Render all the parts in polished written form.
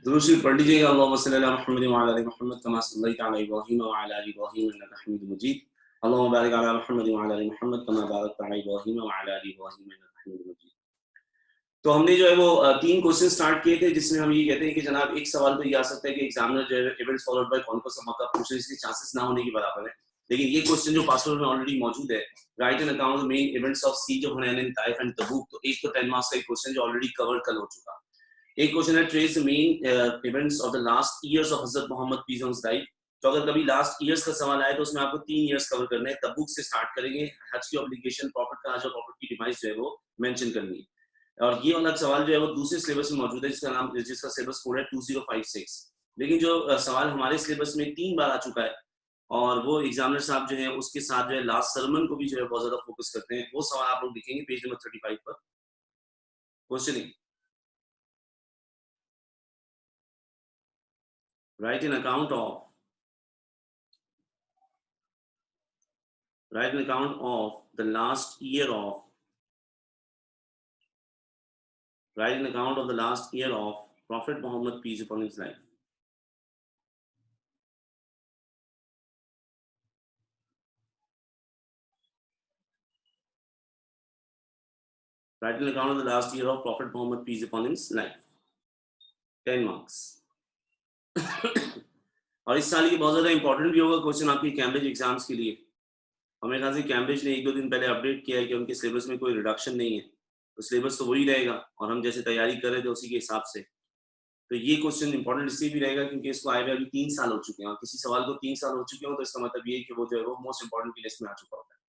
दुरूद शरीफ पढ़ लीजिएगा। अल्लाहुम्मा सल्ली अला मुहम्मद व अला आलि मुहम्मद कमा सल्लैता अला इब्राहीम व अला आलि इब्राहीम इन्नका हमीदुम मजीद। अल्लाहुम्मा बारिक अला मुहम्मद व अला आलि मुहम्मद कमा बारकता अला इब्राहीम व अला आलि इब्राहीम इन्नका हमीदुम मजीद। तो हमने जो है वो 3 क्वेश्चन स्टार्ट किए थे, जिसमें हम ये कहते हैं कि जनाब एक सवाल तो ये आ सकता है कि एग्जामिनर जो है इवेंट्स फॉलोड बाय कौन सा मौका पूछने इसके चांसेस ना होने के बराबर है। लेकिन ये क्वेश्चन जो पासवर्ड में ऑलरेडी मौजूद है, write an account the main events of sieges of Hunain and Taif and Tabuk, तो एक तो 10 मार्क्स का एक क्वेश्चन जो ऑलरेडी कवर कल हो चुका। एक क्वेश्चन है trace the main events of the last years of Hazrat Muhammad peace on his life. तो अगर कभी लास्ट ईयर्स का सवाल आए तो उसमें आपको 3 ईयर्स कवर करने हैं। तबूक से स्टार्ट करेंगे, हज की ऑब्लिगेशन, प्रॉफिट का हज और प्रॉफिट की डिवाइस जो है वो मेंशन करनी है। और ये वाला सवाल जो है वो दूसरे सिलेबस में मौजूद है, जिसका सिलेबस कोड है 2056। लेकिन जो सवाल हमारे सिलेबस में 3 बार आ चुका है और वो एग्जामिनर साहब जो है उसके साथ जो है लास्ट सरमन को भी जो है बहुत ज्यादा फोकस करते हैं, वो सवाल आप लोग लिखेंगे पेज नंबर 35 पर। Questioning, write an account of the last year of Prophet Muhammad peace upon his life. Write an account of the last year of Prophet Muhammad peace upon his life. 10 marks. और इस साल की बहुत ज्यादा important भी होगा question आपकी Cambridge exams के लिए। हमें ख्याल से कैम्ब्रिज ने 1-2 दिन पहले अपडेट किया है कि उनके सिलेबस में कोई रिडक्शन नहीं है, तो सिलेबस तो वही रहेगा और हम जैसे तैयारी कर रहे थे उसी के हिसाब से। तो ये क्वेश्चन इंपॉर्टेंट इसलिए भी रहेगा क्योंकि इसको आए हुए अभी 3 साल हो चुके हैं, और किसी सवाल को 3 साल हो चुके हो तो इसका मतलब ये है कि वो जो है वो मोस्ट इंपॉर्टेंट की लिस्ट में आ चुका होता है।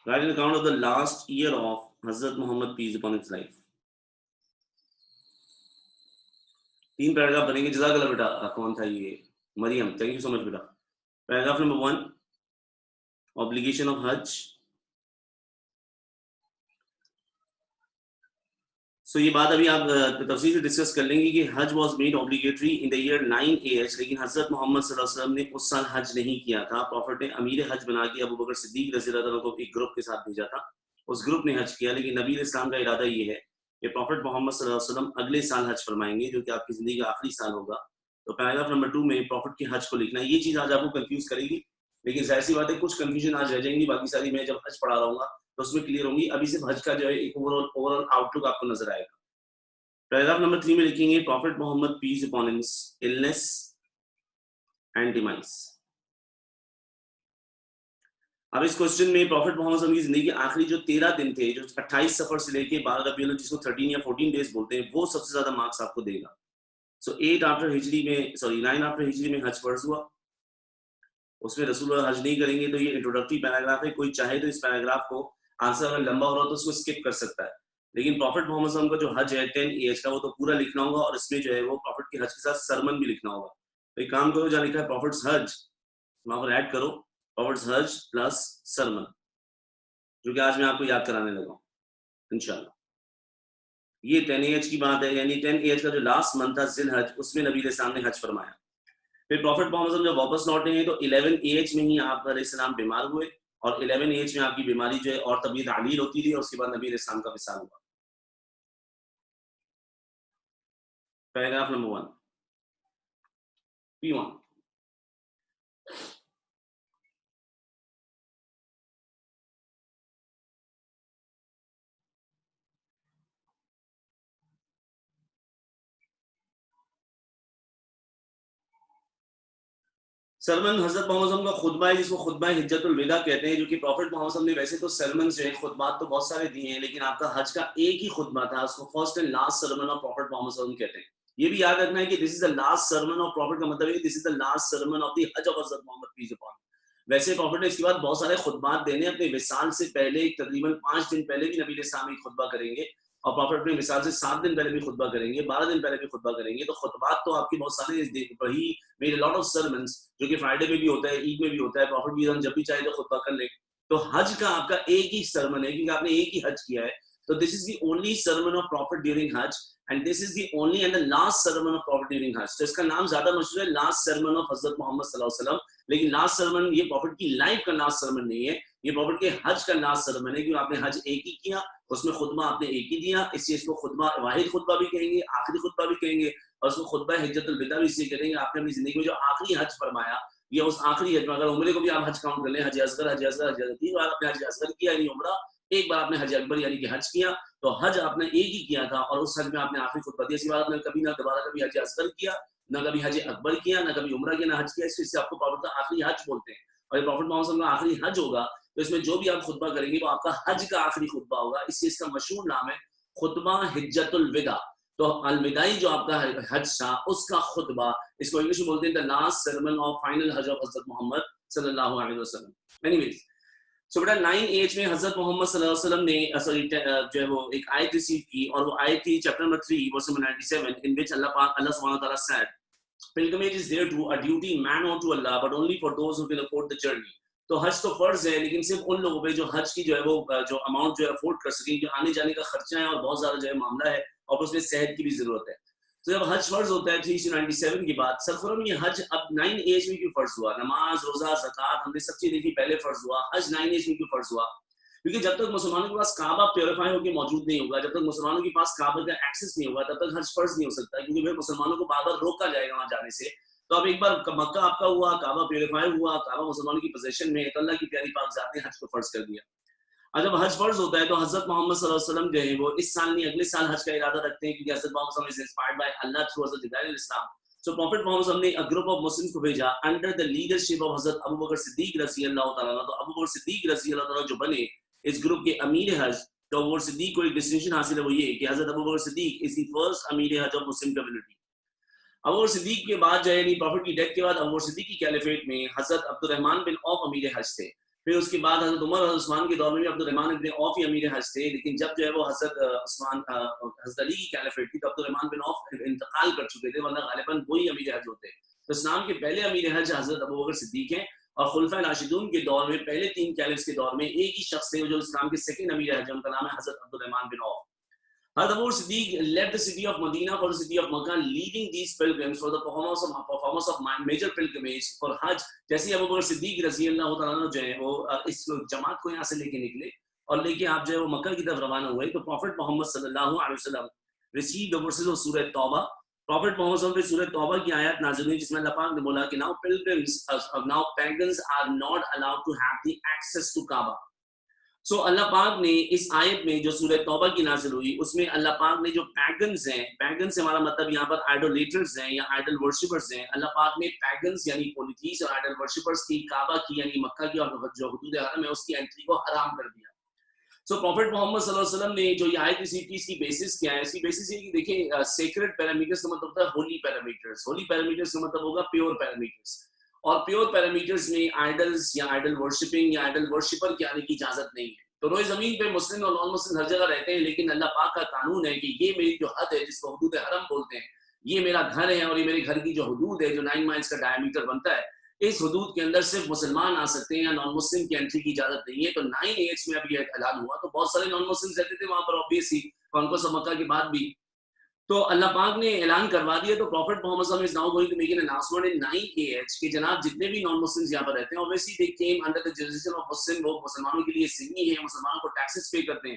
Write an account of the last year of Hazrat Muhammad peace upon his life. 3 paragraph बनेंगे। जज़ाकल्लाह बेटा। कौन था ये? Maryam, thank you so much बेटा। Paragraph number 1, obligation of hajj. So ये बात अभी आप तफसील से डिस्कस कर लेंगे कि हज was made obligatory in the year 9 AH, लेकिन हजरत मोहम्मद सल्लल्लाहु अलैहि वसल्लम ने उस साल हज नहीं किया था। प्रॉफिट ने अमीर हज बना के अबू बकर सिद्दीक रज़ी अल्लाह अन्हु को एक ग्रुप के साथ भेजा था, उस ग्रुप ने हज किया। लेकिन नबी इस्लाम का इरादा ये है कि प्रॉफिट मोहम्मद सल्लल्लाहु अलैहि वसल्लम अगले साल हज फरमाएंगे, जो कि आपकी जिंदगी का आखिरी साल होगा। तो पैराग्राफ नंबर 2 में प्रॉफिट के हज को लिखना है। ये चीज आज आपको कंफ्यूज करेगी, लेकिन जाहिर सी बात है कुछ कंफ्यूजन आज रह जाएंगी, बाकी सारी मैं जब हज पढ़ा रहूंगा तो उसमें क्लियर होंगी। अभी सिर्फ हज का जो है एक ओवरऑल आउटलुक आपको नजर आएगा। पैराग्राफ नंबर 3 में लिखेंगे prophet Muhammad peace upon him illness and demise. अब इस क्वेश्चन में प्रॉफिट मोहम्मद सल्लल्लाहु अलैहि वसल्लम की जिंदगी के आखिरी जो 13 दिन थे, जो 28 सफर से लेके 12 रबीउल अव्वल, जिसको 13 या 14 डेज बोलते हैं, वो सबसे ज्यादा मार्क्स आपको देगा। सो 9 आफ्टर हिजरी में हज फर्ज हुआ। उसमें रसूलुल्लाह हज नहीं करेंगे, तो ये इंट्रोडक्टरी पैराग्राफ है। कोई चाहे तो इस पैराग्राफ को आंसर अगर लंबा हो रहा हो तो उसको स्किप कर सकता है, लेकिन प्रॉफिट मोहम्मद सल्लल्लाहु अलैहि वसल्लम का जो हज है 10 AH का, वो तो पूरा लिखना होगा और इसमें जो है वो प्रॉफिट के हज के साथ सरमन भी लिखना होगा। तो एक काम करो, जहाँ लिखा है प्रॉफिट्स हज, वहां पर ऐड करो प्रॉफिट्स हज प्लस सरमन, जो कि आज मैं आपको याद कराने लगा हूं इंशाल्लाह। ये 10 AH की बात है, यानी 10 AH का जो लास्ट मंथ था जिल हज, उसमें नबी अलैहिस्सलाम ने हज फरमाया। फिर प्रॉफिट मोहम्मद जब वापस लौटे हैं तो 11 AH में ही आप अलैहिस्सलाम बीमार हुए, और 11 AH में आपकी बीमारी जो है और तबीयत आलील होती थी, और उसके बाद नबी अलैहिस्सलाम का विसाल हुआ। Paragraph number 1 P1। सरमन हजरत मोहम्मद का खुतबा है, जिसको खुतबा हिज्जतुल विदा कहते हैं, जो कि प्रॉफिट मोहम्मद ने वैसे तो सरमन जो है खुतबात तो बहुत सारे दिए हैं, लेकिन आपका हज का एक ही खुतबा था, उसको first and last sermon of prophet Muhammad कहते हैं। ये भी याद रखना है कि this is the last sermon of prophet का मतलब है कि this is the last sermon of the hajj of Hazrat Muhammad peace upon. वैसे प्रॉफिट ने इसके बाद बहुत सारे खुतबात देने, अपने विसाल से पहले तकरीबन 5 दिन पहले भी नबी अलैहिस्सलाम एक खुतबा करेंगे, और प्रॉफिट अपने विसाल से 7 दिन पहले भी खुतबा करेंगे, 12 दिन पहले भी खुतबा करेंगे। तो खुतबात तो आपके बहुत सारे, वही मेड लॉट ऑफ सरमन्स, जो कि फ्राइडे में भी होता है, ईद में भी होता है, प्रॉफिट भी हम जब भी चाहे तो खुतबा कर ले। तो हज का आपका एक ही सरमन है, क्योंकि आपने एक ही हज किया है। तो this is the only sermon of prophet during Hajj, and this is the only and the last sermon of prophet during Hajj. तो इसका नाम ज्यादा मशहूर है, लास्ट सरमन ऑफ हजरत मोहम्मद सल्लल्लाहु अलैहि वसल्लम। लेकिन लास्ट सरमन ये प्रॉफिट की लाइफ का लास्ट सरमन नहीं है, یہ پروفٹ کے حج کا لاسٹ سرمن ہے، کہ آپ نے حج ایک ہی کیا، اس میں خطبہ آپ نے ایک ہی دیا، اس چیز کو خطبہ واحد خطبہ بھی کہیں گے، آخری خطبہ بھی کہیں گے، اور اس کو خطبہ حجت الوداع بھی اسی کہیں گے. آپ نے اپنی زندگی میں جو آخری حج فرمایا، یا اس آخری حج میں اگر عمرے کو بھی آپ حج کاؤنٹ کر لیں، حج اصغر، حج اصغر، حج اصغر، 3 بار آپ نے حج اصغر کیا یعنی عمرہ، ایک بار آپ نے حج اکبر یعنی کہ حج کیا، تو حج آپ نے ایک ہی کیا تھا، اور اس حج میں آپ نے آخری خطبہ دیا. اسی بات آپ نے کبھی نہ دوبارہ کبھی حج اصغر کیا، نہ کبھی حج اکبر کیا، نہ کبھی عمرہ کیا، نہ حج کیا. اس چیز سے آپ کو پروفٹ کا آخری حج بولتے ہیں. اور یہ پروفٹ محمد صلی اللہ علیہ وسلم کا آخری حج ہوگا، تو اس میں جو بھی آپ خطبہ کریں گے وہ آپ کا حج کا آخری خطبہ ہوگا. اس چیز کا مشہور نام ہے خطبہ حجت الوداع. تو الوداعی جو آپ کا حج تھا اس کا خطبہ، اس کو انگلش میں بولتے ہیں the last sermon of final Hajj of حضرت محمد صلی اللہ علیہ وسلم. Anyways, سو بیٹا 9 ایج میں حضرت محمد صلی اللہ علیہ وسلم نے جو ہے وہ ایک آیت ریسیو کی، اور وہ آیت تھی chapter number 3 verse number 97 in which Allah سبحانہ وتعالی said pilgrimage is there to a duty man ought to Allah but only for those who can afford the journey. تو حج تو فرض ہے لیکن صرف ان لوگوں پہ جو حج کی جو ہے وہ جو اماؤنٹ جو ہے افورڈ کر سکیں، جو آنے جانے کا خرچہ ہے اور بہت زیادہ جو ہے معاملہ ہے، اور اس میں صحت کی بھی ضرورت ہے. تو جب حج فرض ہوتا ہے 397 کے بعد، سرفرم یہ حج اب 9 ایج میں کیوں فرض ہوا؟ نماز، روزہ، زکوٰۃ ہم نے سب چیز دیکھی پہلے فرض ہوا، حج 9 ایج میں کیوں فرض ہوا؟ کیونکہ جب تک مسلمانوں کے پاس کعبہ پیوریفائی ہو کے موجود نہیں ہوگا، جب تک مسلمانوں کے پاس کعبہ کا ایکسس نہیں ہوگا، تب تک حج فرض نہیں ہو سکتا، کیونکہ پھر مسلمانوں کو بار بار روکا جائے گا وہاں جانے سے. تو اب ایک بار مکہ آپ کا ہوا، کعبہ پیوریفائی ہوا، کعبہ مسلمانوں کی پوزیشن میں ہے، تو اللہ کی پیاری پاک ذات نے حج کو فرض کر دیا. اور جب حج فرض ہوتا ہے تو حضرت محمد صلی اللہ علیہ وسلم جو ہے وہ اس سال نہیں اگلے سال حج کا ارادہ رکھتے ہیں، کیونکہ حضرت محمد صلی اللہ علیہ وسلم is inspired by Allah through حضرت جبرائیل علیہ السلام. So Prophet محمد صلی اللہ علیہ وسلم نے a group of Muslims کو بھیجا under the leadership of حضرت ابو بکر صدیق رضی اللہ تعالیٰ عنہ. تو ابو بکر صدیق رضی اللہ تعالیٰ جو بنے اس گروپ کے امیر حج، تو ابو بکر صدیق کو ایک ڈسٹنکشن حاصل ہے، وہ یہ کہ حضرت ابو بکر صدیق is the first Amir Hajj of Muslim community. ابو بکر صدیق کے بعد جو ہے یعنی پروفٹ کی ڈیتھ کے بعد ابو بکر صدیق کی کیلیفیٹ میں حضرت عبد الرحمن بن عوف امیر حج تھے. پھر اس کے بعد حضرت عمر حضرت عثمان کے دور میں بھی عبد الرحمن بن عوف ہی امیر حج تھے. لیکن جب جو ہے وہ حضرت علی کی کیلیفیٹ تھی تو عبد الرحمن بن عوف انتقال کر چکے تھے، ورنہ غالباً وہی امیر حج ہوتے. تو اسلام کے پہلے امیر حج حضرت ابو بکر صدیق ہیں، اور خلفائے راشدون کے دور میں پہلے 3 کیلفس کے دور میں ایک ہی شخص تھے جو اسلام کے سیکنڈ امیر حج، ان کا نام ہے حضرت عبد الرحمن بن عوف. حضرت ابو بکر صدیق left the city of Medina for the city of Makkah, leading these pilgrims for the performance of major pilgrimage for Hajj. جیسے ابو بکر صدیق رضی اللہ تعالیٰ عنہ جو ہے وہ اس جماعت کو یہاں سے لے کے نکلے اور لے کے آپ جو ہے وہ مکہ کی طرف روانہ ہوئے، تو پروفٹ محمد صلی اللہ علیہ وسلم received the verses of سورہ توبہ. پروفٹ محمد صلی اللہ علیہ وسلم پہ سورہ توبہ کی آیات نازل ہوئی جس میں اللہ پاک نے بولا کہ now pagans are not allowed to have the access to Kaaba. سو اللہ پاک نے اس آیت میں جو سورہ توبہ کی نازل ہوئی اس میں اللہ پاک نے جو پیگنز ہیں، پیگنز سے ہمارا مطلب یہاں پر آئیڈولیٹرز ہیں یا آئیڈل ورشپرز ہیں، اللہ پاک نے پیگنز یعنی پولیتھیس اور آئیڈل ورشپرز کی کعبہ کی یعنی مکہ کی اور جو حدود حرم ہے اس کی انٹری کو حرام کر دیا. سو پروفٹ محمد صلی اللہ علیہ وسلم نے جو یہ آیت ریسیو کی، اس کی بیسس کیا ہے؟ اس کی بیسس یہ کہ دیکھیں سیکرڈ پیرامیٹرز کا مطلب ہوتا ہے ہولی پیرامیٹرز. ہولی پیرامیٹرز کا مطلب ہوگا پیور پیرامیٹرز، اور پیور پیرامیٹرز میں آئیڈلز یا آئیڈل ورشپنگ یا آئیڈل ورشپر کے آنے کی اجازت نہیں ہے. تو روئے زمین پہ مسلم اور نان مسلم ہر جگہ رہتے ہیں، لیکن اللہ پاک کا قانون ہے کہ یہ میری جو حد ہے جس کو حدود حرم بولتے ہیں، یہ میرا گھر ہے اور یہ میرے گھر کی جو حدود ہے جو 9 مائلز کا ڈائیمیٹر بنتا ہے، اس حدود کے اندر صرف مسلمان آ سکتے ہیں یا نان مسلم کی انٹری کی اجازت نہیں ہے. تو 9 ایج میں اب یہ اعلان ہوا تو بہت سارے نان مسلم رہتے تھے وہاں پر آبویسلی کانکوس آف مکہ کے بعد بھی، تو اللہ پاک نے اعلان کروا دیا. تو پروفٹ محمد صلی اللہ علیہ وسلم is now going to make an announcement in 9 AH کہ جناب جتنے بھی نان مسلمز یہاں پر رہتے ہیں obviously they came under the jurisdiction of Muslim، وہ مسلمانوں کے لیے ذمہ ہیں، مسلمانوں کو ٹیکسز پے کرتے ہیں،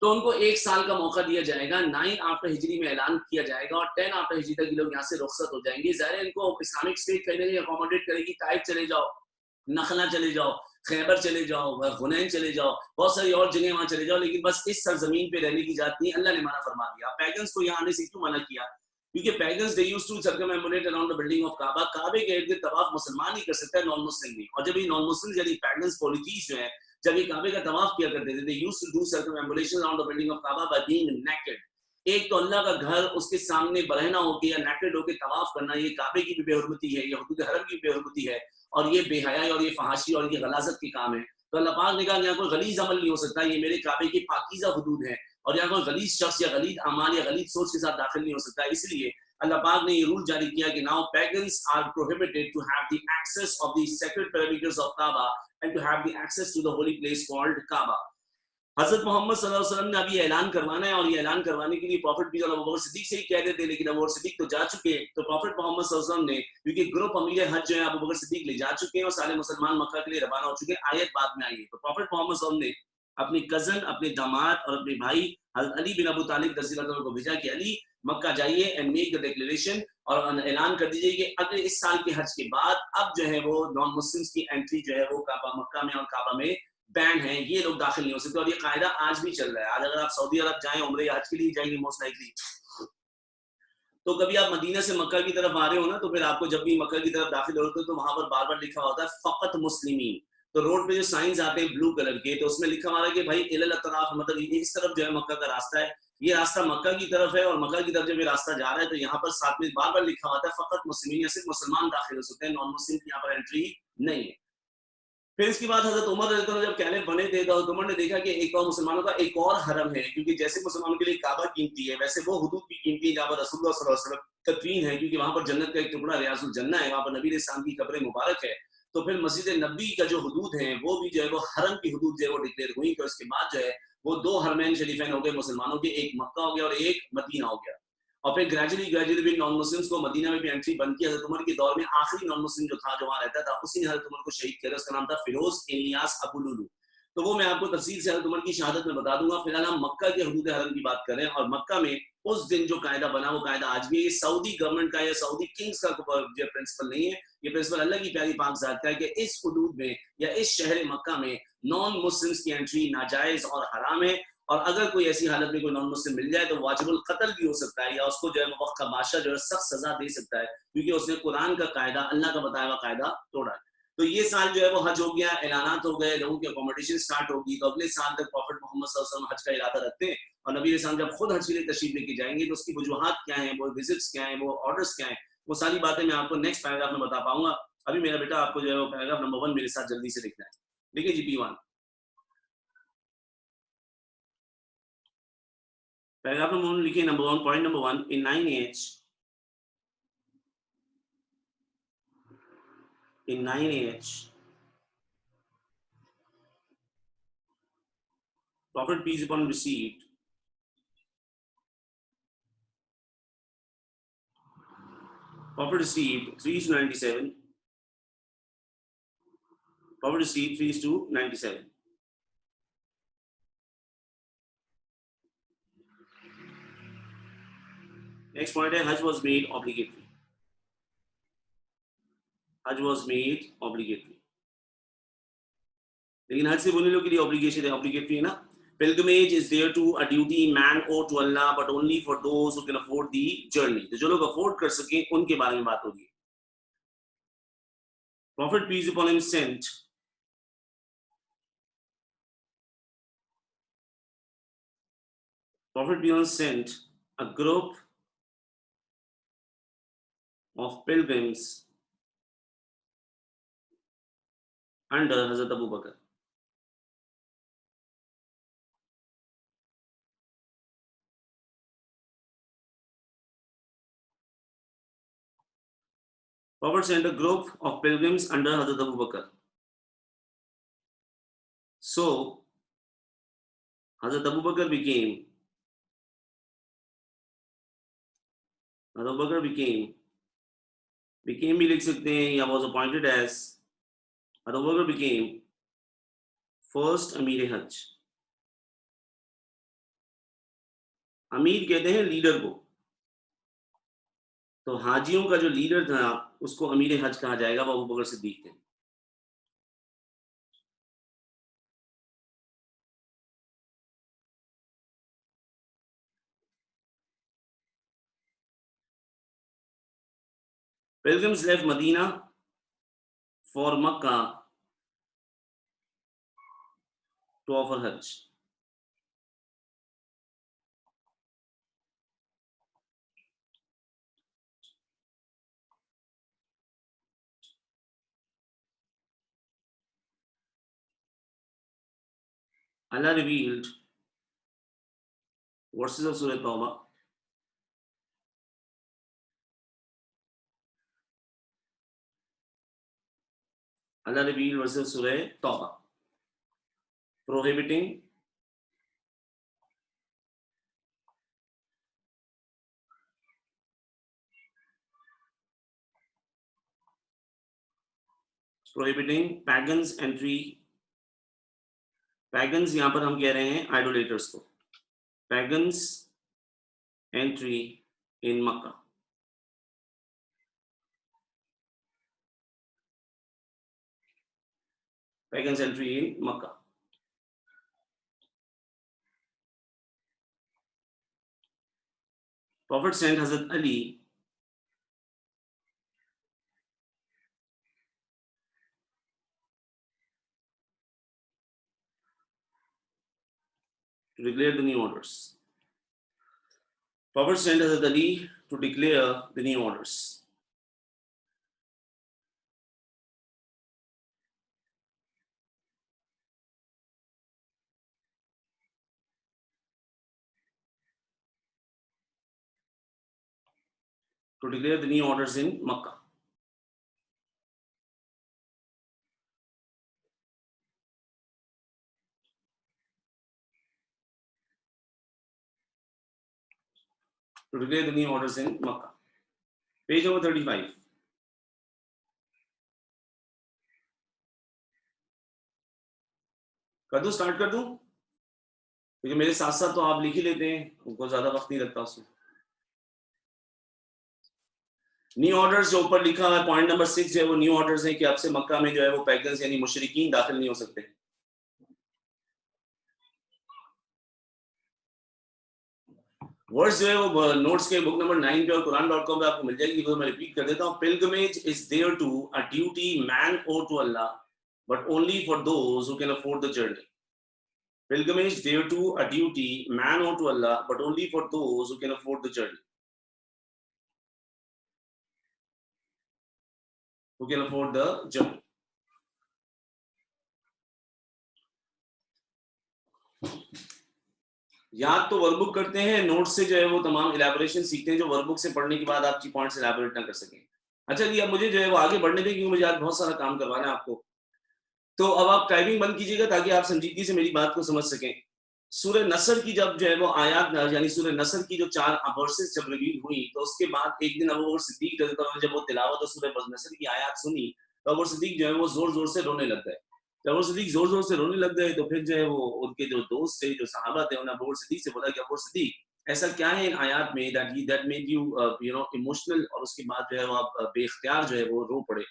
تو ان کو 1 سال کا موقع دیا جائے گا. 9 آفٹر ہجری میں اعلان کیا جائے گا اور 10 آفٹر ہجری تک یہ لوگ یہاں سے رخصت ہو جائیں گے. ظاہر ہے ان کو اسلامک اسٹیٹ کہیں گے اکوموڈیٹ کرے گی، طائف چلے جاؤ، نخلا چلے جاؤ، خیبر چلے جاؤ، حنین چلے جاؤ، بہت ساری اور جگہیں وہاں چلے جاؤ، لیکن بس اس سرزمین پہ رہنے کی اجازت نہیں. اللہ نے منع فرما دیا. پیگنز کو یہاں آنے سے کیوں منع کیا؟ کیونکہ pagans they used to circumambulate around the building of Kaaba. کعبے کے ارد گرد طواف مسلمان ہی کر سکتا ہے، نان مسلم نہیں. اور جب یہ نان مسلم یعنی پیگنز پولیتھیس جو ہیں جب یہ کعبے کا طواف کیا کرتے تھے they used to do circumambulation around the building of Kaaba by being naked. ایک تو اللہ کا گھر اس کے سامنے برہنہ ہو کے یا نیکڈ ہو کے طواف کرنا، یہ کعبے کی بھی بے حرمتی ہے، یہ حدود حرم کی بے حرمتی ہے، اور یہ بے حیائی اور یہ فحاشی اور یہ غلاظت کے کام ہے. تو اللہ پاک نے کہا یہاں کوئی غلیظ عمل نہیں ہو سکتا، یہ میرے کعبے کی پاکیزہ حدود ہیں، اور یہاں کوئی غلیظ شخص یا غلیظ اعمال یا غلیظ سوچ کے ساتھ داخل نہیں ہو سکتا. اس لیے اللہ پاک نے یہ رول جاری کیا کہ now pagans are prohibited to have the access of the sacred perimeters of Kaaba and to have the access to the holy place called Kaaba. حضرت محمد صلی اللہ علیہ وسلم نے ابھی اعلان کروانا ہے، اور یہ اعلان کروانے کے لیے پروفٹ بھی ابو بکر صدیق سے ہی کہہ دیتے، لیکن ابو بکر صدیق تو جا چکے، تو پروفٹ محمد صلی اللہ علیہ وسلم نے، کیونکہ گروپ امیر حج جو ہے ابو بکر صدیق لے جا چکے ہیں اور سارے مسلمان مکہ کے لیے روانہ ہو چکے ہیں، آیت بعد میں آئی ہے، تو پروفٹ محمد صلی اللہ علیہ وسلم نے اپنی کزن، اپنے داماد اور اپنے بھائی حضرت علی بن ابو طالب رضی اللہ عنہ کو بھیجا کہ علی مکہ جائیے اینڈ میک دا ڈیکلیریشن، اور اعلان کر دیجیے کہ اگلے اس سال کے حج کے بعد اب جو ہے وہ نان مسلمس کی انٹری جو ہے وہ کعبہ مکہ میں اور کعبہ میں بین ہیں، یہ لوگ داخل نہیں ہو سکتے، اور یہ قاعدہ آج بھی چل رہا ہے۔ آج اگر آپ سعودی عرب جائیں عمرہ یا حج کے لیے جائیں گے موسٹ لائکلی، تو کبھی آپ مدینہ سے مکہ کی طرف آ رہے ہو نا، تو پھر آپ کو جب بھی مکہ کی طرف داخل ہوتے ہو تو وہاں پر بار بار لکھا ہوتا ہے فقط مسلمین، تو روڈ پہ جو سائنز آتے ہیں بلو کلر کے، تو اس میں لکھا ہوا ہے کہ بھائی الی الاطراف، مطلب اس طرف جو ہے مکہ کا راستہ ہے، یہ راستہ مکہ کی طرف ہے، اور مکہ کی طرف جب یہ راستہ جا رہا ہے تو یہاں پر ساتھ میں بار بار لکھا ہوتا ہے فقط مسلمین، یا صرف مسلمان داخل ہو سکتے ہیں، نان مسلم کی یہاں پر انٹری نہیں ہے۔ پھر اس کے بعد حضرت عمر رضی اللہ عنہ جب کیلف بنے تھے تو حضرت عمر نے دیکھا کہ ایک اور مسلمانوں کا ایک اور حرم ہے، کیونکہ جیسے مسلمانوں کے لیے کعبہ قیمتی ہے ویسے وہ حدود بھی قیمتی ہے جہاں پر رسول اللہ صلی اللہ علیہ وسلم تدفین ہے، کیونکہ وہاں پر جنت کا ایک ٹکڑا ریاض الجنہ ہے، وہاں پر نبی علیہ السلام کی قبر مبارک ہے، تو پھر مسجد نبی کا جو حدود ہیں وہ بھی جو ہے وہ حرم کی حدود جو ہے وہ ڈکلیئر ہوئی، تو اس کے بعد جو ہے وہ دو حرمین شریفین ہو گئے مسلمانوں کے، ایک مکہ ہو گیا اور ایک مدینہ ہو گیا، اور پھر گریجولی بھی نان مسلمس کو مدینہ میں بھی انٹری بند کی۔ حضرت عمر کے دور میں آخری نان مسلم جو تھا جو وہاں رہتا تھا اسی نے حضرت عمر کو شہید کیا، اس کا نام تھا فیروز الیاس ابو لولو، تو وہ میں آپ کو تفصیل سے حضرت عمر کی شہادت میں بتا دوں گا۔ فی الحال ہم مکہ کے حدود حرم کی بات کریں، اور مکہ میں اس دن جو قاعدہ بنا وہ قاعدہ آج بھی، یہ سعودی گورنمنٹ کا یا سعودی کنگز کا جو پرنسپل نہیں ہے، یہ پرنسپل اللہ کی پیاری پاک ذات کا ہے کہ اس حدود میں یا اس شہر مکہ میں نان مسلمس کی انٹری ناجائز اور حرام ہے، اور اگر کوئی ایسی حالت میں کوئی نان مسلم مل جائے تو واجب القتل بھی ہو سکتا ہے، یا اس کو جو ہے وقت کا بادشاہ جو ہے سخت سزا دے سکتا ہے، کیونکہ اس نے قرآن کا قاعدہ، اللہ کا بتایا ہوا قاعدہ توڑا ہے۔ تو یہ سال جو ہے وہ حج ہو گیا، اعلانات ہو گئے، لوگوں کی اکوموڈیشن سٹارٹ ہوگی، تو اگلے سال تک پروفٹ محمد صلی اللہ علیہ وسلم حج کا ارادہ رکھتے ہیں، اور نبی علیہ السلام جب خود حج کے لیے تشریف لے کے جائیں گے تو اس کی وجوہات کیا ہیں، وہ وزٹس کیا ہیں، وہ آرڈرس کیا ہیں، وہ ساری باتیں میں آپ کو نیکسٹ پیراگراف میں بتا پاؤں گا۔ ابھی میرا بیٹا آپ کو جو ہے وہ پیراگراف نمبر 1 میرے ساتھ جلدی سے لکھنا ہے، دیکھیے جی P1 پیراگراف نمبر 1 لکھیے، number 1 point number 1 in 9H Prophet peace upon him received Prophet received 3 to 97. Prophet received 3 to 97. Next point है Hajj was made obligatory. Hajj was made obligatory. लेकिन हज से बोलने लोगों के लिए obligation है, obligatory है ना। Pilgrimage is there to a duty man owe to Allah, but only for those who can afford the journey. तो जो लोग afford कर सके उनके बारे में बात होगी। Prophet peace upon him sent Prophet beyond sent a group of pilgrims under Hazrat Abu Bakr. Prophet sent a group of pilgrims under Hazrat Abu Bakr. So Hazrat Abu Bakr became भी लिख सकते हैं, या was appointed as Hazrat Abu Bakr became first Amir Hajj. अमीर कहते हैं leader को, तो हाजियों का जो लीडर था उसको अमीर हज कहा जाएगा, वो अबू बकर सिद्दीक थे। Pilgrims left Medina for Makkah to offer Hajj. Allah revealed verses of Surah Tawbah. Allah revealed verses of Surah Tawbah prohibiting prohibiting pagans entry. pagans यहाँ पर हम कह रहे हैं idolaters को. pagans entry in Makkah. pagans entry in Makkah. Prophet sent Hazrat Ali to declare the new orders. Prophet sent Hazrat Ali to declare the new orders. To declare the new orders in Makkah. To declare the new orders in Makkah. Page number 35. कर दूं, start कर दूं, क्योंकि मेरे साथ साथ तो आप लिख ही लेते हैं, उनको ज्यादा वक्त नहीं लगता उसमें. न्यू ऑर्डर्स जो ऊपर लिखा है पॉइंट नंबर 6 जो है वो न्यू ऑर्डर्स है कि अब से मक्का में जो है वो पैगन्स यानी मुशरिकीन दाखिल नहीं हो सकते. वर्ड्स जो है वो नोट्स के बुक नंबर 9 पे और quran.com पे आपको मिल जाएगी. तो मैं रिपीट कर देता हूँ. Pilgrimage is there to a duty man owe to Allah, but only for those who can afford the journey. Pilgrimage there to a duty man owe to Allah, but only for those who can afford the journey. Who can afford the journey. याद तो workbook करते हैं, note से जो है वो तमाम इलैबोरेशन सीखते हैं जो वर्कबुक से पढ़ने के बाद आपकी पॉइंट्स इलैबोरेट ना कर सकें. अच्छा जी, अब मुझे जो है वो आगे बढ़ने दें क्योंकि मुझे आज बहुत सारा काम करवाना है आपको. तो अब आप टाइपिंग बंद कीजिएगा ताकि आप संजीदगी से मेरी बात को समझ सकें. सूरह नसर की जब जो है वो आयत यानी सूरह नसर की जो 4 वर्सेस जब रिवील हुई तो उसके बाद एक दिन अबू बकर सिद्दीक रज़ी अल्लाह अन्हु जब वो तिलावत सूरह नसर की आयत सुनी तो अबू बकर सिद्दीक जो है वो जोर जोर से रोने लग गए. जब अबू बकर सिद्दीक जोर जोर से रोने लग गए तो फिर जो है वो उनके जो दोस्त थे, जो सहाबा थे, उन्होंने अबू बकर सिद्दीक से बोला कि अबू बकर सिद्दीक ऐसा क्या है इन आयत में दैट मेड यू इमोशनल, और उसके बाद जो है वो आप बेख्तियार जो है वो रो पड़े.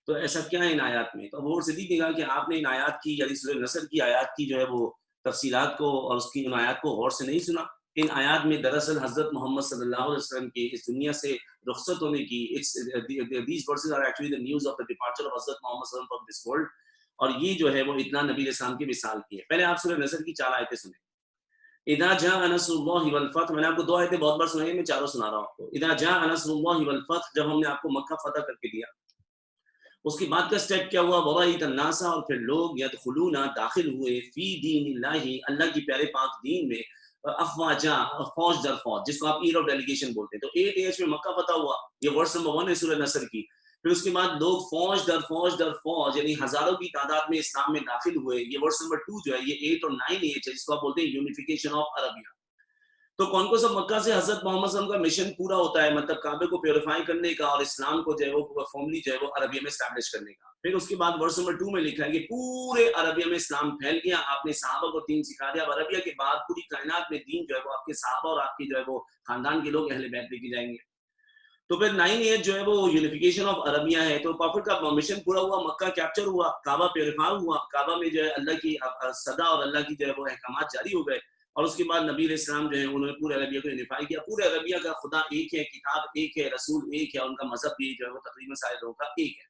तो ऐसा क्या है इन आयत में? तो अबू बकर सिद्दीक ने कहा कि आपने इन आयत की यानी सूरह नसर की आयत की जो है वो तफसीलात को और उसकी उन आयत को गौर से नहीं सुना. इन आयत में दरअसल हजरत मोहम्मद सल्लल्लाहु अलैहि वसल्लम के इस दुनिया से रुखसत होने की these verses are actually the news of the departure of हजरत मोहम्मद सल्लल्लाहु अलैहि वसल्लम from this world. और ये जो है वो इतना नबी अलैहिस्सलाम की मिसाल की है. पहले आप सूरह नसर की 4 आयतें सुने. इदा जाअ नस्रुल्लाहि वल फथ, मैंने आपको 2 आयतें बहुत बार सुनाई, मैं चारों सुना रहा हूं आपको. इदा जाअ नस्रुल्लाहि वल फथ, जब हमने आपको मक्का फतह करके दिया. उसके बाद का स्टेप क्या हुआ? वराइत अन्नासा, और फिर लोग यदखुलूना दाखिल हुए फी दीनिल्लाहि, अल्लाह की प्यारे पाक दीन में, अफवाजा फौज दर फौज, जिसको आप ईयर ऑफ डेलीगेशन बोलते हैं. तो 8 एज में मक्का फतह हुआ, ये वर्स नंबर 1 है सूरह नसर की. फिर उसके बाद लोग फौज दर फौज यानी हजारों की तादाद में इस्लाम में दाखिल हुए. ये वर्स नंबर 2 जो है ये 8 और 9 एज है, जिसको आप बोलते हैं यूनिफिकेशन ऑफ अरबिया. तो कौन को सब मक्का से हजरत मोहम्मद सल्लल्लाहु अलैहि वसल्लम का मिशन पूरा होता है, मतलब काबे को प्योरीफाई करने का और इस्लाम को जो है वो फॉर्मली जो है वो अरबिया में एस्टैब्लिश करने का. फिर उसके बाद वर्स नंबर 2 में लिखा है कि पूरे अरबिया में इस्लाम फैल गया, आपने सहाबा को दीन सिखा दिया. अरबिया के बाद पूरी कायनात में दीन जो है वो आपके सहाबा और आपके जो है वो खानदान के लोग अहले बैत लेके जाएंगे. तो फिर 9 एज जो है वो यूनिफिकेशन ऑफ अरबिया है. तो प्रॉफिट का मिशन पूरा हुआ, मक्का कैप्चर हुआ, काबा प्योरीफाई हुआ, काबा में जो है अल्लाह की सदा और अल्लाह की जो है वो अहकामात जारी हो गए. और उसके बाद नबी अलैहिस्सलाम जो है उन्होंने पूरे अरबिया को यूनिफाई किया. पूरे अरबिया का खुदा एक है, किताब एक है, रसूल एक है, उनका मजहब भी जो है वो तकरीबन सारे लोगों का एक है.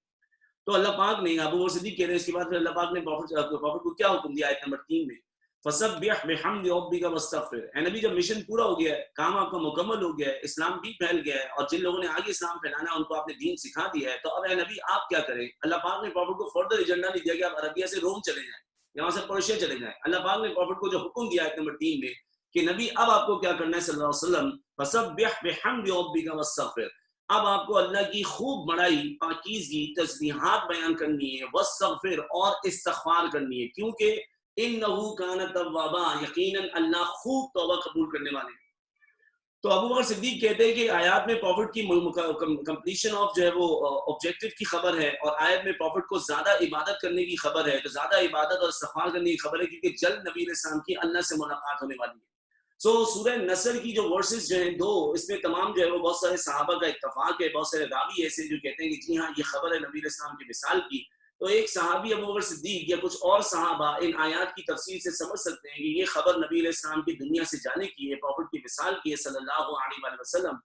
तो अल्लाह पाक ने अबू बकर सिद्दीक कह रहे हैं, इसके बाद फिर अल्लाह पाक ने प्रॉफिट को क्या हुक्म दिया आयत नंबर 3 में, फसब्बिह बिहम्दि रब्बिका वस्तगफिर. ए नबी, जब मिशन पूरा हो गया है, काम आपका मुकम्मल हो गया है, इस्लाम भी फैल गया है और जिन लोगों ने आगे इस्लाम फैलाना है उनको आपने दीन सिखा दिया है, तो अब ए नबी आप क्या करें? अल्लाह पाक ने प्रॉफिट को फर्दर एजेंडा नहीं दिया कि आप अरबिया से रोम चले जाएं, यहाँ से पर्शिया चले जाएं. अल्लाह पाक ने प्रॉफिट को जो हुक्म दिया आयत नंबर 3 में कि नबी अब आपको क्या करना है सल्लल्लाहु अलैहि वसल्लम, फसब्बिह बिहम्दि रब्बिका वस्तगफिर. अब आपको अल्लाह की खूब बड़ाई, पाकीज़गी, तस्बीहात बयान करनी है, वस्तगफिर और इस्तिग़फ़ार करनी है, क्योंकि इन्नहु कान तव्वाबा, यकीनन अल्लाह खूब तौबा कबूल करने वाले हैं. تو ابو بکر صدیق کہتے ہیں کہ آیات میں پروفٹ کی کمپلیشن آف جو ہے وہ آبجیکٹو کی خبر ہے، اور آیت میں پروفٹ کو زیادہ عبادت کرنے کی خبر ہے، تو زیادہ عبادت اور استغفار کرنے کی خبر ہے کیونکہ جلد نبی علیہ السلام کی اللہ سے ملاقات ہونے والی ہے۔ سو سورہ نصر کی جو ورسز جو ہیں دو، اس میں تمام جو ہے وہ بہت سارے صحابہ کا اتفاق ہے، بہت سارے راوی ایسے جو کہتے ہیں کہ جی ہاں یہ خبر ہے نبی علیہ السلام کی مثال کی۔ تو ایک صحابی ابو بکر صدیق یا کچھ اور صحابہ ان آیات کی تفسیر سے سمجھ سکتے ہیں کہ یہ خبر نبی علیہ السلام کی دنیا سے جانے کی ہے، پروفٹ کی مثال کی ہے صلی اللہ علیہ وآلہ وسلم۔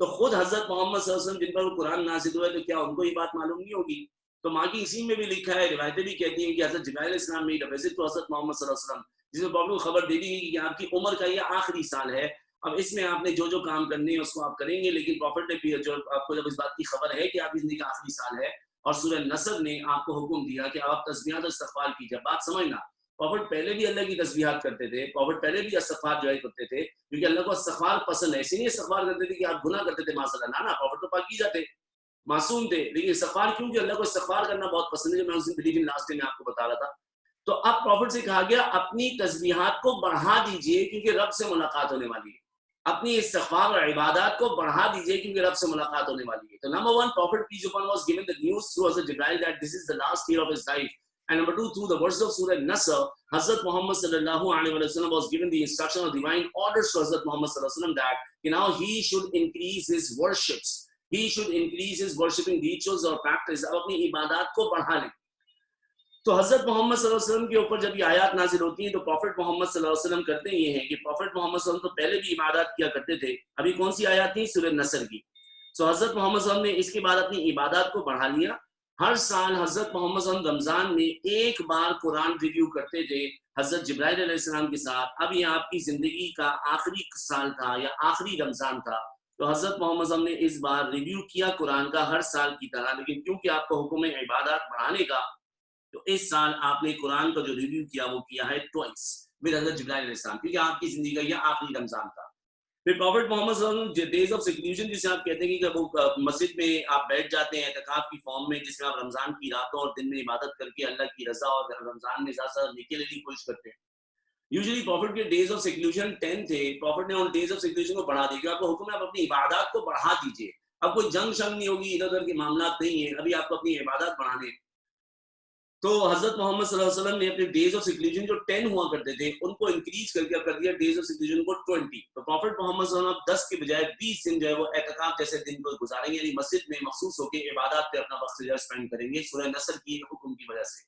تو خود حضرت محمد صلی اللہ علیہ وسلم جن پر قرآن نازل ہوا ہے تو کیا ان کو یہ بات معلوم نہیں ہوگی؟ تو ماکی اسی میں بھی لکھا ہے، روایتیں بھی کہتی ہیں کہ حضرت جبرائیل علیہ السلام میڈ اے وزٹ ٹو حضرت محمد صلی اللہ علیہ وسلم، جس میں پروفٹ کو خبر دے دی گئی کہ آپ کی عمر کا یہ آخری سال ہے، اب اس میں آپ نے جو جو کام کرنے ہیں اس کو آپ کریں گے، لیکن پروفٹ نے بھی جو آپ کو جب اس بات کی خبر ہے کہ آپ کی زندگی کا آخری سال ہے، اور سورہ نصر نے آپ کو حکم دیا کہ آپ تسبیحات اور استغفار کیجیے۔ بات سمجھنا، پروفٹ پہلے بھی اللہ کی تسبیحات کرتے تھے، پروفٹ پہلے بھی استغفار جو ہے کرتے تھے، کیونکہ اللہ کو استغفار پسند ہے، اسی لیے استغفار کرتے تھے کہ آپ گناہ کرتے تھے معاذ اللہ، نا پروفٹ تو پاکیزہ تھے، معصوم تھے، لیکن استغفار کیوں کہ اللہ کو استغفار کرنا بہت پسند ہے، جو میں اس دن بلیو ان لاسٹ ڈے میں آپ کو بتا رہا تھا۔ تو اب پروفٹ سے کہا گیا اپنی تسبیحات کو بڑھا دیجئے کیونکہ رب سے ملاقات ہونے والی ہے، اپنی استغفار اور عبادات کو بڑھا دیجئے کیونکہ رب سے ملاقات ہونے والی ہے۔ تو number 1 Prophet peace upon was given the news through Hazrat Jibreel that this is the last year of his life, and number 2 through the verses of Surah Nasr, Hazrat Muhammad sallallahu alaihi wasallam was given the instruction of divine orders to Hazrat Muhammad sallallahu alaihi wasallam that now he should increase his worships, he should increase his worshipping rituals or practice، اب اپنی عبادات کو بڑھا لیں۔ تو حضرت محمد صلی اللہ علیہ وسلم کے اوپر جب یہ آیات نازل ہوتی ہیں تو پروفٹ محمد صلی اللہ علیہ وسلم کرتے یہ ہیں کہ پروفٹ محمد صلی اللہ علیہ وسلم تو پہلے بھی عبادات کیا کرتے تھے، ابھی کون سی آیات تھی؟ سورہ نصر کی۔ سو حضرت محمد صلی اللہ علیہ وسلم نے اس کے بعد اپنی عبادات کو بڑھا لیا۔ ہر سال حضرت محمد صلی اللہ علیہ وسلم رمضان میں ایک بار قرآن ریویو کرتے تھے حضرت جبرائیل علیہ السلام کے ساتھ۔ اب یہ آپ کی زندگی کا آخری سال تھا یا آخری رمضان تھا، تو حضرت محمد صلی اللہ علیہ وسلم نے اس بار ریویو کیا قرآن کا ہر سال کی طرح، لیکن کیونکہ آپ کو حکم ہے عبادات بڑھانے کا، تو اس سال آپ نے قرآن کا جو ریویو کیا وہ کیا ہے ٹوائس ود حضرت جبرائیل علیہ السلام، کیونکہ آپ کی زندگی کا یہ آخری رمضان تھا۔ پھر پروفٹ محمد صلی اللہ علیہ وسلم ڈیز آف سیکلوژن جسے آپ کہتے ہیں کہ وہ مسجد میں آپ بیٹھ جاتے ہیں اعتکاف کی فارم میں، جس میں آپ رمضان کی راتوں اور دن میں عبادت کر کے اللہ کی رضا اور رمضان میں زیادہ زیادہ نیکی لینے کی کوشش کرتے ہیں۔ یوزلی پروفٹ کے ڈیز آف سیکلوژن 10 تھے، پروفٹ نے ان ڈیز آف سیکلوژن کو بڑھا دیا، آپ کو حکم ہے آپ اپنی عبادات کو بڑھا دیجیے، اب کوئی جنگ شنگ نہیں ہوگی، ادھر ادھر کے معاملات نہیں ہیں، ابھی آپ کو اپنی عبادات بڑھانے ہیں۔ تو حضرت محمد صلی اللہ علیہ وسلم نے اپنے ڈیز آف سیکلوژن جو 10 ہوا کرتے تھے ان کو انکریز کر کے کر دیا ڈیز آف سیکلوژن کو 20۔ تو پروفٹ محمد صلی اللہ علیہ وسلم 10 کے بجائے 20 دن جو ہے وہ اعتکاف جیسے دن کو گزاریں گے، یعنی مسجد میں مخصوص ہو کے عبادات پہ اپنا وقت جو ہے اسپینڈ کریں گے سورہ نصر کی حکم کی وجہ سے۔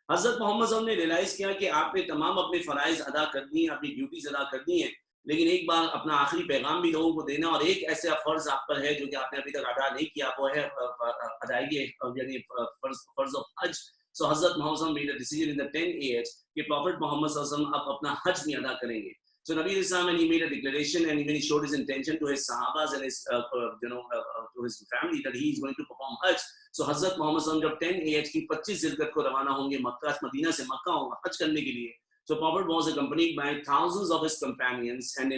حضرت محمد صلی اللہ علیہ وسلم نے ریلائز کیا کہ آپ نے تمام اپنے فرائض ادا کر دی ہیں، اپنی ڈیوٹیز ادا کر دی ہیں، لیکن ایک بار اپنا آخری پیغام بھی لوگوں کو دینا، اور ایک ایسا فرض آپ پر ہے جو کہ آپ نے ابھی تک ادا نہیں کیا، وہ ہے ادائیگی یعنی فرض آف حج۔ So حضرت محمد صلی اللہ علیہ وسلم made a decision in the 10 age کہ پروفٹ محمد صلی اللہ علیہ وسلم اب اپنا حج نہیں ادا کریں گے۔ So نبی علیہ السلام and he made a declaration and when he showed his intention to his sahabas and his to his family that he is going to perform hajj. So حضرت محمد صلی اللہ علیہ وسلم جب 10 age کی 25 ذوالقعدہ کو روانہ ہوں گے مکہ، مدینہ سے مکہ ہوں گے حج کرنے کے لیے۔ So Prophet was accompanied by thousands of his companions and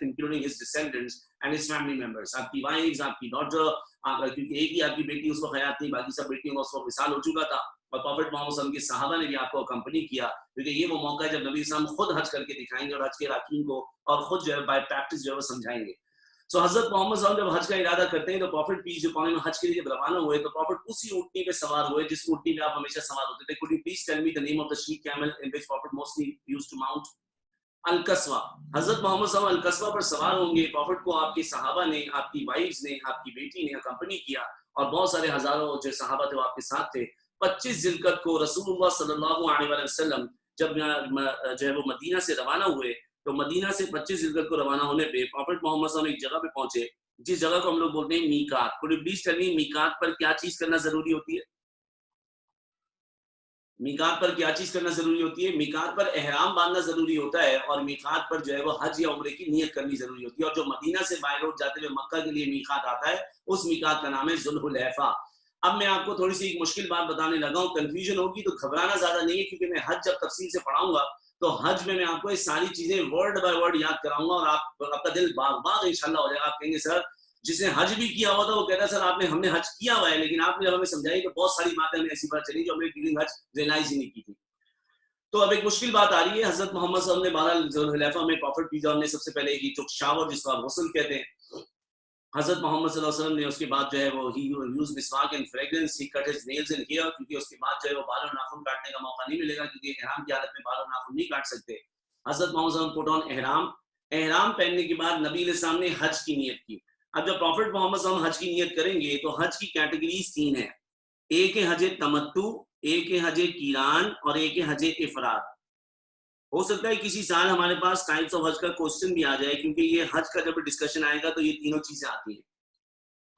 including his descendants and his family members. آپ کی wives، آپ کی daughter، کیونکہ ایک ہی آپ کی بیٹی اس وقت حیات تھی، باقی سب بیٹیوں کا اس وقت وصال ہو چکا تھا، اور پروفٹ محمد صلی اللہ علیہ وسلم کے صحابہ نے بھی آپ کو اکمپنی کیا، کیونکہ یہ وہ موقع ہے جب نبی صلی اللہ علیہ وسلم خود حج کر کے دکھائیں گے اور حج کے اراکین کو اور خود جو ہے بائی پریکٹس جو ہے وہ سمجھائیں گے۔ سو حضرت محمد صلی اللہ علیہ وسلم جب حج کا ارادہ کرتے ہیں تو پروفٹ پیس جو پانے میں حج کے لیے جب روانہ ہوئے تو پروفٹ اسی اونٹنی پہ سوار ہوئے جس اونٹنی پہ آپ ہمیشہ سوار ہوتے تھے۔ Could you please tell me the name of the she camel in which Prophet mostly used to mount؟ القصوہ۔ حضرت محمد صلی اللہ علیہ وسلم القصوہ پر سوار ہوں گے، پروفٹ کو آپ کے صحابہ نے، آپ کی وائفز نے، آپ کی بیٹی نے اکمپنی کیا، اور بہت سارے ہزاروں جو صحابہ تھے وہ آپ کے ساتھ تھے۔ 25 ذوالقعدہ کو رسول اللہ صلی اللہ علیہ وسلم جب جو ہے وہ مدینہ سے روانہ ہوئے تو مدینہ سے 25 ذوالقعدہ کو روانہ ہونے پہ پروفٹ محمد صلی اللہ علیہ وسلم ایک جگہ پہ پہنچے جس جگہ کو ہم لوگ بولتے ہیں میقات۔ Could you please tell me میقات پر کیا چیز کرنا ضروری ہوتی ہے؟ میقات پر کیا چیز کرنا ضروری ہوتی ہے؟ میقات پر احرام باندھنا ضروری ہوتا ہے، اور میقات پر جو ہے وہ حج یا عمرے کی نیت کرنی ضروری ہوتی ہے، اور جو مدینہ سے بائی روڈ جاتے ہوئے مکہ کے لیے میقات آتا ہے اس میقات کا نام ہے ذوالحلیفہ۔ اب میں آپ کو تھوڑی سی ایک مشکل بات بتانے لگا ہوں، کنفیوژن ہوگی تو گھبرانا زیادہ نہیں ہے، کیونکہ میں حج جب تفصیل سے پڑھاؤں گا تو حج میں آپ کو یہ ساری چیزیں ورڈ بائی ورڈ یاد کراؤں گا، اور آپ کا دل باغ باغ انشاءاللہ ہو جائے گا۔ آپ کہیں گے سر جس نے حج بھی کیا ہوا تھا وہ کہتا ہے سر ہم نے حج کیا ہوا ہے، لیکن آپ نے جب ہمیں سمجھائی تو بہت ساری باتیں ہمیں ایسی پتہ چلی جو ہمیں ڈیورنگ حج ریئلائز ہی نہیں کی تھی۔ تو اب ایک مشکل بات آ رہی ہے. حضرت محمد صلی اللہ علیہ وسلم نے بہرحال ذوالحلیفہ میں پروفٹ پیزا نے سب سے پہلے یہ جو شاور جس کو آپ غسل کہتے ہیں، حضرت محمد صلی اللہ علیہ وسلم نے اس کے بعد جو ہے وہ ہی یوز مسواک and fragrance, he cut his nails and hair, کیونکہ اس کے بعد جو ہے وہ بال اور ناخن کاٹنے کا موقع نہیں ملے گا، کیونکہ احرام کی حالت میں بال اور ناخن نہیں کاٹ سکتے. حضرت محمد صلی اللہ علیہ وسلم پٹ آن احرام. احرام پہننے کے بعد نبی علیہ السلام نے حج کی نیت کی. اب جب پروفٹ محمد صلی اللہ علیہ وسلم حج کی نیت کریں گے تو حج کی کیٹیگریز 3 ہیں. ایک ہے حج تمتع، ایک ہے حج قیران، اور ایک ہے حج افراد. ہو سکتا ہے کسی سال ہمارے پاس ٹائپس آف حج کا کوسچن بھی آ جائے، کیونکہ یہ حج کا جب ڈسکشن آئے گا تو یہ تینوں چیزیں آتی ہیں.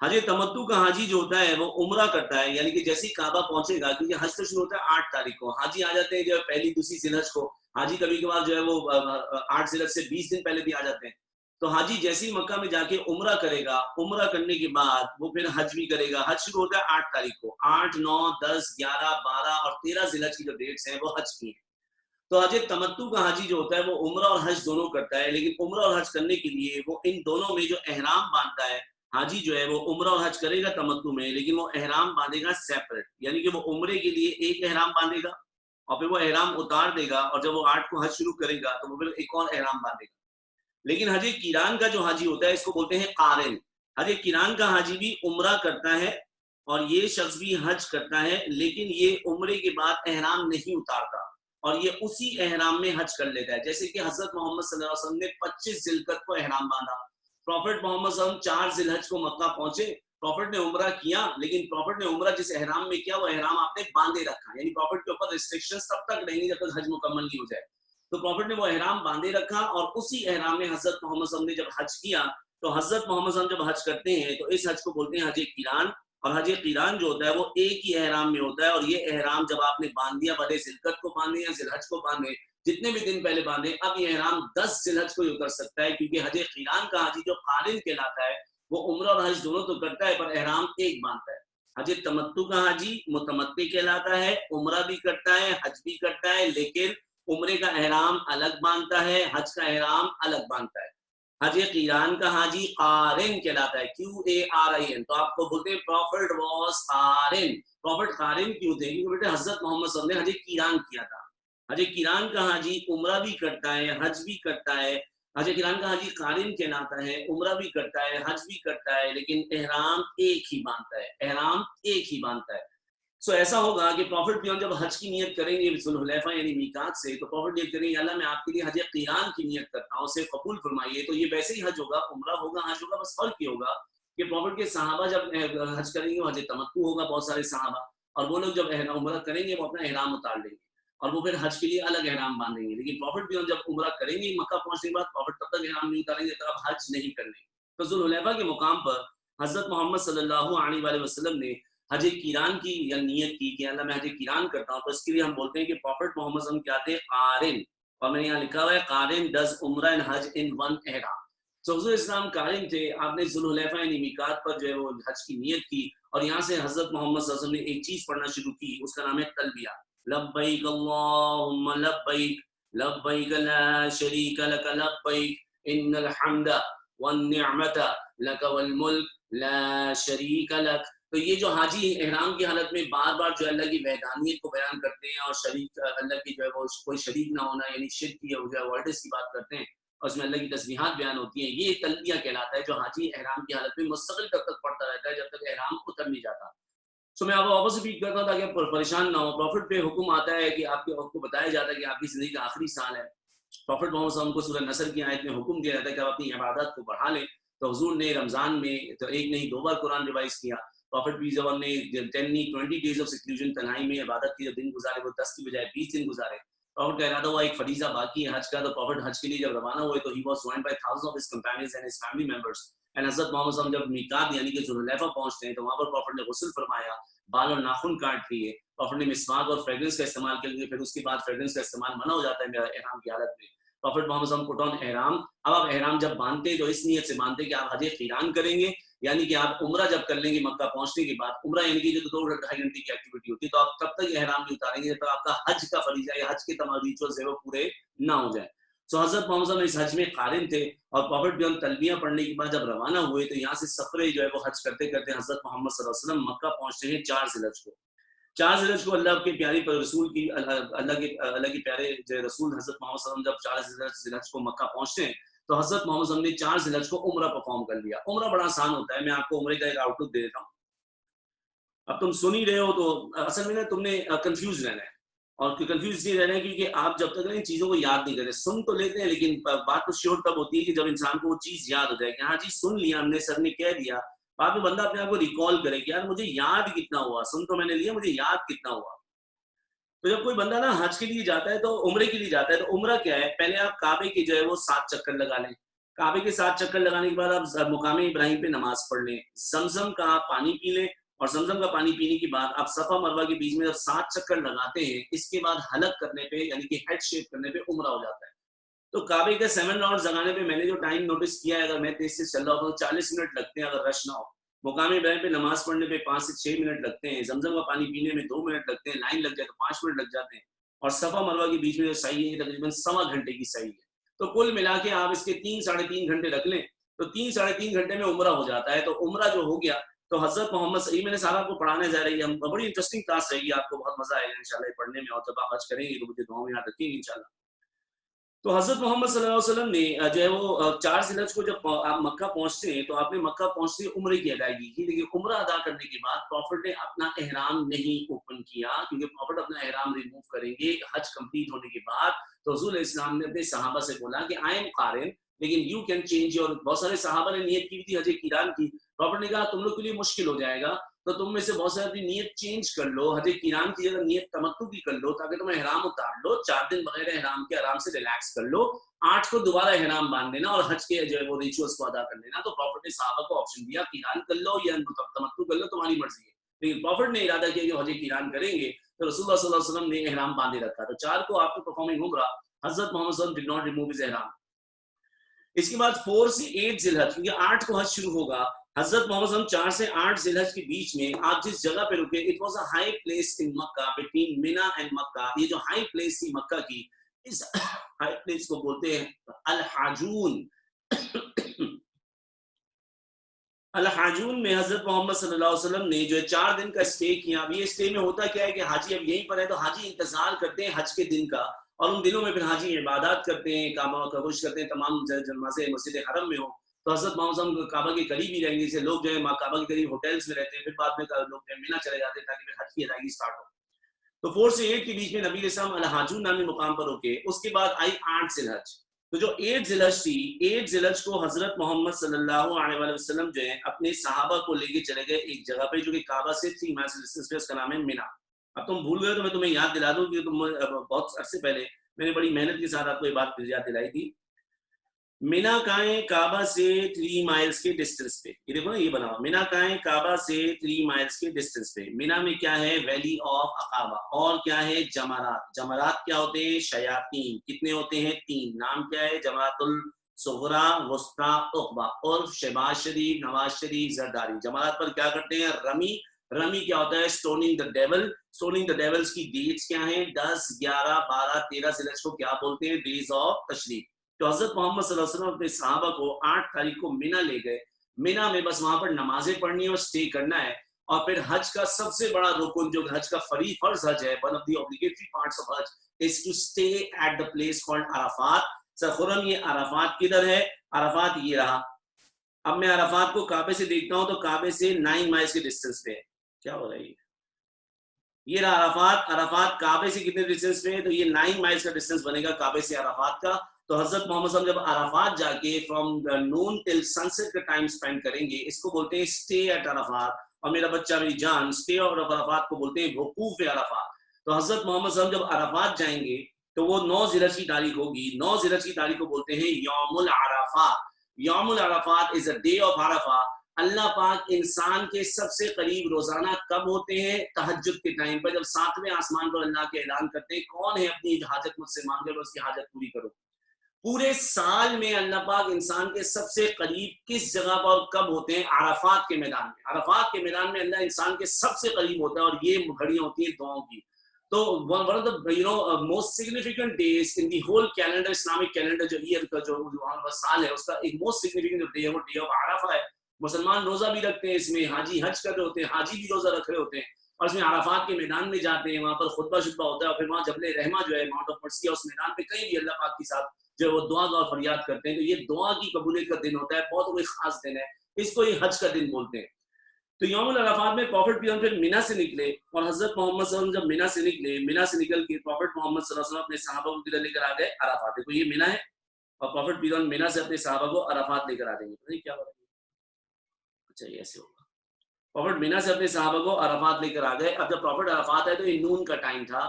حج تمتع کا حاجی جو ہوتا ہے وہ عمرہ کرتا ہے، یعنی کہ جیسے ہی کعبہ پہنچے گا، کیونکہ حج تو شروع ہوتا ہے 8 تاریخ کو، حاجی آ جاتے ہیں جو ہے پہلی دوسری ذی الحج کو. حاجی کبھی کبھار جو ہے وہ 8 ذی الحج سے 20 دن پہلے بھی آ جاتے ہیں. تو حاجی جیسے ہی مکہ میں جا کے عمرہ کرے گا، عمرہ کرنے کے بعد وہ پھر حج بھی کرے گا. حج شروع ہوتا ہے 8 تاریخ کو. 8، 9، 10، 11، 12 اور 13 ذی الحج کی جو ڈیٹس ہیں وہ حج کی ہیں. تو حج تمتع کا حاجی جو ہوتا ہے وہ عمرہ اور حج دونوں کرتا ہے، لیکن عمرہ اور حج کرنے کے لیے وہ ان دونوں میں جو احرام باندھتا ہے، حاجی جو ہے وہ عمرہ اور حج کرے گا تمتع میں، لیکن وہ احرام باندھے گا سیپریٹ. یعنی کہ وہ عمرے کے لیے ایک احرام باندھے گا اور پھر وہ احرام اتار دے گا، اور جب وہ 8 کو حج شروع کرے گا تو وہ پھر ایک اور احرام باندھے گا. لیکن حج قیران کا جو حاجی ہوتا ہے اس کو بولتے ہیں قارن. حج قیران کا حاجی بھی عمرہ کرتا ہے اور یہ شخص بھی حج کرتا ہے، لیکن یہ عمرے کے بعد احرام نہیں اتارتا اور یہ اسی احرام میں حج کر لیتا ہے. جیسے کہ حضرت محمد صلی اللہ علیہ وسلم نے 25 ذی القعدہ کو احرام باندھا. پروفٹ محمد صلی اللہ علیہ وسلم 4 ذی الحج کو مکہ پہنچے. پروفٹ نے عمرہ کیا، لیکن پروفٹ نے عمرہ جس احرام میں کیا وہ احرام آپ نے باندھے رکھا، یعنی پروفٹ کے اوپر ریسٹرکشنز تب تک رہیں گی جب تک حج مکمل نہیں ہو جائے. تو پروفٹ نے وہ احرام باندھے رکھا اور اسی احرام میں حضرت محمد صلی اللہ علیہ وسلم نے جب حج کیا تو حضرت محمد صلی اللہ علیہ وسلم جب حج کرتے ہیں تو اس حج کو بولتے ہیں حج قیران. اور حج قیران جو ہوتا ہے وہ ایک ہی احرام میں ہوتا ہے، اور یہ احرام جب آپ نے باندھ دیا، بڑے ذی القعدہ کو باندھے یا ذی الحج کو باندھے، جتنے بھی دن پہلے باندھے، اب یہ احرام 10 ذی الحج کو ہی اتر سکتا ہے، کیونکہ حج قیران کا حاجی جو قارن کہلاتا ہے وہ عمرہ اور حج دونوں تو کرتا ہے پر احرام ایک باندھتا ہے. حج تمتع کا حاجی متمتع کہلاتا ہے، عمرہ بھی کرتا ہے حج بھی کرتا ہے، لیکن عمرے کا احرام الگ باندھتا ہے، حج کا احرام الگ باندھتا ہے. حج قیران کا حاجی قارن کہلاتا ہے، QARIN. تو آپ کو بولتے ہیں پروفٹ واز قارن. پروفٹ قارن کیوں تھے؟ کیونکہ بیٹے حضرت محمد صلی اللہ علیہ وسلم نے حج قیران کیا تھا. حج قیران کا حاجی عمرہ بھی کرتا ہے حج بھی کرتا ہے. حج قیران کا حاجی قارن کہلاتا ہے، عمرہ بھی کرتا ہے حج بھی کرتا ہے، لیکن احرام ایک ہی باندھتا ہے، احرام ایک ہی باندھتا ہے. سو ایسا ہوگا کہ پروفٹ پیون جب حج کی نیت کریں گے ذوالحلیفہ یعنی میقات سے، تو پروفٹ نیت کریں گے اللہ میں آپ کے لیے حج قیران کی نیت کرتا ہوں، اسے قبول فرمائیے. تو یہ ویسے ہی حج ہوگا، عمرہ ہوگا حج ہوگا، بس فرق یہ ہوگا کہ پروفٹ کے صحابہ جب حج کریں گے وہ حج تمتع ہوگا، بہت سارے صحابہ، اور وہ لوگ جب عمرہ کریں گے وہ اپنا احرام اتار لیں گے اور وہ پھر حج کے لیے الگ احرام باندھیں گے. لیکن پروفٹ پیون جب عمرہ کریں گے مکہ پہنچنے کے بعد، پروفٹ تب تک احرام نہیں اتاریں گے جب تک حج نہیں کر لیں. تو ذوالحلیفہ کے مقام پر حضرت محمد صلی اللہ علیہ وآلہ وسلم نے حج قیران کی یا نیت کی کہ اللہ میں حج قیران کرتا ہوں. تو اس کے لیے ہم بولتے ہیں کہ پروفٹ محمد صلی اللہ علیہ وسلم کیا تھے؟ قارن. اور میں نے یہاں لکھا ہوا ہے قارن ڈز عمرہ اینڈ حج ان ون احرام. تو حضور اسلام قارن تھے، آپ نے ذوالحلیفہ یعنی میقات پر جو ہے وہ حج کی نیت کی، اور یہاں سے حضرت محمد صلی اللہ علیہ وسلم نے ایک چیز پڑھنا شروع کی، اس کا نام ہے تلبیہ. لبیک اللہم لبیک لبیک لا شریک لک لبیک ان الحمد والنعمت لک والملک لا شریک لک. تو یہ جو حاجی احرام کی حالت میں بار بار جو اللہ کی وحدانیت کو بیان کرتے ہیں اور شریک اللہ کی جو ہے وہ کوئی شریک نہ ہونا یعنی شرک کی جو ہے ورڈز کی بات کرتے ہیں اور اس میں اللہ کی تسبیحات بیان ہوتی ہیں، یہ تلبیہ کہلاتا ہے جو حاجی احرام کی حالت میں مستقل تب تک پڑھتا رہتا ہے جب تک احرام اتر نہیں جاتا. سو میں آپ واپس ریپیٹ کرتا ہوں تاکہ آپ پریشان نہ ہو. پروفٹ پہ حکم آتا ہے کہ آپ کو بتایا جاتا ہے کہ آپ کی زندگی کا آخری سال ہے. پروفٹ محمد صلی اللہ علیہ وسلم کو سورہ نصر کی آیت میں حکم دیا جاتا ہے کہ آپ اپنی عبادات کو بڑھا لیں. تو حضور نے رمضان میں تو ایک نہیں 2 بار قرآن ریوائز کیا. پروفٹ پیس زبان نے 20 days of seclusion تنہائی میں عبادت کی، جو دن گزارے وہ 10 کی بجائے 20 دن گزارے. پروفٹ کا ارادہ ہوا ایک فریضہ باقی ہے حج کا، تو پروفٹ حج کے لیے جب روانہ ہوئے تو he was joined by thousands of his companions and his family members. and حضرت محمد صلی اللہ علیہ وسلم جب میقات یعنی کہ ذوالحلیفہ پہنچتے ہیں تو وہاں پر پروفٹ نے غسل فرمایا، بال اور ناخن کاٹ لیے. پروفٹ نے مسواک اور فریگرنس کا استعمال کیا، پھر اس کے بعد فریگرنس کا استعمال منع ہو جاتا ہے میرا احرام کی حالت میں. پروفٹ محمد صلی اللہ علیہ وسلم پٹ آن احرام. اب آپ احرام جب باندھتے ہیں تو اس نیت سے باندھتے کہ آپ حج قیران کریں گے، یعنی کہ آپ عمرہ جب کر لیں گے مکہ پہنچنے کے بعد. عمرہ یعنی کہ جو 2-2.5 گھنٹے کی ایکٹیویٹی ہوتی ہے، تو آپ تب تک احرام نہیں اتاریں گے جب تک آپ کا حج کا فریضہ یا حج کے تمام ریچولز وہ پورے نہ ہو جائیں. سو حضرت محمد صلی اللہ علیہ وسلم اس حج میں قارن تھے، اور پروفٹ بھی ہم تلبیہ پڑھنے کے بعد جب روانہ ہوئے تو یہاں سے سفر جو ہے وہ حج کرتے کرتے حضرت محمد صلی اللہ علیہ وسلم مکہ پہنچتے ہیں 4 ذی الحج کو. 4 ज़िलहज को अल्लाह के प्यारे रसूल की अल्लाह के प्यारे जो रसूल हज़रत मोहम्मद सल्लल्लाहु अलैहि वसल्लम जब 4 ज़िलहज को मक्का पहुंचते हैं तो हज़रत मोहम्मद सल्लल्लाहु अलैहि वसल्लम ने 4 ज़िलहज को उम्रा परफॉर्म कर लिया। उम्रा बड़ा आसान होता है, मैं आपको उम्रे का एक आउटलुक दे देता हूँ। अब तुम सुन ही रहे हो तो असल में ना तुमने कंफ्यूज रहना है, और कंफ्यूज इसलिए रहना है क्योंकि आप जब तक इन चीज़ों को याद नहीं करते, सुन तो लेते हैं लेकिन बात तो श्योर तब होती है कि जब इंसान को वो चीज़ याद हो जाए कि हाँ जी सुन लिया हमने, सर ने कह दिया, बाद में बंदा अपने आप को रिकॉल करे कि यार मुझे याद कितना हुआ, सुन तो मैंने लिया, मुझे याद कितना हुआ। तो जब कोई बंदा ना हज के लिए जाता है तो उम्रे के लिए जाता है, तो उम्रा क्या है, पहले आप काबे के जो है वो 7 चक्कर लगा लें। काबे के 7 चक्कर लगाने के बाद आप मुकाम इब्राहिम पे नमाज पढ़ लें, जमजम का आप पानी पी लें, और जमजम का पानी पीने के बाद आप सफा मरवा के बीच में जब 7 चक्कर लगाते हैं, इसके बाद हलक करने पे यानी कि हेड शेप करने पे उम्रा हो जाता है। तो काबे के 7 राउंड लगाने पे मैंने जो टाइम नोटिस किया है, अगर मैं तेज से चल रहा हूँ तो 40 मिनट लगते हैं अगर रश ना हो। मुकाम इब्राहिम पे नमाज पढ़ने पे 5 से 6 मिनट लगते हैं, जमजम का पानी पीने में 2 मिनट लगते हैं, लाइन लग जाए तो 5 मिनट लग जाते हैं, और सफा मरवा के बीच में जो सही है तकरीबन 1.25 घंटे की सही है। तो कुल मिला के आप इसके 3 साढ़े 3 घंटे रख लें तो 3 साढ़े 3 घंटे में उम्रा हो जाता है। तो उम्रा जो हो गया तो हजरत मोहम्मद सही, मैंने सारा आपको पढ़ाने जा रही है, हम बड़ी इंटरेस्टिंग क्लास रहेगी, आपको बहुत मजा आएगा इंशाल्लाह पढ़ने में, और जब आप हज करेंगे तो मुझे दुआ में याद रखेंगे इंशाल्लाह। तो हज़रत मोहम्मद सल्लल्लाहु अलैहि वसल्लम ने जो है वो 4 ज़िलहज को जब आप मक्का पहुंचते हैं तो आपने मक्का पहुंचते ही उम्रे की अदायगी की, लेकिन उम्रा अदा करने के बाद प्रॉफिट ने अपना एहराम नहीं ओपन किया, क्योंकि प्रॉफिट अपना एहराम रिमूव करेंगे हज कंप्लीट होने के बाद। तो रसूल इस्लाम ने अपने सहाबा से बोला कि आई एम क़ारिन, लेकिन यू कैन चेंज योर, बहुत सारे सहाबा ने नियत की थी हज क़िरान की, प्रॉफिट ने कहा तुम लोग के लिए मुश्किल हो जाएगा, तो तुम में से बहुत सारे अपनी नियत चेंज कर लो, हज क़िरान की जगह नियत तमत्तु की कर लो, ताकि तुम एहराम उतार लो, 4 दिन बगैर एहराम के आराम से रिलैक्स कर लो, 8 को दोबारा एहराम बांध लेना और हज के जो है वो रिचुअल्स को अदा कर लेना। तो प्रॉफिट ने सहाबा को ऑप्शन दिया, क़िरान कर लो या तमत्तु कर लो, तुम्हारी मर्जी है, लेकिन प्रॉफिट ने इरादा किया कि हज क़िरान करेंगे, तो रसूलुल्लाह सल्लल्लाहु अलैहि वसल्लम ने एहराम बांधे रखा। तो 4 को आफ्टर परफॉर्मिंग उम्रा हज़रत मोहम्मद सल्लल्लाहु अलैहि वसल्लम डिड नॉट रिमूव हिज एहराम। इसके बाद 4 से 8 ज़िलहज, क्योंकि 8 को हज शुरू होगा, हज़रत मोहम्मद सल्लल्लाहु अलैहि वसल्लम 4 से 8 ज़िलहज के बीच में आप जिस जगह पे रुके, it was a high place in Mecca between Mina and Mecca. ये जो हाई प्लेस थी मक्का की, इस हाई प्लेस को बोलते हैं अल हाजून। अल हाजून में हज़रत मोहम्मद सल्लल्लाहु अलैहि वसल्लम ने जो 4 दिन का स्टे किया। अब ये स्टे में होता क्या है कि हाजी अब यहीं पर है, तो हाजी इंतजार करते हैं हज के दिन का, और उन दिनों में फिर हाजी इबादत करते हैं, काबा का रुश करते हैं, तमाम नमाज़ें मस्जिद हरम में हो, तो हज़रत मोहम्मद सल्लल्लाहु अलैहि वसल्लम काबा के करीब ही रहेंगे। जैसे लोग जो है काबा के करीब होटल्स में रहते हैं, फिर बाद में लोग जो है मिना चले जाते हैं ताकि फिर हज की अदायगी स्टार्ट हो। तो 4 से 8 के बीच में नबी अलैहि सलाम अल हाजून नामी मुकाम पर रुके। उसके बाद आई 8 ज़िलहज। तो जो 8 ज़िलहज थी, 8 ज़िलहज को हज़रत मोहम्मद सल्लल्लाहु अलैहि वसल्लम जो है अपने सहाबा को लेके चले गए एक जगह पे जो कि काबा से 3 माइल्स डिस्टेंस पे, उसका नाम है मिना। अब तुम भूल गए तो मैं तुम्हें याद दिला दूं कि तुम बहुत अरसे पहले मैंने बड़ी मेहनत के साथ आपको ये बात याद दिलाई थी। मिना काए काबा से 3 माइल्स के डिस्टेंस पे, ये देखो ना ये बना हुआ, मिना काए काबा से 3 माइल्स के डिस्टेंस पे। मिना में क्या है, वैली ऑफ अकाबा, और क्या है जमरात। जमरात क्या होते हैं, शयातीन। कितने होते हैं, 3। नाम क्या है, जमरातुल सुगरा, वुस्ता, उक़बा, और शहबाज शरीफ, नवाज शरीफ, जरदारी। जमरात पर क्या करते हैं, रमी। रमी क्या होता है, stoning the devil. Stoning the devils की डेट्स क्या है, 10, 11, 12, 13 ज़िलहज को क्या बोलते हैं, डेज ऑफ तशरीक। तो हज़रत मोहम्मद सल्लल्लाहु अलैहि वसल्लम अपने सहाबा को 8 तारीख को मिना ले गए। मिना में बस वहां पर नमाजें पढ़नी है और स्टे करना है, और फिर हज का सबसे बड़ा रुकन जो हज का फर्ज हज है, one of the obligatory parts of Hajj is to stay at the place called Arafat. Sir Khurram, ये अराफात किधर है, अराफात ये रहा। अब मैं अराफात को काबे से देखता हूं तो काबे से 9 माइल्स के डिस्टेंस पे है। क्या हो रहा है, ये रहा अराफात। अराफात काबे से कितने डिस्टेंस पे है, तो ये 9 माइल्स का डिस्टेंस बनेगा काबे से अराफात का। तो हजरत मोहम्मद सल्लल्लाहु अलैहि वसल्लम जब अराफात जाके फ्रॉम नून टिल सनसेट का टाइम स्पेंड करेंगे, इसको बोलते हैं स्टे एट अराफात। और मेरा बच्चा मेरी जान, स्टे और अराफात को बोलते हैं वकूफ अराफात। तो हजरत मोहम्मद सल्लल्लाहु अलैहि वसल्लम जब अराफात जाएंगे तो वो 9 ज़िलहज की तारीख होगी। 9 ज़िलहज की तारीख को बोलते हैं यौमुल अराफात। यौमुल Arafat is a day of Arafah. Allah पाक इंसान के सबसे करीब रोजाना कब होते हैं, तहज्जुद के टाइम पर, जब 7वें आसमान पर अल्लाह के ऐलान करते हैं, कौन है अपनी हाजत मुझसे मांगे और उसकी हाजत पूरी करो। पूरे साल में अल्लाह पाक इंसान के सबसे करीब किस जगह पर कब होते हैं, अराफात के मैदान में। अराफात के मैदान में अल्लाह इंसान के सबसे करीब होता है, और ये घड़ियां होती हैं दुआओं की। तो one of the most significant days in the whole calendar, Islamic calendar, जो ईयर का जो साल है, उसका एक मोस्ट सिग्निफिकेंट जो डे है वो डे ऑफ अराफा है। मुसलमान रोजा भी रखते हैं इसमें, हाजी हज कर रहे होते हैं, हाजी भी रोजा रख रहे होते हैं। اور اس میں عرفات کے میدان میں جاتے ہیں, وہاں پر خطبہ شطبہ ہوتا ہے, اور پھر وہاں جبل رحمہ جو ہے ماؤنٹ آف مرسی ہے, اس میدان پہ کہیں بھی اللہ پاک کے ساتھ جو ہے وہ دعا اور فریاد کرتے ہیں. تو یہ دعا کی قبولیت کا دن ہوتا ہے, بہت کوئی خاص دن ہے, اس کو یہ حج کا دن بولتے ہیں. تو یوم العرفات میں پروفٹ پیغمبر پھر مینا سے نکلے, اور حضرت محمد صلی اللہ علیہ وسلم جب مینا سے نکلے, مینا سے نکل کے پروفٹ محمد صلی اللہ علیہ وسلم اپنے صحابہ کو کدھر لے کر آ گئے؟ عرفات. تو یہ مینا ہے, اور پروفٹ پیغمبر مینا سے اپنے صحابہ کو عرفات لے کر آ دیں گے. کیا بات ہے, اچھا یہ ایسے ہوگا. پروفٹ مینا سے اپنے صحابہ کو عرفات لے کر آ گئے. اب جب پروفٹ عرفات ہے تو یہ نون کا ٹائم تھا,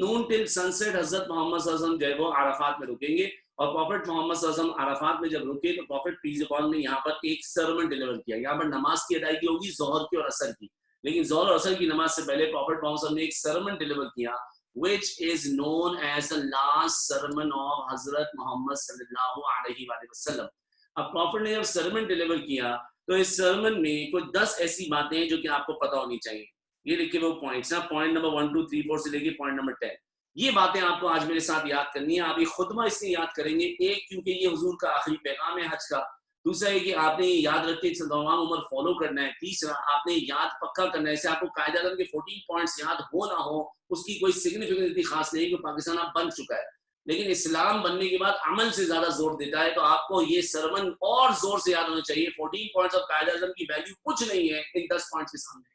نون ٹل سن سیٹ حضرت محمد صلی اللہ علیہ وسلم جو ہے وہ عرفات میں رکیں گے. اور پروفٹ محمد صلی اللہ علیہ وسلم عرفات میں جب رکے تو پروفٹ پیس اپون نے یہاں پر ایک سرمن ڈیلیور کیا. یہاں پر نماز کی ادائیگی ہوگی ظہر کی اور عصر کی, لیکن ظہر اور عصر کی نماز سے پہلے پروفٹ محمد صلی اللہ علیہ وسلم نے ایک سرمن ڈیلیور کیا, which is known as the last sermon of حضرت محمد صلی اللہ علیہ وآلہ وسلم. اب پروفٹ نے جب سرمن ڈیلیور کیا تو اس سرمن میں کوئی 10 ایسی باتیں ہیں جو کہ آپ کو پتہ ہونی چاہیے. یہ لکھے وہ پوائنٹس ہیں, پوائنٹ نمبر 1 2 3 4 سے لے کے پوائنٹ نمبر 10. یہ باتیں آپ کو آج میرے ساتھ یاد کرنی ہے. آپ یہ خطبہ اس لیے یاد کریں گے, ایک کیونکہ یہ حضور کا آخری پیغام ہے حج کا, دوسرا ہے کہ آپ نے یہ یاد رکھ کے تمام عمر فالو کرنا ہے, تیسرا آپ نے یاد پکا کرنا ہے. اسے آپ کو قاعدہ اعظم کے 14 پوائنٹس یاد ہو نہ ہو اس کی کوئی سگنیفیکینس اتنی خاص نہیں, کہ پاکستان اب بن چکا ہے, لیکن اسلام بننے کے بعد عمل سے زیادہ زور دیتا ہے. تو آپ کو یہ سرمن اور زور سے یاد ہونا چاہیے. 14 پوائنٹس آف قائد اعظم کی ویلیو کچھ نہیں ہے ان 10 پوائنٹس کے سامنے,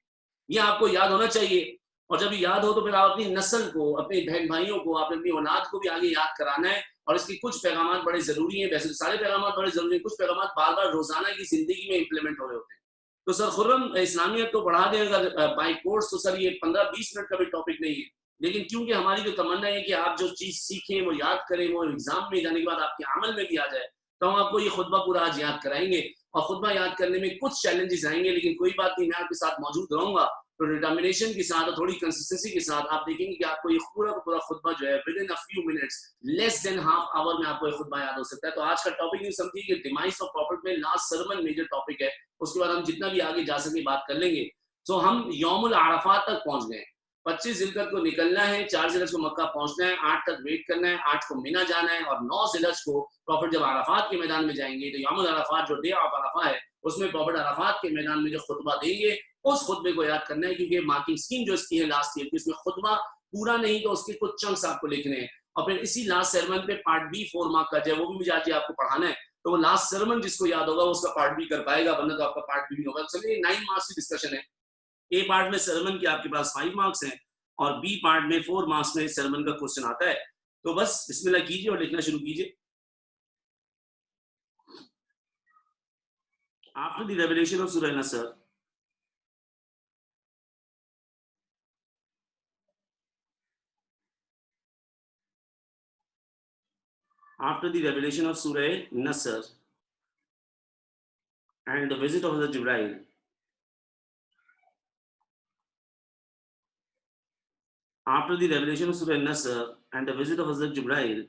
یہ آپ کو یاد ہونا چاہیے. اور جب یاد ہو تو پھر آپ اپنی نسل کو, اپنے بہن بھائیوں کو, آپ اپنی اولاد کو بھی آگے یاد کرانا ہے. اور اس کی کچھ پیغامات بڑے ضروری ہیں, ویسے سارے پیغامات بڑے ضروری ہیں, کچھ پیغامات بار بار روزانہ کی زندگی میں امپلیمنٹ ہو رہے ہوتے ہیں. تو سر خرم اسلامیت تو بڑھا دیں اگر بائی کورس, تو سر یہ 15-20 منٹ کا بھی ٹاپک نہیں ہے, لیکن کیونکہ ہماری جو تمنا ہے کہ آپ جو چیز سیکھیں وہ یاد کریں, وہ ایگزام میں جانے کے بعد آپ کے عمل میں بھی آ جائے, تو ہم آپ کو یہ خطبہ پورا آج یاد کرائیں گے. اور خطبہ یاد کرنے میں کچھ چیلنجز آئیں گے, لیکن کوئی بات نہیں, میں آپ کے ساتھ موجود رہوں گا. تو ڈٹرمنیشن کے ساتھ اور تھوڑی کنسسٹنسی کے ساتھ آپ دیکھیں گے کہ آپ کو یہ پورا خطبہ جو ہے with in few minutes, less than half hour میں آپ کو یہ خطبہ یاد ہو سکتا ہے. تو آج کا ٹاپک نہیں سمجھیے کہ ڈیمائس آف پروفٹ میں لاسٹ سرمن میجر ٹاپک ہے, اس کے بعد ہم جتنا بھی آگے جا سکیں بات کر لیں گے. تو ہم یوم العرفات تک پہنچ گئے. 25 ذوالحجہ کو نکلنا ہے, 4 ذوالحجہ کو مکہ پہنچنا ہے, 8 تک ویٹ کرنا ہے, 8 کو مینا جانا ہے, اور 9 ذوالحجہ کو پروفٹ جب عرفات کے میدان میں جائیں گے تو یوم العرفات جو ڈے آف عرفہ ہے اس میں پروفٹ عرفات کے میدان میں جو خطبہ دیں گے اس خطبے کو یاد کرنا ہے, کیونکہ مارکنگ اسکیم جو اس کی ہے لاسٹ ایئر کی, اس میں خطبہ پورا نہیں تو اس کے کچھ چنکس آپ کو لکھنے ہیں. اور پھر اسی لاسٹ سرمن پہ پارٹ بی 4 مارک کا جو ہے وہ بھی مجھے آج آپ کو پڑھانا ہے. تو وہ لاسٹ سرمن جس کو یاد ہوگا اس کا پارٹ بی کر پائے گا, ورنہ تو آپ کا پارٹ بی نہیں ہوگا. چلیے 9 مارکس کی ڈسکشن ہے. اے پارٹ میں سرمن کے آپ کے پاس 5 مارکس ہیں, اور بی پارٹ میں 4 مارکس میں سرمن کا کوسچن آتا ہے. تو بس بسم اللہ کیجیے اور لکھنا شروع کیجیے. After the revelation of Surah Nasr, after the revelation of Surah Nasr and the visit of Hazrat Jibreel, after the revelation of Surah Nasr and the visit of Hazrat Jibreel,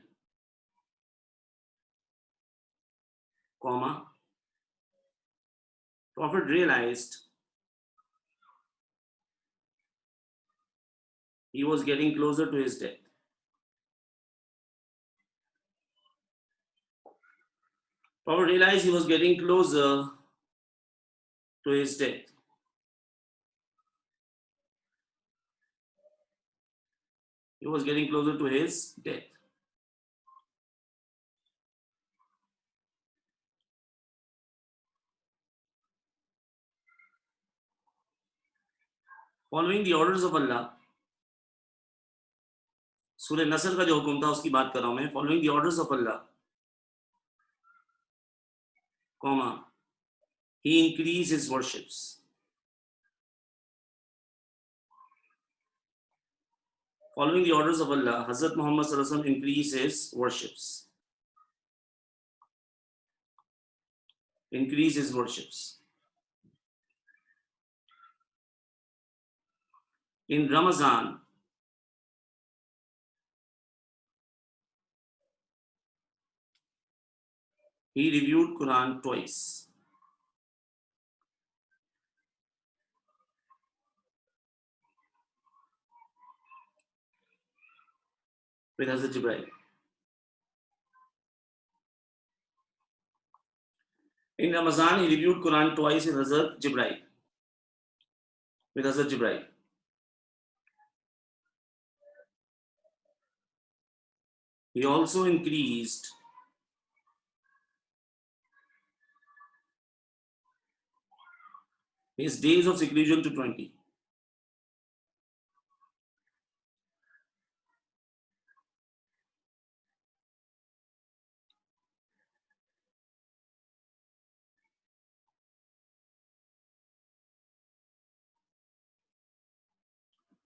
comma, Prophet realized he was getting closer to his death. Prophet realized he was getting closer to his death. He was getting closer to his death. Following the orders of Allah, سورہ نصر کا جو حکم تھا اس کی بات کر رہا ہوں میں. Following the orders of Allah, comma, he increased his worships. Following the orders of Allah, Hazrat Muhammad sallallahu alaihi wasallam increased his worships. Increase his worships. In Ramadan, he reviewed Quran twice. With Hazrat Jibreel. In Ramadan, he reviewed Quran twice with Hazrat Jibreel. With Hazrat Jibreel. He also increased his days of seclusion to 20.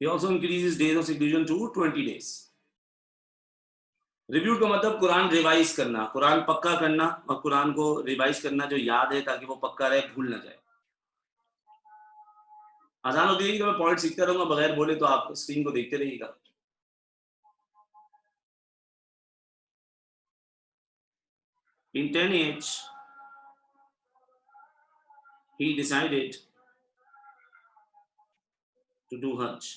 He also increased his days of seclusion to 20 days. Review का मतलब Quran revise करना, कुरान पक्का करना और कुरान को revise करना जो याद है ताकि वो पक्का रहे, भूल ना जाए. आसान होती है कि मैं पॉइंट सीखता रहूंगा बगैर बोले, तो आप स्क्रीन को देखते रहिएगा. In 10 age, he decided to do Hajj.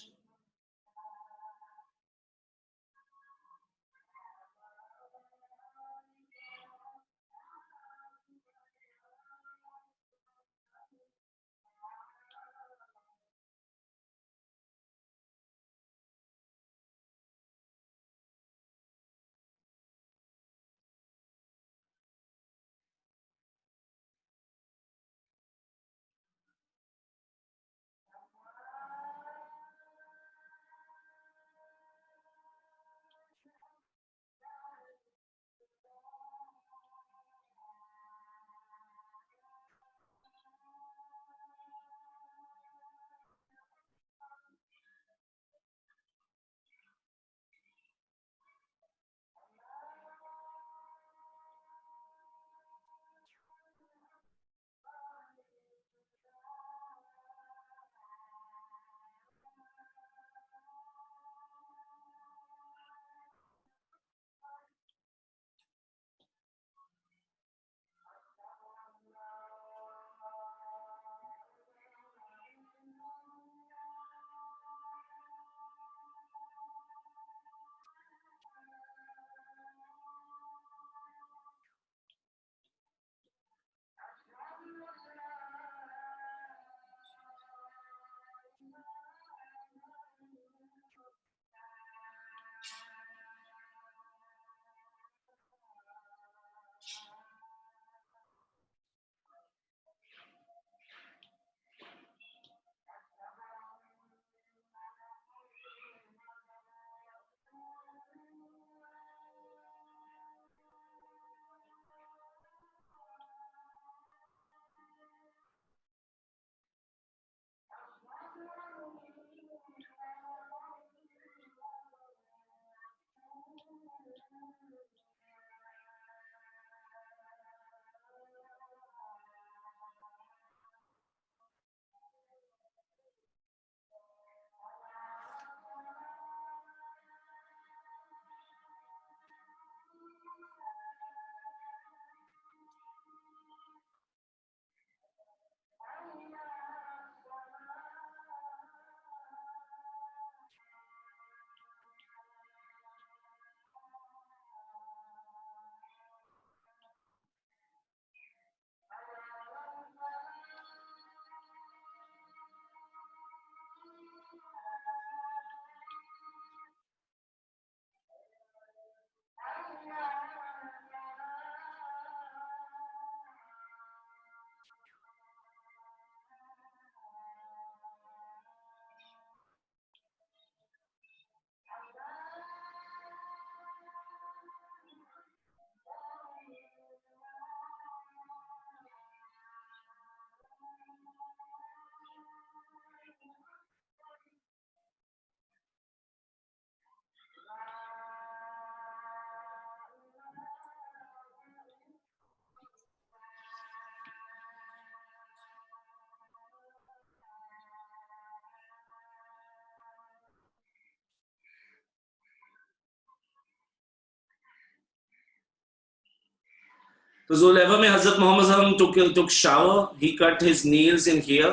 तो ज़ुलैफा में हजरत मोहम्मद सल्लल्लाहु took shower, he cut his nails in hair,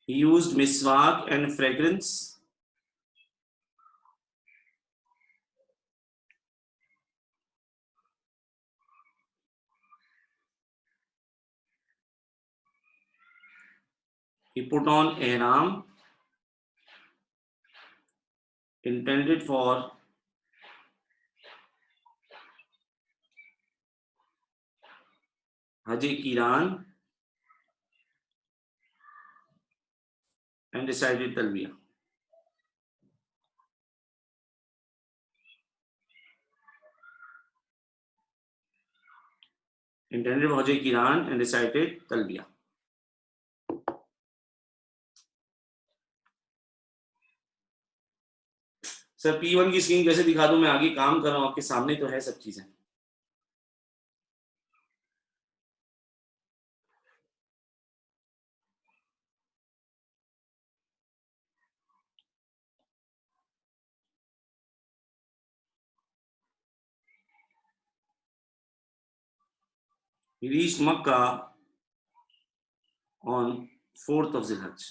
he used miswak and fragrance, he put on ihram intended for Hajj Kiran and recited Talbiyah. Intended for Hajj Kiran and recited Talbiyah. Sir P1 की screen कैसे दिखा दूं? मैं आगे काम कर रहा हूं, आपके सामने तो है सब चीजें. He reached Makkah on 4th of Zilhajj.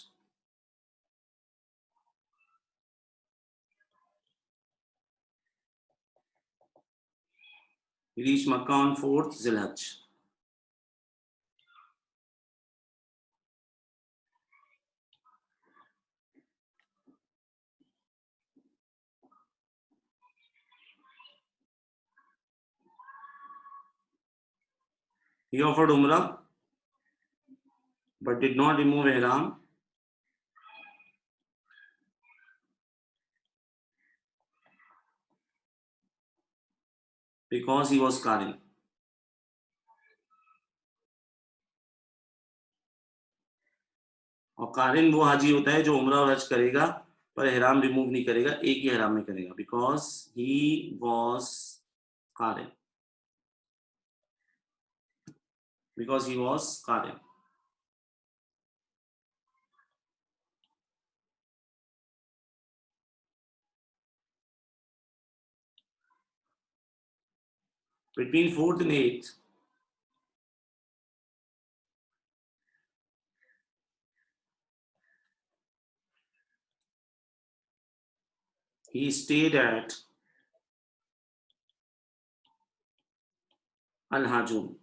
He reached Makkah on 4th Zilhajj. He offered Umrah but did not remove Ihram because he was Qarin. और कारिन वो हाजी होता है जो उम्रा और हज करेगा पर ihram रिमूव नहीं करेगा, एक ही ihram में करेगा. Because he was Qarin. Because he was Qarin. Between 4th and 8th, he stayed at Al-Hajun.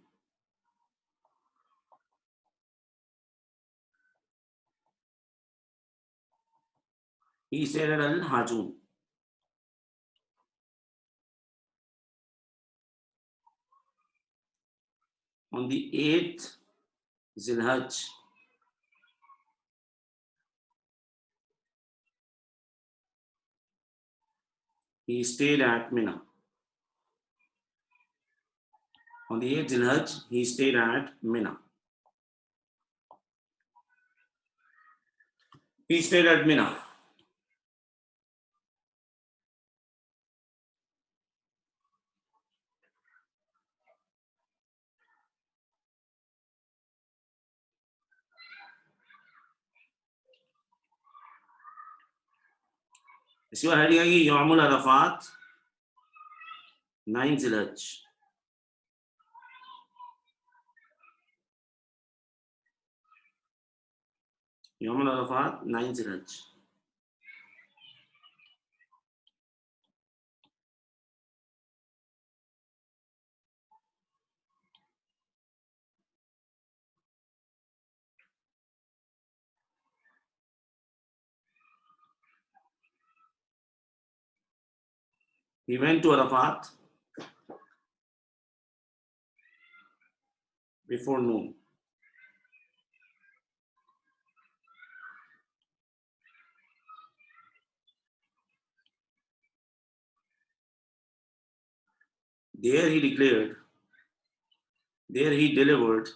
He stayed at Al-Hajun. On the 8th Zilhajj, he stayed at Mina. On the 8th Zilhajj, he stayed at Mina. He stayed at Mina. इसी बार heading आएगी यौमुल Arfat 9 Zilhajj. यौमुल Arfat 9 Zilhajj. He went to Arafat before noon. There he declared, there he delivered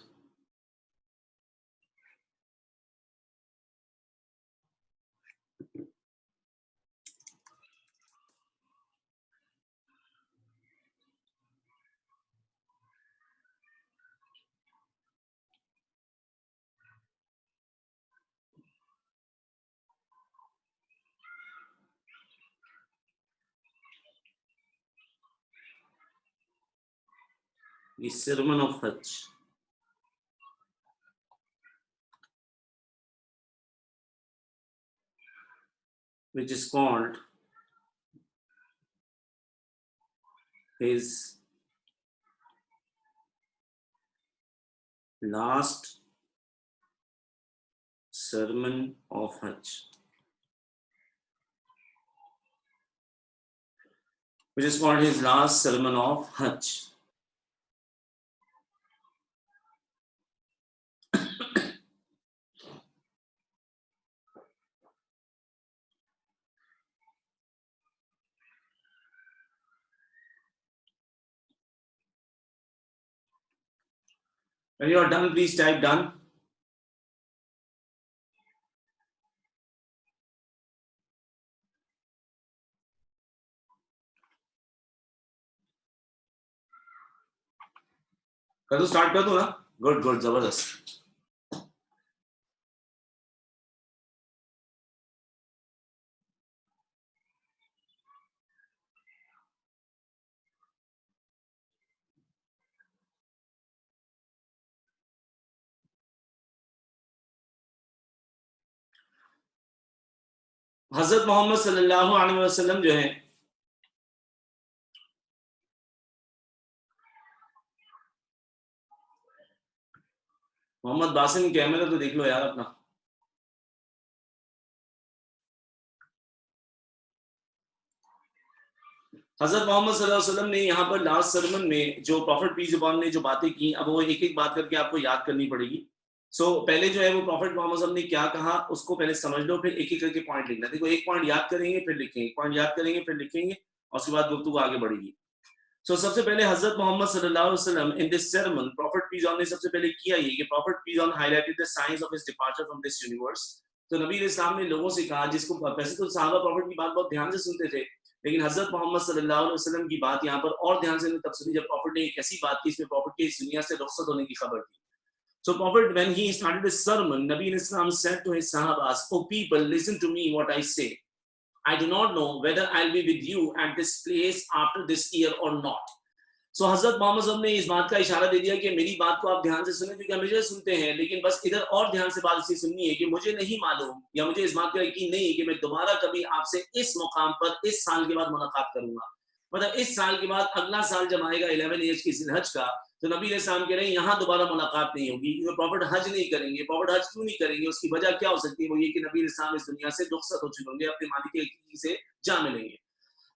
the sermon of Hajj, which is called his last sermon of Hajj. Which is called his last sermon of Hajj. When you are done, please type done. कर दो, start कर दो ना. Good good, जबरदस्त. हजरत मोहम्मद सल्लल्लाहु अलैहि वसल्लम जो है, मोहम्मद बासिम कैमरा तो देख लो यार अपना. हजरत मोहम्मद सल्लल्लाहु अलैहि वसल्लम ने यहाँ पर लास्ट सरमन में जो प्रॉफिट पीस अपॉन ने जो बातें की, अब वो एक एक बात करके आपको याद करनी पड़ेगी. पहले जो है वो प्रॉफिट मोहम्मद सल्लल्लाहु अलैहि वसल्लम ने क्या कहा उसको पहले समझ लो, फिर एक एक करके पॉइंट लिखना. देखो, एक पॉइंट याद करेंगे फिर लिखेंगे, पॉइंट याद करेंगे फिर लिखेंगे, और उसके बाद गुफ्तगू आगे बढ़ेगी. सबसे पहले हजरत मोहम्मद सल्लल्लाहु अलैहि वसल्लम in this sermon, profit piece on ने सबसे पहले किया ये कि profit piece on highlighted the science of his departure from this universe. तो नबी इस्लाम ने लोगों से कहा, जिसको वैसे तो सहाबा प्रॉफिट की बात बहुत ध्यान से सुनते थे, लेकिन हजरत मोहम्मद सल्लल्लाहु अलैहि वसल्लम की बात यहाँ पर और ध्यान से तब सुनी जब प्रॉफिट ने एक ऐसी बात की इसमें प्रॉफिट की इस दुनिया से रुखसत होने की खबर थी. Prophet, when he started his sermon, Nabi Islam said to his Sahabas, "O people, listen to me what I say. I do not know whether I'll be with you at this place after this year or not." हजरत मोहम्मद साहब ने इस बात का इशारा दे दिया कि मेरी बात को आप ध्यान से सुने, क्योंकि हमेशा सुनते हैं, लेकिन बस इधर और ध्यान से बात इसी सुननी है कि मुझे नहीं मालूम या मुझे इस बात का यकीन नहीं है कि मैं दोबारा कभी आपसे इस मुकाम पर इस साल के बाद मुलाकात करूंगा. मतलब इस साल के बाद अगला साल जब आएगा 11 एज की जिलहज का, तो नबी अलैहिस्सलाम कह रहे हैं यहाँ दोबारा मुलाकात नहीं होगी. प्रॉफिट हज नहीं करेंगे. प्रॉफिट हज क्यों नहीं करेंगे? उसकी वजह क्या हो सकती है? वो ये कि नबी अलैहिस्सलाम इस दुनिया से रुखसत हो चुके होंगे, अपने मालिक हकीकी से जा मिलेंगे.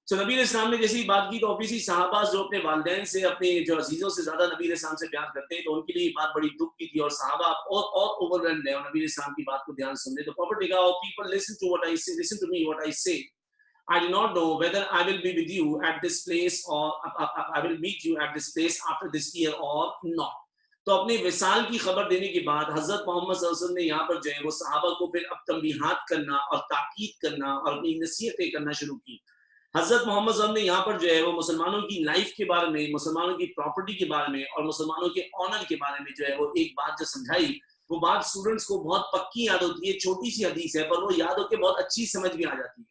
नबी अलैहिस्सलाम ने जैसे ही बात की तो ऑब्वियसली सहाबा जो अपने वालिदैन से, अपने जो अजीजों से ज्यादा नबी अलैहिस्सलाम से प्यार करते हैं, तो उनके लिए बात बड़ी दुख की थी, और सहाबा और ओवरवेल्म्ड है और नबी अलैहिस्सलाम की बात को ध्यान से सुन रहे. तो प्रॉफिट ने कहा, "oh people, listen to what I say, listen to me what I say. I do not know whether I will be with you at this place or I will meet you at this place after this year or not." तो अपने विसाल की खबर देने के बाद हजरत मोहम्मद सल्लल्लाहु अलैहि वसल्लम ने यहाँ पर जो है वो सहाबा को फिर अब तंबीहात करना और ताकीद करना और अपनी नसीहतें करना शुरू की. हजरत मोहम्मद सल्लल्लाहु अलैहि वसल्लम ने यहाँ पर जो है वो मुसलमानों की लाइफ के बारे में, मुसलमानों की प्रॉपर्टी के बारे में और मुसलमानों के ऑनर के बारे में जो है वो एक बात जो समझाई, वो बात स्टूडेंट्स को बहुत पक्की याद होती है. छोटी सी हदीस है पर वो याद होकर बहुत अच्छी समझ में आ जाती है.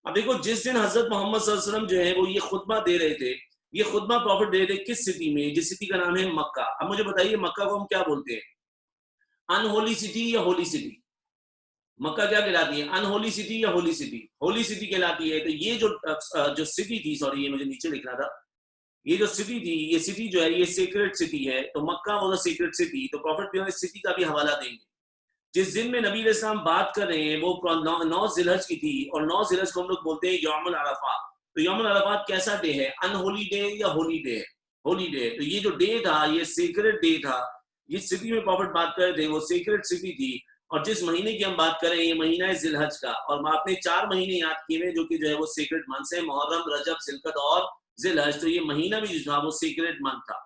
अब देखो, जिस दिन हजरत मोहम्मद सल्लल्लाहु अलैहि वसल्लम जो है वो ये खुतबा दे रहे थे, ये खुतबा प्रॉफिट दे रहे थे किस सिटी में? जिस सिटी का नाम है मक्का. अब मुझे बताइए, मक्का को हम क्या बोलते हैं? अनहोली सिटी या होली सिटी? मक्का क्या कहलाती है? अनहोली सिटी या होली सिटी? होली सिटी कहलाती है. तो ये जो सिटी थी, सॉरी ये मुझे नीचे लिखना था, ये जो सिटी थी, ये सिटी जो है ये सीक्रेट सिटी है. तो मक्का वाज अ सीक्रेट सिटी. तो प्रॉफिट जो है इस सिटी का भी हवाला देंगे. जिस दिन में नबी अलैहिस्सलाम बात कर रहे हैं वो 9 जिलहज की थी, और 9 जिलहज को हम लोग बोलते हैं यौमुल अरफात. तो यौमुल अरफात कैसा डे है? अनहोली डे या होली डे? होली डे. तो ये जो डे था ये सीक्रेट डे था. जिस सिटी में प्रॉफिट बात कर रहे थे वो सीक्रेट सिटी थी. और जिस महीने की हम बात कर रहे हैं ये महीना है जिलहज का, और आपने 4 महीने याद किए हैं जो कि जो है वो सीक्रेट मंथ्स है, मुहर्रम, रजब, जिलकद और जिलहज. तो ये महीना भी जो था वो सीक्रेट मंथ था.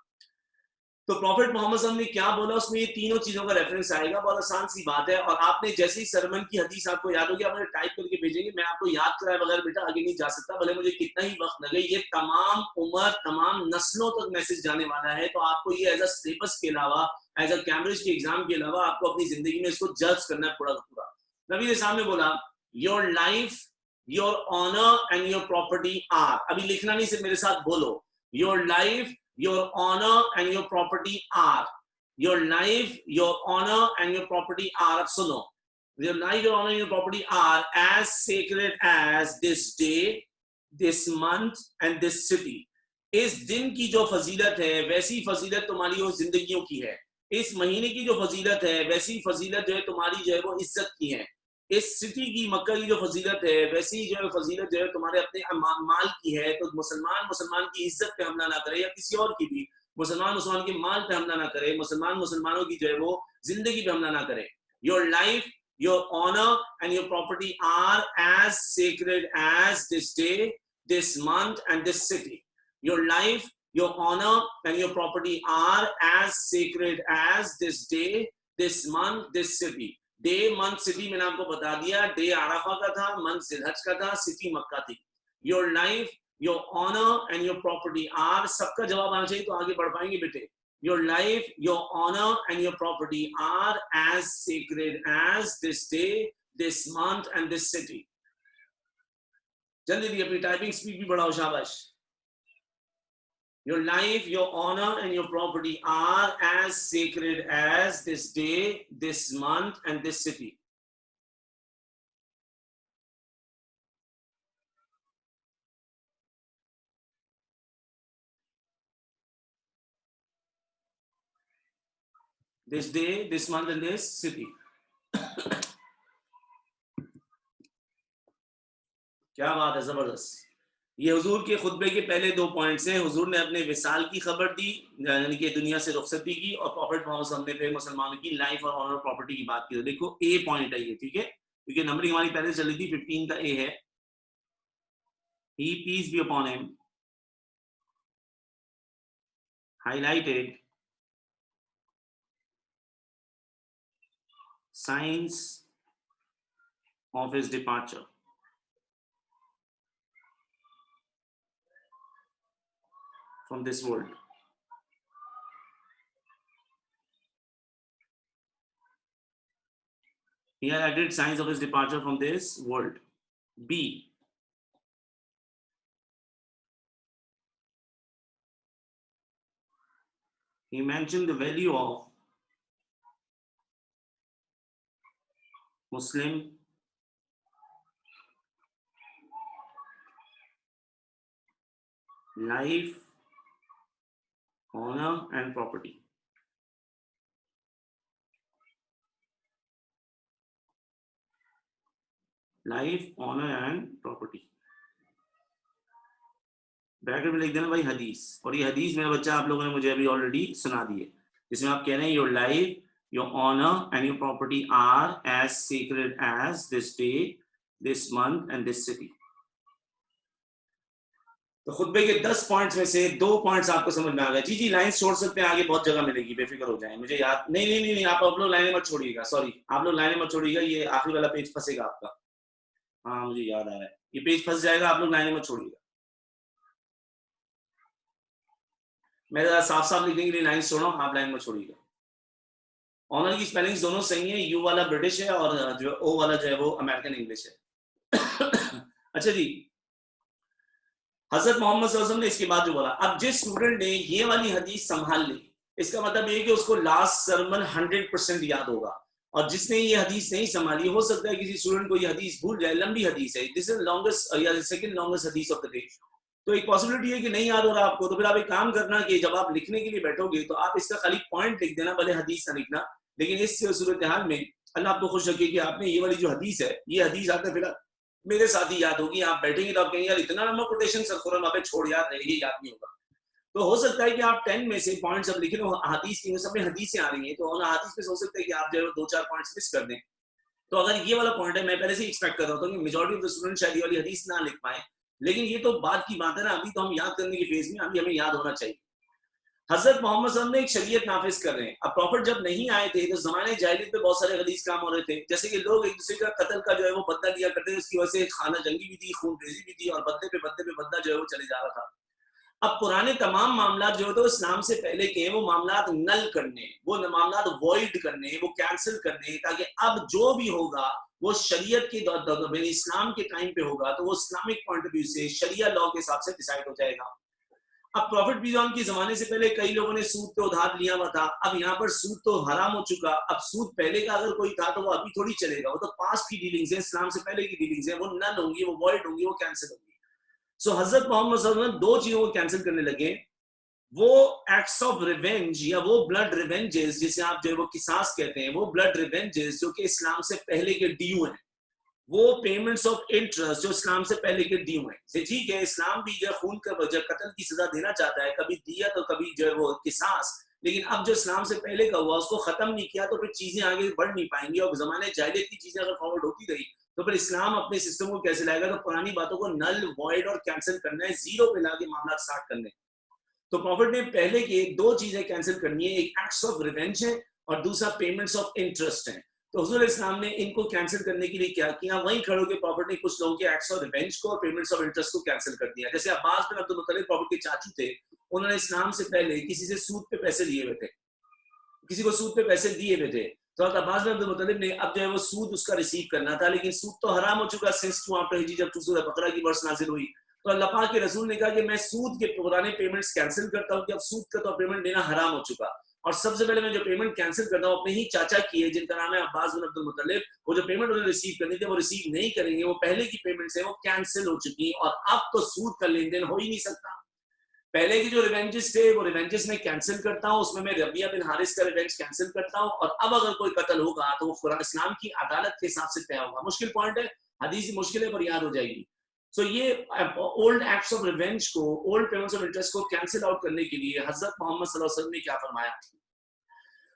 तो प्रॉफिट मोहम्मद सल्लल्लाहु अलैहि वसल्लम ने क्या बोला उसमें ये तीनों चीजों का रेफरेंस आएगा. बहुत आसान सी बात है. और आपने जैसे ही सरमन की हदीस आपको याद होगी, आप मुझे टाइप करके भेजेंगे. मैं आपको याद कराए बगैर बेटा आगे नहीं जा सकता, भले मुझे कितना ही वक्त लगे. ये तमाम उम्र, तमाम नस्लों तक मैसेज जाने वाला है. तो आपको ये एज अ सिलेबस के अलावा, एज अ कैम्ब्रिज के एग्जाम के अलावा आपको अपनी जिंदगी में इसको जज करना है पूरा पूरा. नबी ने सामने बोला, your life, your honour and your property are. अभी लिखना नहीं, सिर्फ मेरे साथ बोलो. Your life, your honor and your property are. Your life, your honor and your property are. अब सुनो, your life, your honor and your property are as sacred as this day, this month and this city. इस दिन की जो फजीलत है वैसी फजीलत तुम्हारी वो जिंदगियों की है. इस महीने की जो फजीलत है वैसी फजीलत जो है तुम्हारी जो है वो इज्जत की है. इस सिटी की, मक्का की जो फजीलत है वैसी जो है फजीलत जो है तुम्हारे अपने माल की है. तो मुसलमान की इज्जत पे हमला ना करे, या किसी और की भी, मुसलमान के माल पे हमला ना करे, मुसलमानों की जो है वो जिंदगी पे हमला ना करे. Your life, your honour and your property are as sacred as this day, this month and this city. Your life, your honor and your property are as sacred as this day, this month, this city. Day, month, city मैंने आपको बता दिया. Day आराफा का था, month जिलहज का था, city मक्का थी. Your life, your honor and your property are, सबका जवाब आना चाहिए तो आगे बढ़ पाएंगे बेटे. Your life, your honor and your property are as sacred as this day, this month and this city. जल्दी अपनी टाइपिंग स्पीड भी बढ़ाओ, शाबाश. Your life, your honor and your property are as sacred as this day, this month and this city. This day, this month and this city. क्या बात है, जबरदस्त. ये हुजूर के खुतबे के पहले 2 पॉइंट्स हैं. हुजूर ने अपने विसाल की खबर दी, यानी कि दुनिया से रुखसती की, और प्रॉफिट मोहम्मद सल्लल्लाहु अलैहि वसल्लम ने मुसलमानों की लाइफ और ऑनर प्रॉपर्टी की बात की. तो देखो ए पॉइंट है ये, ठीक है, क्योंकि नंबरिंग हमारी पहले से चली थी. 15 का ए है. He, peace be upon him, highlighted signs of his departure. From this world. He highlighted signs of his departure from this world. B. He mentioned the value of Muslim life, honor and property. Life, honor and property. Bracket में लिख देना भाई हदीस. और ये हदीस मेरा बच्चा आप लोगों ने मुझे अभी ऑलरेडी सुना दी है, जिसमें आप कह रहे हैं your life, your honour and your property are as secret as this day, this month and this city. तो खुतबे के 10 पॉइंट्स में से 2 पॉइंट्स आपको समझ में आ गए. जी लाइंस छोड़ सकते हैं, आगे बहुत जगह मिलेगी, बेफिक्र हो जाए. मुझे याद नहीं आप लोग लाइनें मत छोड़िएगा. सॉरी, आप लोग लाइनें मत छोड़िएगा, ये आखिरी वाला पेज फंसेगा आपका. हाँ मुझे याद आ रहा है, ये पेज फंस जाएगा, आप लोग लाइनें मत छोड़िएगा. मैं जरा साफ लिखने के लिए लाइन छोड़ रहा हूँ, आप लाइन मत छोड़िएगा. ऑनर की स्पेलिंग्स दोनों सही है. यू वाला ब्रिटिश है और जो ओ वाला जो है वो अमेरिकन इंग्लिश है. अच्छा जी, हजरत मोहम्मद सल्लल्लाहु अलैहि वसल्लम ने इसके बाद जो बोला, अब जिस स्टूडेंट ने ये वाली हदीस संभाल ली, इसका मतलब ये कि उसको लास्ट सरमन 100% याद होगा. और जिसने ये हदीस नहीं संभाली, हो सकता है किसी स्टूडेंट को ये हदीस भूल जाए. लंबी हदीस है, दिस इज लॉन्गेस्ट या सेकंड लॉन्गेस्ट हदीस ऑफ द डे. तो एक पॉसिबिलिटी है कि नहीं याद हो रहा आपको, तो फिर आप एक काम करना कि जब आप लिखने के लिए बैठोगे तो आप इसका खाली पॉइंट लिख देना, भले हदीस ना लिखना. लेकिन इस सूरत हाल में अल्लाह आपको खुश रखे कि आपने ये वाली जो हदीस है, ये हदीस आपने फिर मेरे साथ ही याद होगी. आप बैठेंगे तो आप कहेंगे यार इतना लंबा कोटेशन सर खुरम आप छोड़ याद रहे, ये याद नहीं होगा. तो हो सकता है कि आप 10 में से पॉइंट्स अब लिख रहे हो हदीस की, सब में हदीसें आ रही हैं, तो हदीस में हो सकता है कि आप जो है 2-4 पॉइंट्स मिस कर दें. तो अगर ये वाला पॉइंट है, मैं पहले से ही एक्सपेक्ट कर रहा हूँ कि मेजॉरिटी ऑफ द स्टूडेंट शायद ये वाली हदीस ना लिख पाए, लेकिन ये तो बाद की बात है ना. अभी तो हम याद करने की फेज में, अभी हमें याद होना चाहिए. हजरत मोहम्मद सल्लल्लाहु अलैहि वसल्लम ने एक शरीयत नाफिज कर रहे हैं. अब प्रॉफिट जब नहीं आए थे तो जमाने जाहिलियत में बहुत सारे गलीज काम हो रहे थे, जैसे कि लोग एक दूसरे का कत्ल का जो है वो बदला लिया करते थे. उसकी वजह से खाना जंगी भी थी, खून रेजी भी थी, और बदले पे बदला जो है वो चले जा रहा था. अब पुराने तमाम मामला जो है इस्लाम से पहले के हैं, वो मामला नल करने, वो मामला वॉइड करने, वो कैंसिल करने, ताकि अब जो भी होगा वो शरीयत के इस्लाम के टाइम पे होगा, तो वो इस्लामिक पॉइंट ऑफ व्यू से शरिया लॉ के हिसाब से डिसाइड हो जाएगा. अब प्रॉफिट पीस ऑन के जमाने से पहले कई लोगों ने सूद पे उधार लिया हुआ था. अब यहाँ पर सूद तो हराम हो चुका. अब सूद पहले का अगर कोई था तो वो अभी थोड़ी चलेगा, वो तो पास्ट की डीलिंग्स है, इस्लाम से पहले की डीलिंग्स है, वो नल होंगी, वो वॉइड होंगी, वो कैंसिल होंगी. सो हजरत मोहम्मद सल्लल्लाहु अलैहि वसल्लम 2 चीजों को कैंसिल करने लगे. वो एक्ट्स ऑफ रिवेंज या वो ब्लड रिवेंजेस जिसे आप जो है वो किसास कहते हैं, वो ब्लड रिवेंजेस जो कि इस्लाम से पहले के ड्यू हैं, वो पेमेंट्स ऑफ इंटरेस्ट जो इस्लाम से पहले के ड्यू हैं. ठीक है, इस्लाम भी जो खून का वजह कत्ल की सजा देना चाहता है, कभी दिया तो कभी जो है वो किसास, लेकिन अब जो इस्लाम से पहले का हुआ उसको खत्म नहीं किया तो फिर चीजें आगे बढ़ नहीं पाएंगी. और जमाने जाहिलियत की चीजें अगर फॉरवर्ड होती रही तो फिर इस्लाम अपने सिस्टम को कैसे लाएगा. तो पुरानी बातों को नल वॉइड और कैंसिल करना है, जीरो पे लाके मामला स्टार्ट करने. तो प्रॉफिट ने पहले के दो चीजें कैंसिल करनी है, एक एक्ट्स ऑफ रिवेंज है और दूसरा पेमेंट्स ऑफ इंटरेस्ट है। तो हुजूर इस्लाम ने इनको कैंसिल करने के लिए क्या किया, वहीं खड़े होकर प्रॉफिट ने कुछ लोगों के एक्ट्स ऑफ रिवेंज को और पेमेंट्स ऑफ इंटरेस्ट को कैंसिल कर दिया। जैसे अब्बास बिन अब्दुल मुत्तलिब प्रॉफिट के चाचू थे, उन्होंने इस्लाम से पहले किसी से सूद पे पैसे लिए हुए थे, किसी को सूद पे पैसे दिए हुए थे। तो अब्बास बिन अब्दुल मुत्तलिब ने अब जो है वो सूद उसका रिसीव करना था, लेकिन सूद तो हराम हो चुका सिंस टू आफ्टर हिजरी, जब सूरह बकरा की वर्स नाजिल हुई। तो अल्लाह पाक के रसूल ने कहा कि मैं सूद के पुराने पेमेंट्स कैंसिल करता हूं कि अब सूद का तो पेमेंट देना हराम हो चुका। और सबसे पहले मैं जो पेमेंट कैंसिल करता हूं अपने ही चाचा की है, जिनका नाम है अब्बास बिन अब्दुल मुत्तलिब। वो जो पेमेंट उन्हें रिसीव करनी थी वो रिसीव नहीं करेंगे, वो पहले की पेमेंट्स है वो कैंसिल हो चुकी और अब तो सूद का लेन देन हो ही नहीं सकता। पहले की जो रिवेंजेस थे वो रिवेंजेस में कैंसिल करता हूं, उसमें मैं रबिया बिन हारिस का रिवेंज कैंसिल करता हूं। और अब अगर कोई कत्ल होगा तो वो कुरान इस्लाम की अदालत के हिसाब से तय होगा। मुश्किल पॉइंट है, हदीस मुश्किल है पर याद हो जाएगी। सो ये ओल्ड एक्ट्स ऑफ रिवेंज को, ओल्ड पेमेंट्स ऑफ इंटरेस्ट को कैंसिल आउट करने के लिए हजरत मोहम्मद सल्लल्लाहु अलैहि वसल्लम ने क्या फरमाया,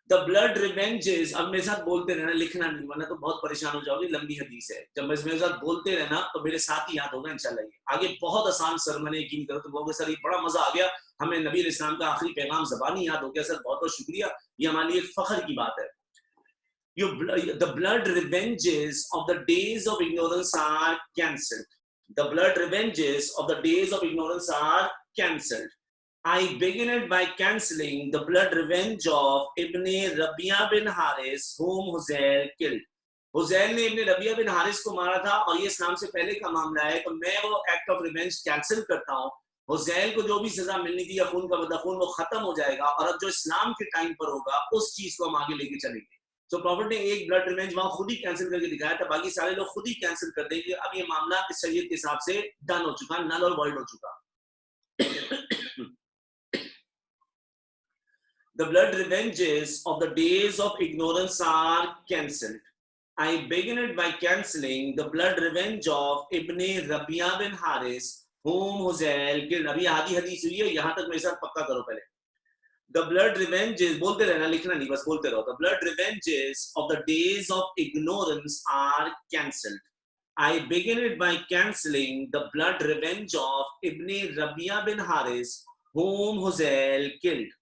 द ब्लड रिवेंजेस। अब मेरे साथ बोलते रहना, लिखना नहीं, वरना तो बहुत परेशान हो जाओगे, लंबी हदीस है। जब मेरे साथ बोलते रहना तो मेरे साथ ही याद होगा इंशाल्लाह। ये आगे बहुत आसान सर, मैंने यकीन करो तो बहुत सर, ये बड़ा मजा आ गया, हमें नबी इस्लाम का आखिरी पैगाम ज़बानी याद हो गया सर, बहुत बहुत शुक्रिया, ये हमारे लिए फख्र की बात है। The blood revenges of the days of ignorance are cancelled. The blood revenges of the days of ignorance are cancelled. I begin it by cancelling the blood revenge of Ibn Rabia bin Haris, whom Huzail killed. हुजैल ने इब्न रबिया बिन हारिस को मारा था और ये इस्लाम से पहले का मामला है, तो मैं वो एक्ट ऑफ रिवेंज कैंसिल करता हूँ। हुजैल को जो भी सजा मिलनी थी या खून का बदला खून, वो खत्म हो जाएगा और अब जो इस्लाम के टाइम पर होगा उस चीज को हम आगे लेके चलेंगे। तो प्रॉफिट ने एक ब्लड रिवेंज वहां खुद ही कैंसिल करके दिखाया था, बाकी सारे लोग खुद ही कैंसिल कर देंगे। अब ये मामला इस शरीयत के हिसाब से डन हो चुका, नल और वॉइड हो चुका। The blood revenges of the days of ignorance are cancelled. I begin it by cancelling the blood revenge of Ibn Rabia bin Haris, whom Huzail killed. अभी आधी हदीस हुई है, यहाँ तक मेरे साथ पक्का करो पहले। The blood revenges, बोलते रहना, लिखना नहीं, बस बोलते रहो। The blood revenges of the days of ignorance are cancelled. I begin it by cancelling the blood revenge of Ibn Rabia bin Haris, whom Huzail killed.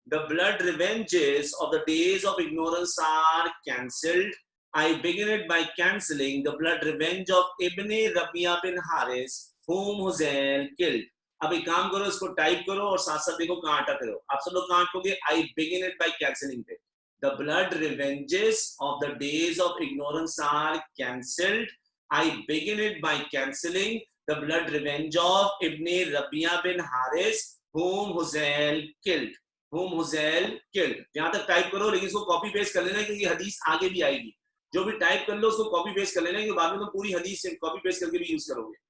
The blood revenges of the days of ignorance are cancelled. I begin it by cancelling the blood revenge of Ibn Rabia bin Haris, whom Huzail killed. अब एक काम करो, इसको type करो और साथ साथ देखो कहाँ अटक रहे हो। आप सब लोग कहाँ अटकोगे? I begin it by cancelling पे। The blood revenges of the days of ignorance are cancelled. I begin it by cancelling the blood revenge of Ibn Rabia bin Haris, whom Huzail killed. Whom Huzail killed. यहाँ तक type करो, लेकिन इसको copy paste कर लेना क्योंकि हदीस आगे भी आएगी। जो भी टाइप कर लो उसको कॉपी पेस्ट कर लेना, क्योंकि बाद में तुम पूरी हदीस से कॉपी पेस्ट करके भी यूज करोगे।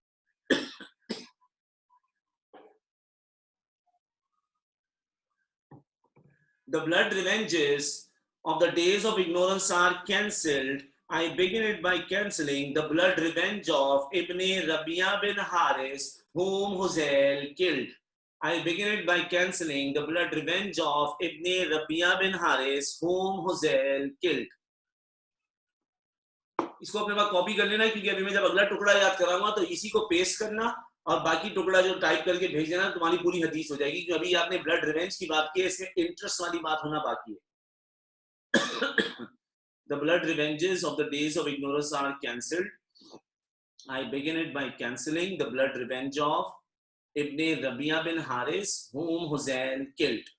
The blood revenges of the days of ignorance are cancelled. I begin it by cancelling the blood revenge of Ibn Rabia bin Haris, whom Huzail killed. I begin it by cancelling the blood revenge of Ibn Rabia bin Haris, whom Huzail killed. इसको अपने पास copy कर लेना, क्योंकि अभी मैं जब अगला टुकड़ा याद कराऊंगा तो इसी को पेस्ट करना और बाकी टुकड़ा जो टाइप करके भेज देना, तुम्हारी पूरी हदीस हो जाएगी। क्योंकि अभी आपने ब्लड रिवेंज की बात की है, इसमें इंटरेस्ट वाली बात होना बाकी है। The blood revenges of the days of ignorance are cancelled. I begin it by cancelling the blood revenge of Ibn Rabia bin Haris, whom Huzail killed.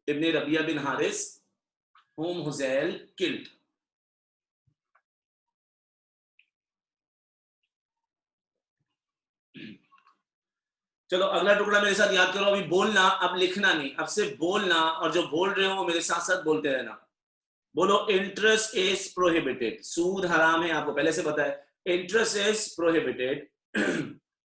Ibn Rabia bin Haris, whom Huzail killed. चलो अगला टुकड़ा मेरे साथ याद करो, अभी बोलना, अब लिखना नहीं, अब सिर्फ बोलना और जो बोल रहे हो मेरे साथ साथ बोलते रहना। बोलो, इंटरेस्ट इज प्रोहिबिटेड। सूद हराम है, आपको पहले से पता है। Interest is prohibited.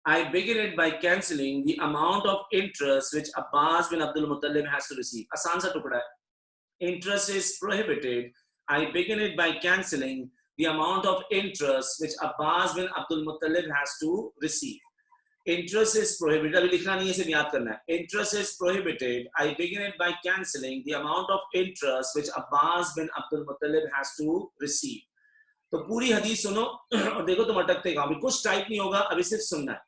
I begin it by cancelling the amount of interest which Abbas bin Abdul Muttalib has to receive. आसान सा टुकड़ा है। Interest is prohibited. I begin it by cancelling the amount of interest which Abbas bin Abdul Muttalib has to receive. Interest is prohibited. अभी लिखना नहीं है, सिर्फ याद करना है। Interest is prohibited. I begin it by cancelling the amount of interest which Abbas bin Abdul Muttalib has to receive. तो पूरी हदीस सुनो और देखो तुम अटकते कहां, कुछ टाइप नहीं होगा, अभी सिर्फ सुनना है.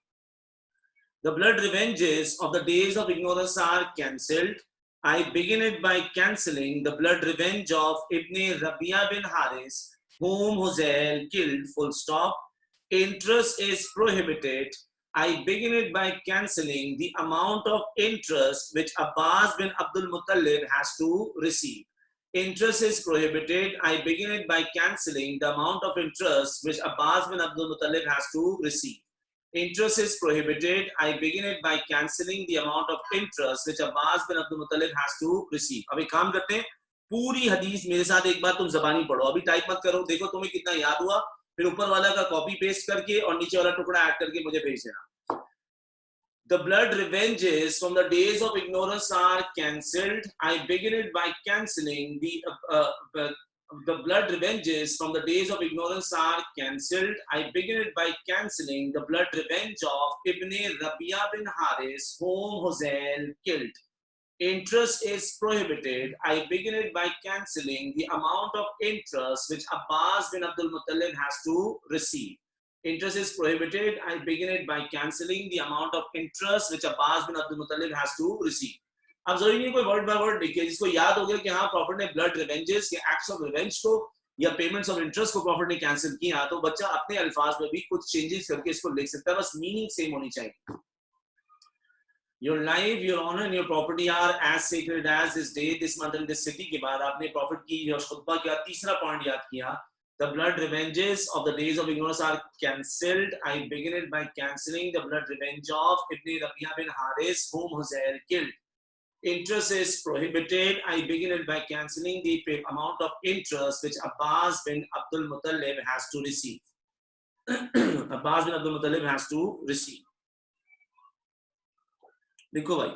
The blood revenges of the days of ignorance are cancelled. I begin it by cancelling the blood revenge of Ibn Rabia bin Haris, whom Huzail killed, full stop. Interest is prohibited. I begin it by cancelling the amount of interest which Abbas bin Abdul Muttalib has to receive. Interest is prohibited. I begin it by cancelling the amount of interest which Abbas bin Abdul Muttalib has to receive. Interest is prohibited. I begin it by cancelling the amount of interest which Abbas bin Abdul Muttalib has to receive. अब एक काम करते हैं, पूरी हदीस मेरे साथ एक बार तुम ज़बानी पढ़ो, अभी टाइप मत करो, देखो तुम्हें कितना याद हुआ, फिर ऊपर वाला का कॉपी पेस्ट करके और नीचे वाला टुकड़ा ऐड करके मुझे भेज देना. The blood revenges from the days of ignorance are cancelled. I begin it by cancelling the blood revenges from the days of ignorance are cancelled. I begin it by cancelling the blood revenge of Ibn Rabia bin Haris, whom Huzail killed. Interest is prohibited. I begin it by cancelling the amount of interest which Abbas bin Abdul Muttalib has to receive. Interest is prohibited. I begin it by cancelling the amount of interest which Abbas bin Abdul Muttalib has to receive. अब जरूरी नहीं कोई word by word लिखे, जिसको याद हो गया कि हाँ प्रॉफिट ने ब्लड रिवेंजेस या एक्ट्स ऑफ रिवेंज को या पेमेंट्स ऑफ इंटरेस्ट को प्रॉफिट ने कैंसिल किया, तो बच्चा अपने अल्फाज में भी कुछ चेंजेस करके इसको लिख सकता है, बस मीनिंग सेम होनी चाहिए. Your life, your honor and your property are as sacred as this day, this month and this city. के बाद आपने प्रॉफिट की और खुतबा किया, तीसरा पॉइंट याद किया. The blood revenges of the days of ignorance are cancelled. I begin it by cancelling the blood revenge of Ibn Rabia bin Haris, whom Huzail killed. Interest is prohibited. I begin it by cancelling the amount of interest which Abbas bin Abdul Muttalib has to receive. Abbas bin Abdul Muttalib has to receive. देखो भाई,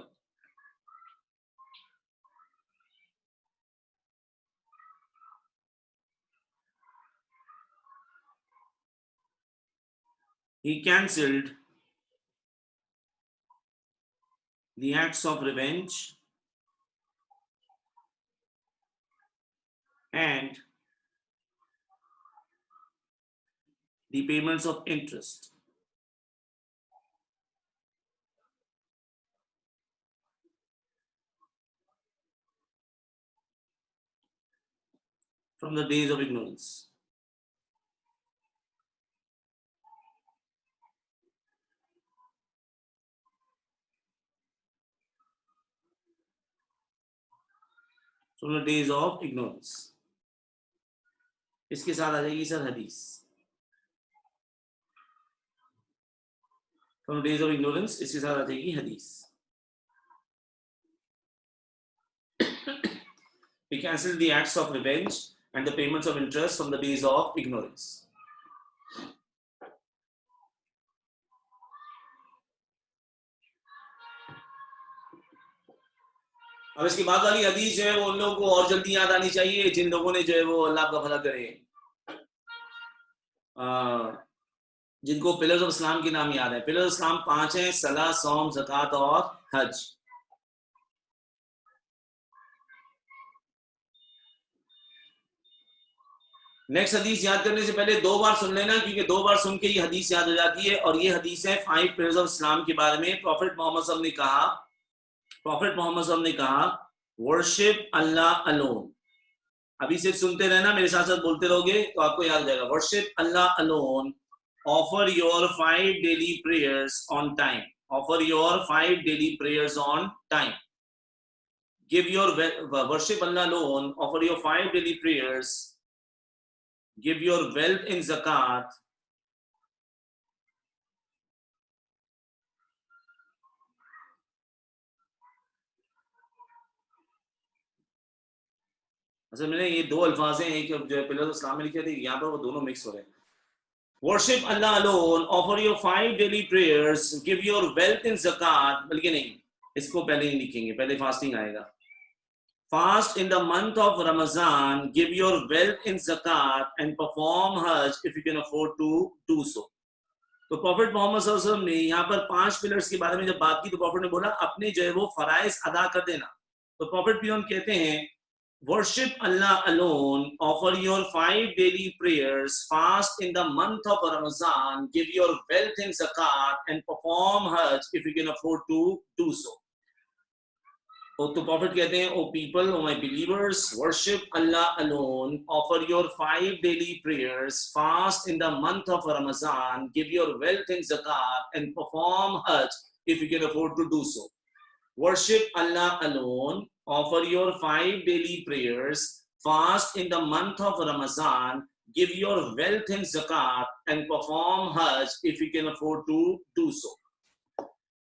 he cancelled the acts of revenge and the payments of interest. From the days of ignorance. From the days of ignorance. इसके साथ आ जाएगी sir हदीस. From the days of ignorance, इसके साथ आ जाएगी हदीस. We cancel the acts of revenge and the payments of interest from the days of ignorance. अब इसके बाद वाली हदीस जो है वो उन लोगों को और जल्दी याद आनी चाहिए जिन लोगों ने जो है वो अल्लाह का भला करे, जिनको पिलर्स ऑफ इस्लाम के नाम याद है. पिलर्स ऑफ इस्लाम 5 हैं, सलाह, सौम, ज़कात और हज. नेक्स्ट हदीस याद करने से पहले 2 बार सुन लेना, क्योंकि 2 बार सुन के ये हदीस याद हो जाती है. और ये हदीस है 5 पिलर्स ऑफ इस्लाम के बारे में. प्रॉफिट मोहम्मद साहब ने कहा वर्शिप अल्लाह अलोन. अभी सिर्फ सुनते रहना, मेरे साथ साथ बोलते रहोगे तो आपको याद हो जाएगा. Worship Allah alone. Offer your 5 daily prayers on time. Offer your 5 daily prayers on time. Give your worship Allah alone. Offer your 5 daily prayers. Give your wealth in zakat. असल में ये 2 अल्फाज हैं, एक जो पिलर इस्लाम में लिखे थे, यहाँ पर वो दोनों मिक्स हो रहे हैं. Worship Allah alone, offer your 5 daily prayers, give your wealth in zakat. बल्कि नहीं, इसको पहले ही लिखेंगे, पहले फास्टिंग आएगा. Fast in the month of Ramadan, give your wealth in zakat and perform hajj if you can afford to do so. तो profit Mohammad सल्लल्लाहु अलैहि वसल्लम ने यहाँ पर 5 पिलर्स के बारे में जब बात की तो प्रॉफिट ने बोला अपने जो है वो फराइज अदा कर देना. तो प्रॉफिट पियोन कहते हैं Worship Allah alone, offer your 5 daily prayers, fast in the month of Ramadan, give your wealth in zakat, and perform Hajj if you can afford to do so. तो Prophet कहते हैं, O people, O my believers, worship Allah alone, offer your 5 daily prayers, fast in the month of Ramadan, give your wealth in zakat, and perform Hajj if you can afford to do so. Worship Allah alone, offer your 5 daily prayers, fast in the month of Ramadan, give your wealth in zakat, and perform Hajj if you can afford to do so.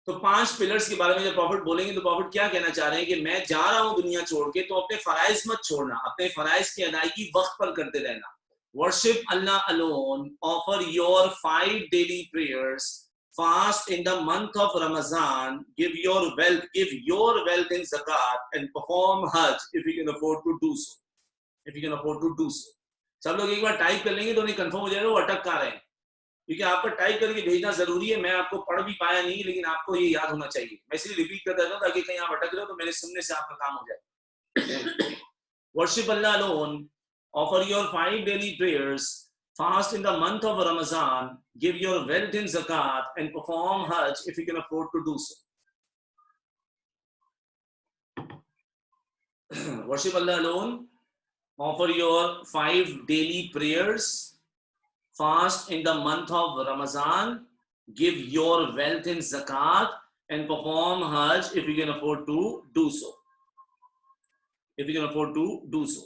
तो 5 pillars के बारे में जब profit बोलेंगे तो profit क्या कहना चाह रहे हैं कि मैं जा रहा हूं दुनिया छोड़ के, तो अपने फराइज मत छोड़ना, अपने फराइज की अदायगी वक्त पर करते रहना. Worship Allah alone, offer your 5 daily prayers, fast in the month of Ramadan, give your wealth in zakat, and perform Hajj if you can afford to do so. If you can afford to do so. सब लोग एक बार type कर लेंगे तो उन्हें confirm हो जाएगा वो अटक कहाँ रहे हैं, क्योंकि आपका टाइप करके भेजना जरूरी है. मैं आपको पढ़ भी पाया नहीं, लेकिन आपको ये याद होना चाहिए. मैं इसलिए रिपीट करता रहता हूं ताकि कहीं आप अटक रहे हो तो मेरे सुनने से आपका काम हो जाए. Worship Allah alone, offer your 5 daily prayers, fast in the month of Ramadan, give your wealth in zakat, and perform Hajj if you can afford to do so. Worship Allah alone, offer your 5 daily prayers, fast in the month of Ramadan, give your wealth in zakat, and perform Hajj if you can afford to do so. If you can afford to do so.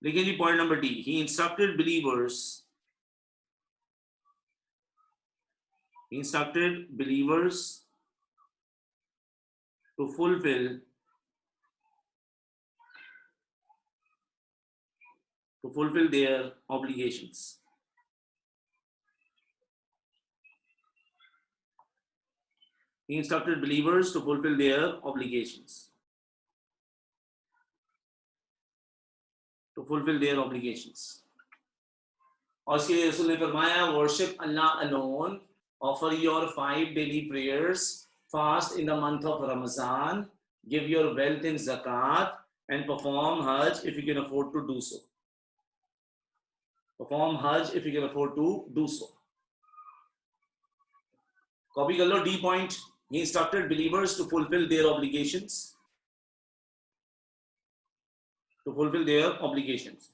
Look at point number D. He instructed believers to fulfill their obligations. He instructed believers to fulfill their obligations. To fulfill their obligations. और इसके लिए रसूल ने फरमाया, worship Allah alone, offer your 5 daily prayers, fast in the month of Ramadan, give your wealth in zakat, and perform Hajj if you can afford to do so. Perform Hajj if you can afford to do so. Copy कर लो D point. He instructed believers to fulfill their obligations. To fulfill their obligations.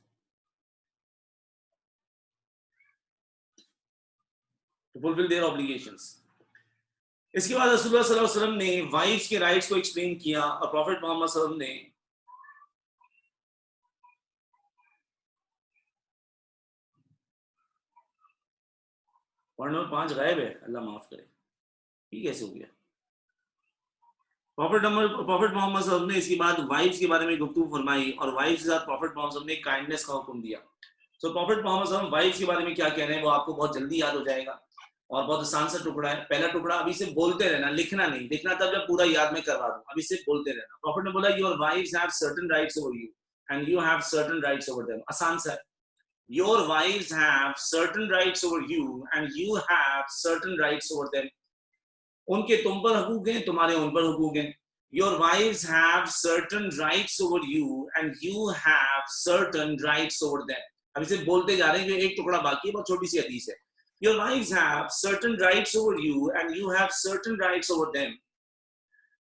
To fulfill their obligations. इसके बाद रसूलुल्लाह सल्लल्लाहु अलैहि वसल्लम ने wives के rights को एक्सप्लेन किया और प्रॉफिट मोहम्मद सल्लल्लाहु अलैहि वसल्लम ने पॉइंट नंबर 5 गायब है, अल्लाह माफ करे, ये कैसे हो गया. प्रॉफिट मोहम्मद सल्लल्लाहु अलैहि वसल्लम ने इसके बाद वाइफ्स के बारे में गुफ्तगू फरमाई और वाइफ्स के साथ प्रॉफिट मोहम्मद सल्लल्लाहु अलैहि वसल्लम ने काइंडनेस का हुक्म दिया. सो प्रॉफिट मोहम्मद सल्लल्लाहु अलैहि वसल्लम वाइफ्स के बारे में क्या कह रहे हैं वो आपको बहुत जल्दी याद हो जाएगा और बहुत आसान सा टुकड़ा है. पहला टुकड़ा अभी से बोलते रहना, लिखना नहीं, लिखना तब जब पूरा याद में करवा दूं, अभी से बोलते रहना. प्रॉफिट ने बोला, your wives have certain rights over you and you have certain rights over them. आसान सा है. Your wives have certain rights over you and you have certain rights over them. उनके तुम पर हुकूक हैं, तुम्हारे उन पर हुकूक हैं. Your wives have certain rights over you and you have certain rights over them. अब इसे बोलते जा रहे हैं, जो एक टुकड़ा बाकी है, बहुत छोटी सी हदीस है. Your wives have certain rights over you and you have certain rights over them.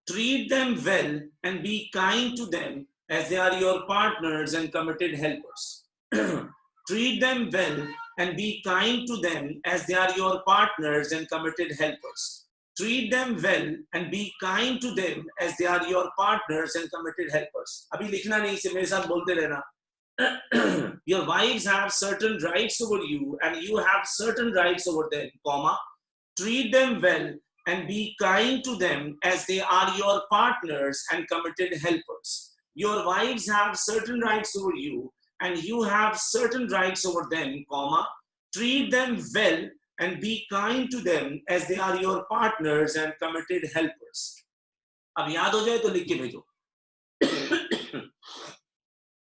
Treat them well and be kind to them as they are your partners and committed helpers. Treat them well and be kind to them as they are your partners and committed helpers. Treat them well and be kind to them as they are your partners and committed helpers. अभी लिखना नहीं, इसे मेरे साथ बोलते रहना. Your wives have certain rights over you and you have certain rights over them, comma. Treat them well and be kind to them as they are your partners and committed helpers. Your wives have certain rights over you and you have certain rights over them, comma. Treat them well and be kind to them as they are your partners and committed helpers. अब याद हो जाए तो लिख के भेजो.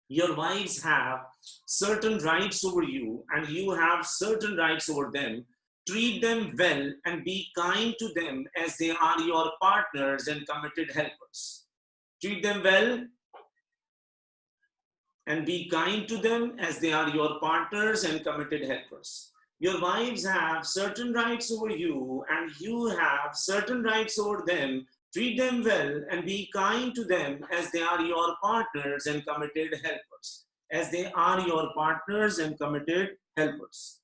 Your wives have certain rights over you and you have certain rights over them. treat them well and be kind to them as they are your partners and committed helpers. Treat them well and be kind to them as they are your partners and committed helpers. Your wives have certain rights over you and you have certain rights over them. Treat them well and be kind to them as they are your partners and committed helpers. As they are your partners and committed helpers.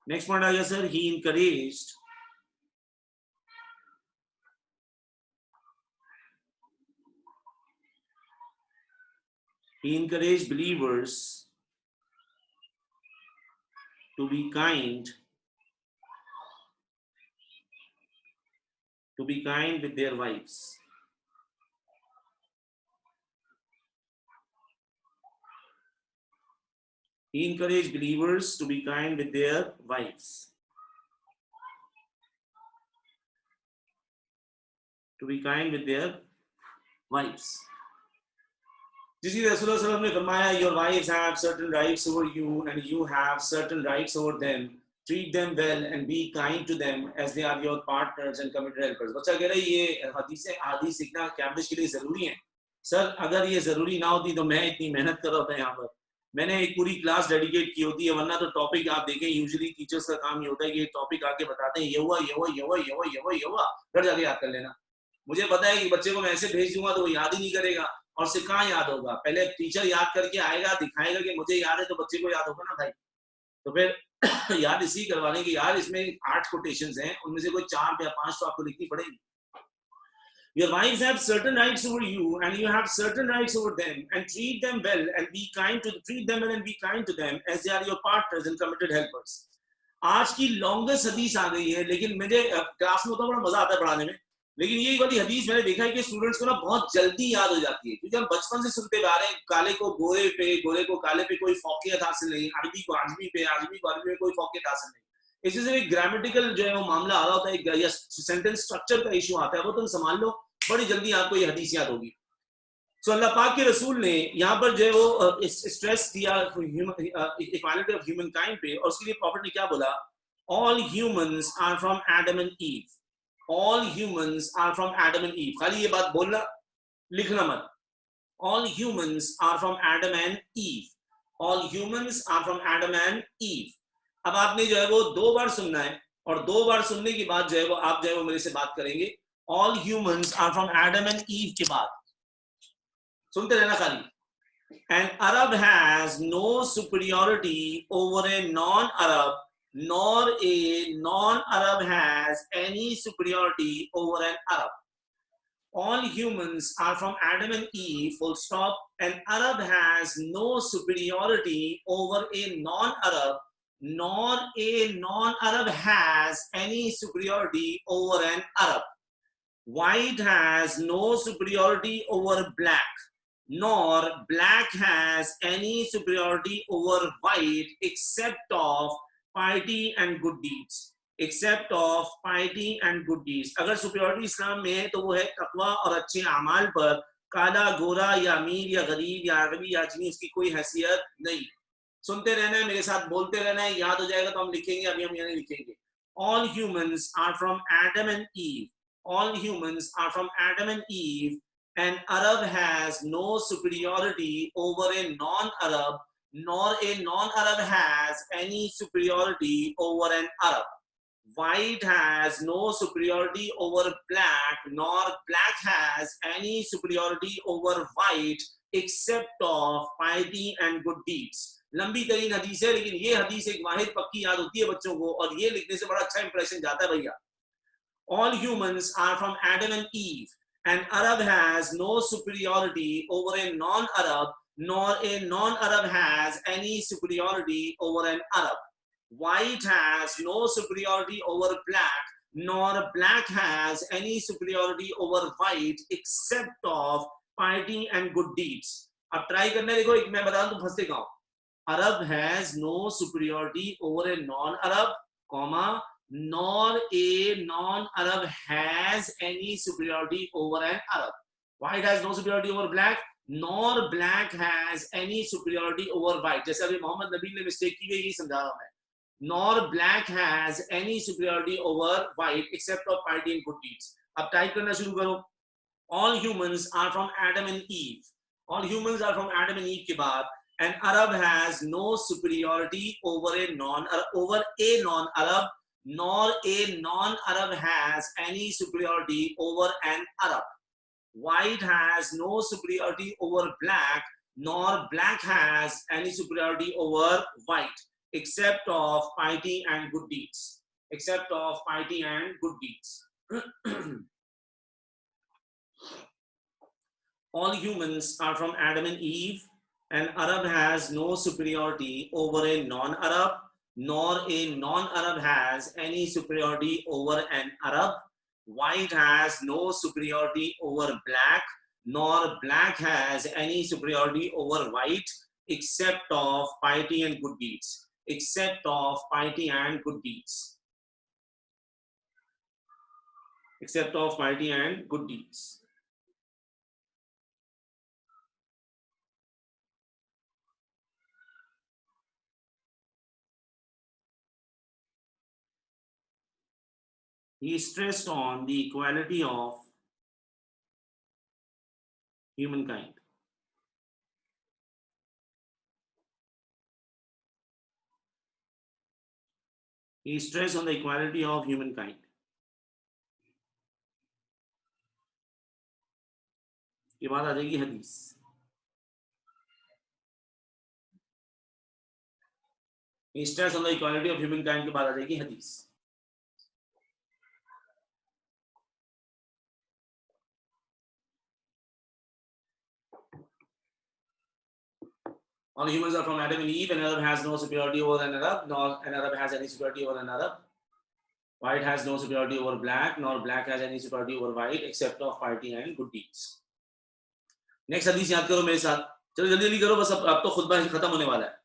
Next point, Aya sir, he encouraged believers to be kind with their wives. He encouraged believers to be kind with their wives. To be kind with their wives. जिस तरह रसूल सल्लल्लाहु अलैहि वसल्लम ने फरमाया, your wives have certain rights over you and you have certain rights over them. Treat them well and be kind to them as they are your partners and committed helpers. बच्चा कह रहा है ये हदीस सीखना कैम्ब्रिज के लिए जरूरी है. सर अगर ये जरूरी ना होती तो मैं इतनी मेहनत कर रहा था यहाँ पर. मैंने एक पूरी क्लास डेडिकेट की होती है, वरना तो टॉपिक आप देखें यूजुअली टीचर्स का काम ये होता है कि टॉपिक आके बताते हैं ये हुआ घर जाके याद कर लेना. मुझे पता है कि बच्चे को मैं ऐसे भेज दूंगा तो वो याद ही नहीं करेगा, और से कहाँ याद होगा. पहले टीचर याद करके आएगा, दिखाएगा कि मुझे याद है, तो बच्चे को याद होगा ना भाई. तो फिर याद इसी करवाने की, यार इसमें 8 कोटेशंस हैं, उनमें से कोई 4 या 5 तो आपको लिखनी पड़ेगी. Your wives have certain rights over you and you have certain rights over them, and treat them well and be kind to them as they are your partners and committed helpers. आज की longest हदीस आ गई है, लेकिन मुझे class में तो बड़ा मजा आता है पढ़ाने में, लेकिन ये वाली हदीस मैंने देखा है कि स्टूडेंट्स को ना बहुत जल्दी याद हो जाती है, क्योंकि हम बचपन से सुनते आ रहे हैं काले को गोरे पे, गोरे को काले पे कोई फौकियत हासिल नहीं, अरबी को अजमी पे, अजमी को अरबी पे कोई फौकियत हासिल नहीं. इसी से ग्रामेटिकल जो है वो मामला आ रहा होता है या सेंटेंस स्ट्रक्चर का इशू आता है, वो तुम संभाल लो, बड़ी जल्दी आपको ये हदीस याद होगी. सो अल्लाह पाक के रसूल ने यहाँ पर जो है वो स्ट्रेस दिया इक्वालिटी ऑफ ह्यूमन काइंड पे, और उसके लिए प्रॉफिट ने क्या बोला, all humans are from Adam and Eve. All humans are from Adam and Eve. खाली ये बात बोलना, लिखना मत. All humans are from Adam and Eve. All humans are from Adam and Eve. अब आपने जो है वो 2 बार सुनना है, और 2 बार सुनने के बाद जो है वो आप जो है वो मेरे से बात करेंगे. All humans are from Adam and Eve के बाद सुनते रहना खाली. An Arab has no superiority over a non-Arab, nor a non-Arab has any superiority over an Arab. All humans are from Adam and Eve, full stop. An Arab has no superiority over a non-Arab, nor a non-Arab has any superiority over an Arab. White has no superiority over black, nor black has any superiority over white, except of piety and good deeds. Except of piety and good deeds. अगर superiority इस्लाम में है तो वो है तकवा और अच्छे अमाल पर. काला गोरा या अमीर या गरीब या अरबी या अजमी, इसकी कोई हैसियत नहीं. सुनते रहना है, मेरे साथ बोलते रहना है, याद हो जाएगा तो हम लिखेंगे, अभी हम यहाँ लिखेंगे. All humans are from Adam and Eve. All humans are from Adam and Eve. An Arab has no superiority over a non-Arab, nor a non-Arab has any superiority over an Arab. White has no superiority over black, nor black has any superiority over white, except of piety and good deeds. लंबी तरीन हदीस है, लेकिन ये हदीस एक वाहिद पक्की याद होती है बच्चों को, और ये लिखने से बड़ा अच्छा इंप्रेशन जाता है भैया. All humans are from Adam and Eve. An Arab has no superiority over a non-Arab, nor a non-Arab has any superiority over an Arab. White has no superiority over black, nor black has any superiority over white, except of piety and good deeds. अब try करने देखो, एक मैं बता दूं तो फंसते कहाँ. Arab has no superiority over a non-Arab, comma, nor a non-Arab has any superiority over an Arab. White has no superiority over black, nor black has any superiority over white. जैसे अभी मोहम्मद नबी ने मिस्टेक की है, यही समझा रहा हूं मैं. nor black has any superiority over white except of piety and good deeds. अब टाइप करना शुरू करो. All humans are from Adam and Eve. All humans are from Adam and Eve के बाद, an Arab has no superiority over a non-Arab, nor a non-Arab has any superiority over an Arab. White has no superiority over black, nor black has any superiority over white, except of piety and good deeds. Except of piety and good deeds. All humans are from Adam and Eve. An Arab has no superiority over a non-Arab, nor a non-Arab has any superiority over an Arab. White has no superiority over black, nor black has any superiority over white, except of piety and good deeds. Except of piety and good deeds. Except of piety and good deeds. He stressed on the equality of humankind. He stressed on the equality of humankind. के बाद आ जाएगी हदीस. He stressed on the equality of humankind के बाद आ जाएगी हदीस. All humans are from Adam and Eve, and an Arab has no superiority over an Arab, nor an Arab has any superiority over an Arab. White has no superiority over black, nor black has any superiority over white, except of piety and good deeds. Next हदीस याद करो मेरे साथ. चलो जल्दी जल्दी करो, बस अब तो खुतबा खत्म होने वाला है.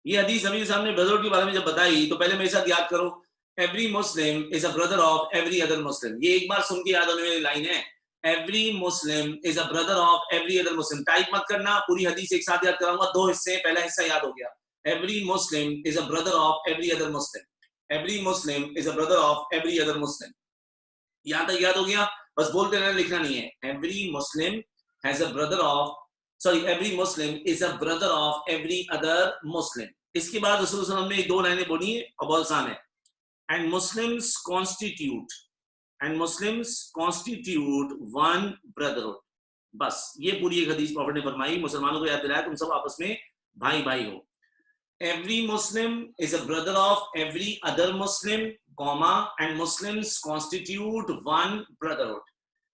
ये हदीस अमीर साहब ने ब्रदर के बारे में जब बताई तो पहले मेरे साथ याद करो. Every Muslim is a brother of every other Muslim. ये एक बार सुन के याद होने वाली लाइन है. Every Muslim is a brother of every other Muslim. Type मत करना, पूरी हदीस एक साथ याद कराऊंगा. दो हिस्से, पहला हिस्सा याद हो गया. Every Muslim is a brother of every other Muslim. Every Muslim is a brother of every other Muslim. यहाँ तक याद हो गया, बस बोलते रहना, लिखना नहीं है. Every Muslim has a brother of, sorry, every Muslim is a brother of every other Muslim. इसके बाद रसूल सल्लल्लाहु अलैहि वसल्लम ने दो लाइनें बोली है और बहुत आसान है. And Muslims constitute one brotherhood. बस ये पूरी एक हदीस प्रॉफिट ने फरमाई, मुसलमानों को याद दिलाया तुम सब आपस में भाई भाई हो. Every Muslim is a brother of every other Muslim, comma, and Muslims constitute one brotherhood.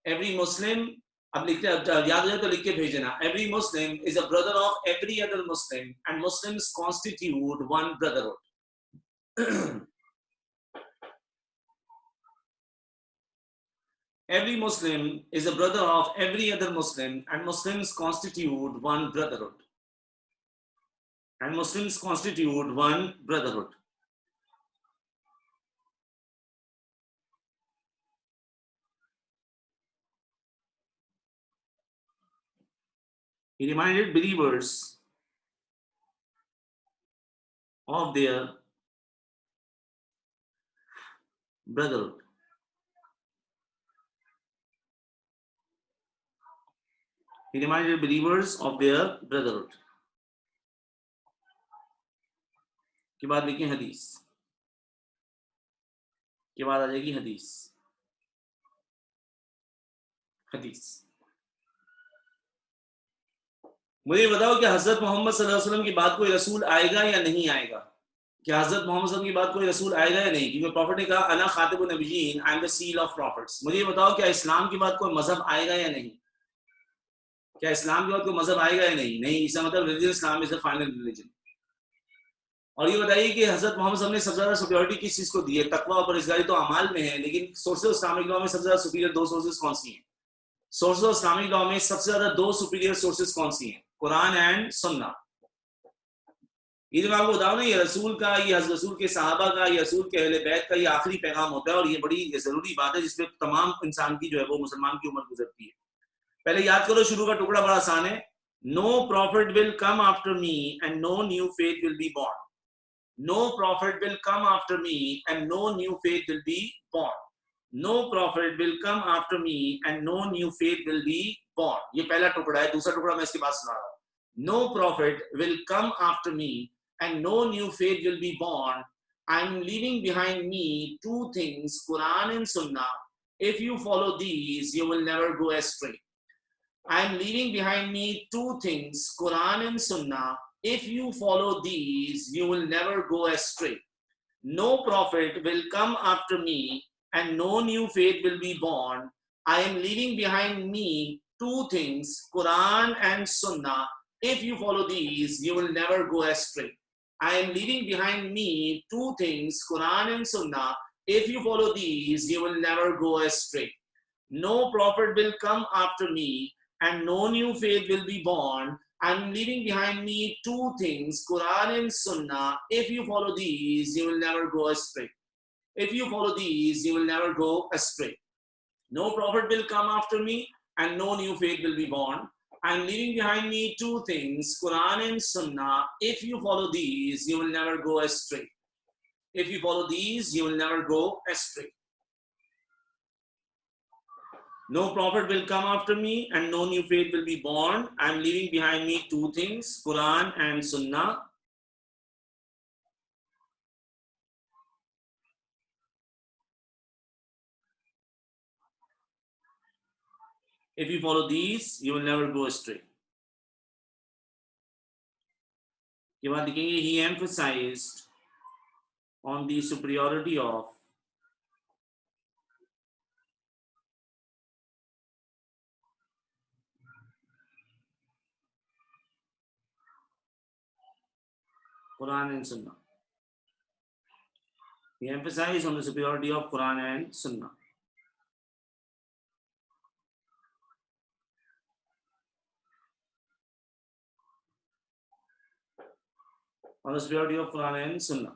Every Muslim, अब लिखते याद हो जाए तो लिख के भेज देना. Every Muslim is a brother of every other Muslim, and Muslims constitute one brotherhood. Every Muslim is a brother of every other Muslim, and Muslims constitute one brotherhood. And Muslims constitute one brotherhood. He reminded believers of their brotherhood. He reminded believers of their brotherhood. के बाद लिखें हदीस. के बाद आ जाएगी हदीस. हदीस. मुझे बताओ कि हजरत मोहम्मद सल्लल्लाहु अलैहि वसल्लम की बात कोई रसूल आएगा या नहीं आएगा? क्या हजरत मोहम्मद सल्लल्लाहु अलैहि वसल्लम की बात कोई रसूल आएगा या नहीं? क्योंकि प्रॉफिट ने कहा अना खातिबुन नबिय्यीन, I am the seal of prophets. मुझे बताओ क्या इस्लाम की बात कोई मजहब आएगा या नहीं? क्या इस्लाम की बात कोई मजहब आएगा या नहीं? नहीं, इसका मतलब religion Islam is the final religion. और ये बताइए कि हजरत मोहम्मद सल्लल्लाहु अलैहि वसल्लम ने सबसे ज्यादा सिक्योरिटी किस चीज को दी है? तकवा और परहेजगारी तो अमाल में है, लेकिन सोर्सेज ऑफ इस्लामिक लॉ में सबसे ज्यादा सुपीरियर दो सोर्सेज कौन सी हैं? सोर्सेज ऑफ इस्लामिक लॉ में सबसे ज्यादा दो सुपीरियर सोर्सेज कौन सी हैं? कुरान एंड सुन्ना. ये जो आपको बताओ ना, ये रसूल का, ये रसूल के सहाबा का, ये रसूल के अहले बैत का ये आखिरी पैगाम होता है, और ये बड़ी जरूरी बात है जिसपे तमाम इंसान की जो है वो मुसलमान की उम्र गुजरती है. पहले याद करो, शुरू का टुकड़ा बड़ा आसान है. No prophet will come after me and no new faith will be born. No prophet will come after me and no new faith will be born. No prophet will come after me and no new faith will be born. ये पहला टुकड़ा है, दूसरा टुकड़ा मैं इसके बाद सुना रहा हूँ. No prophet will come after me and no new faith will be born. I'm leaving behind me two things, Quran and Sunnah. If you follow these, you will never go astray. I'm leaving behind me two things, Quran and Sunnah. If you follow these, you will never go astray. No prophet will come after me and no new faith will be born. I am leaving behind me two things, Quran and Sunnah. If you follow these, you will never go astray. I am leaving behind me two things, Quran and Sunnah. If you follow these, you will never go astray. No prophet will come after me and no new faith will be born. I'm leaving behind me two things, Quran and Sunnah. If you follow these, you will never go astray. If you follow these, you will never go astray. No prophet will come after me and no new faith will be born. I'm leaving behind me two things, Quran and Sunnah. If you follow these, you will never go astray. If you follow these, you will never go astray. No prophet will come after me and no new faith will be born. I'm leaving behind me two things, Quran and Sunnah. If you follow these, you will never go astray. He emphasized on the superiority of Quran and Sunnah. He emphasized on the superiority of Quran and Sunnah. On the superiority of Quran and Sunnah.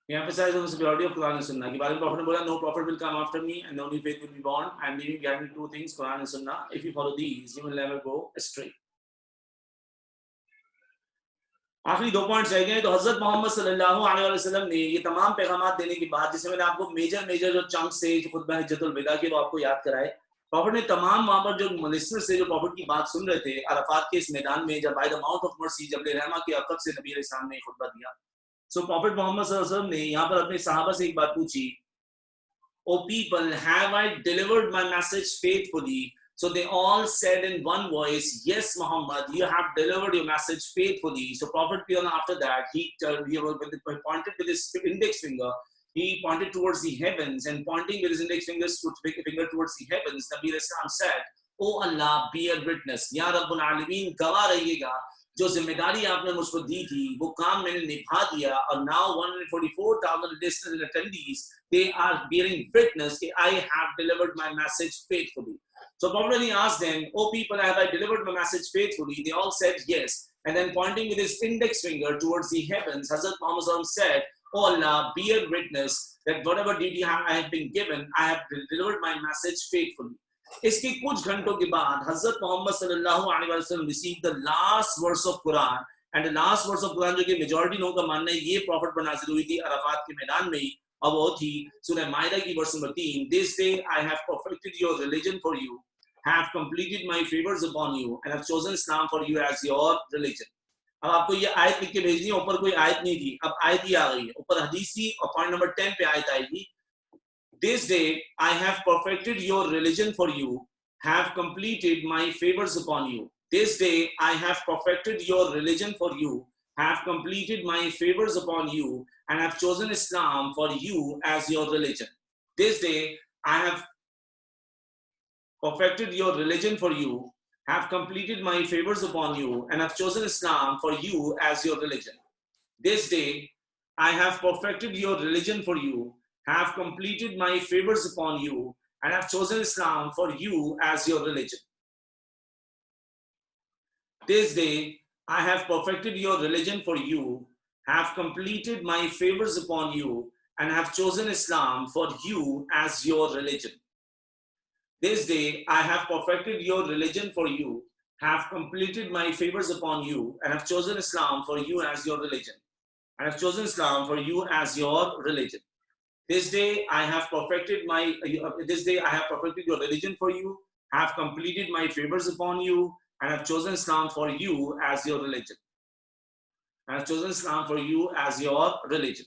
He emphasized on the superiority of Quran and Sunnah. कि बाद में Prophet ने बोला, no prophet will come after me and no new faith will be born. I am leaving behind me two things, Quran and Sunnah. If you follow these, you will never go astray. आखिरी दो points रह गए. तो हजरत मोहम्मद सल्लल्लाहु अलैहि वसल्लम ने ये तमाम पैगामात देने के बाद, जिसमें मैंने आपको मेजर जो चंक्स थे, जो खुतबा हिज्जतुल विदा के, वो आपको याद कराए. प्रॉफिट ने तमाम वहां पर जो लिसनर्स थे, जो प्रॉफिट की बात सुन रहे थे अरफात के इस मैदान में, जब by the mouth of mercy, जबल रहमा के अकब से नबी अलैहि सलाम ने खुतबा दिया. सो प्रॉफिट मोहम्मद सल्लल्लाहु अलैहि वसल्लम ने यहाँ पर अपने सहाबा से एक बात पूछी. O people, have I delivered my message faithfully? So they all said in one voice, yes, Muhammad, you have delivered your message faithfully. So Prophet, after that, he pointed with his index finger, he pointed towards the heavens, and pointing with his index finger towards the heavens, Nabi Islam said, Oh Allah, bear witness, Ya Rabbul Alameen, गवाह रहिएगा, जो जिम्मेदारी आपने मुझको दी थी वो काम मैंने निभा दिया. और now 144,000 listeners and attendees, they are bearing witness that I have delivered my message faithfully. So Prophet asked them, oh people, have I delivered my message faithfully? They all said yes. And then pointing with his index finger towards the heavens, Hazrat Muhammad said, oh Allah, bear witness that whatever duty I have been given, I have delivered my message faithfully. इसके कुछ घंटों के बाद हजरत मोहम्मद सल्लल्लाहु अलैहि वसल्लम received the last verse of Quran, and the last verse of Quran जो कि मेजॉरिटी लोगों का मानना है ये प्रॉफिट पर नाज़िल हुई थी अराफात के मैदान में ही, अब वो थी सूरह माइदा की verse number 3. This day I have perfected your religion for you, have completed my favors upon you, and have chosen Islam for you as your religion. अब आपको ये आयत लिख के भेजनी है, ऊपर कोई आयत नहीं थी, अब आयत ही आ गई है, ऊपर हदीस थी और पॉइंट नंबर 10 पे आयत आएगी. This day I have perfected your religion for you, have completed my favors upon you. This day I have perfected your religion for you, have completed my favors upon you, and have chosen Islam for you as your religion. This day I have perfected your religion for you, have completed my favors upon you, and have chosen Islam for you as your religion. This day I have perfected your religion for you, have completed my favors upon you, and have chosen Islam for you as your religion. This day I have perfected your religion for you, have completed my favors upon you, and have chosen Islam for you as your religion. This day I have perfected your religion for you, have completed my favors upon you, and have chosen Islam for you as your religion. I have chosen Islam for you as your religion. This day I have perfected your religion for you, have completed my favors upon you, and have chosen Islam for you as your religion. I have chosen Islam for you as your religion.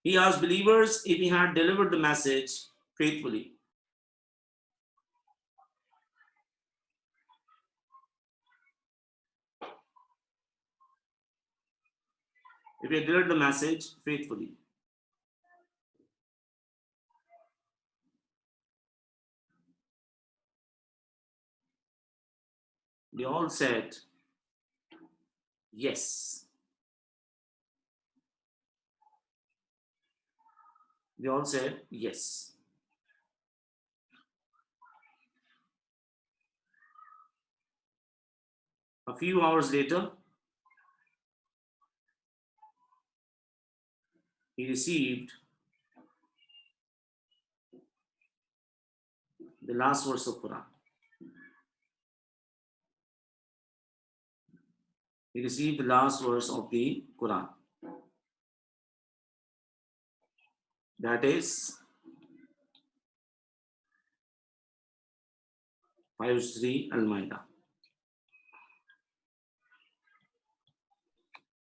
He asked believers if he had delivered the message faithfully. If he had delivered the message faithfully. They all said yes. They all said yes. A few hours later, he received the last verse of Quran. He received the last verse of the Quran. That is 503 Al-Ma'idah.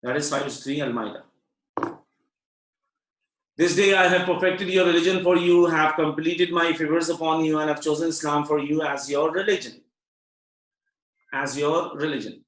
That is 503 Al-Ma'idah. This day I have perfected your religion for you, have completed my favors upon you, and have chosen Islam for you as your religion. As your religion.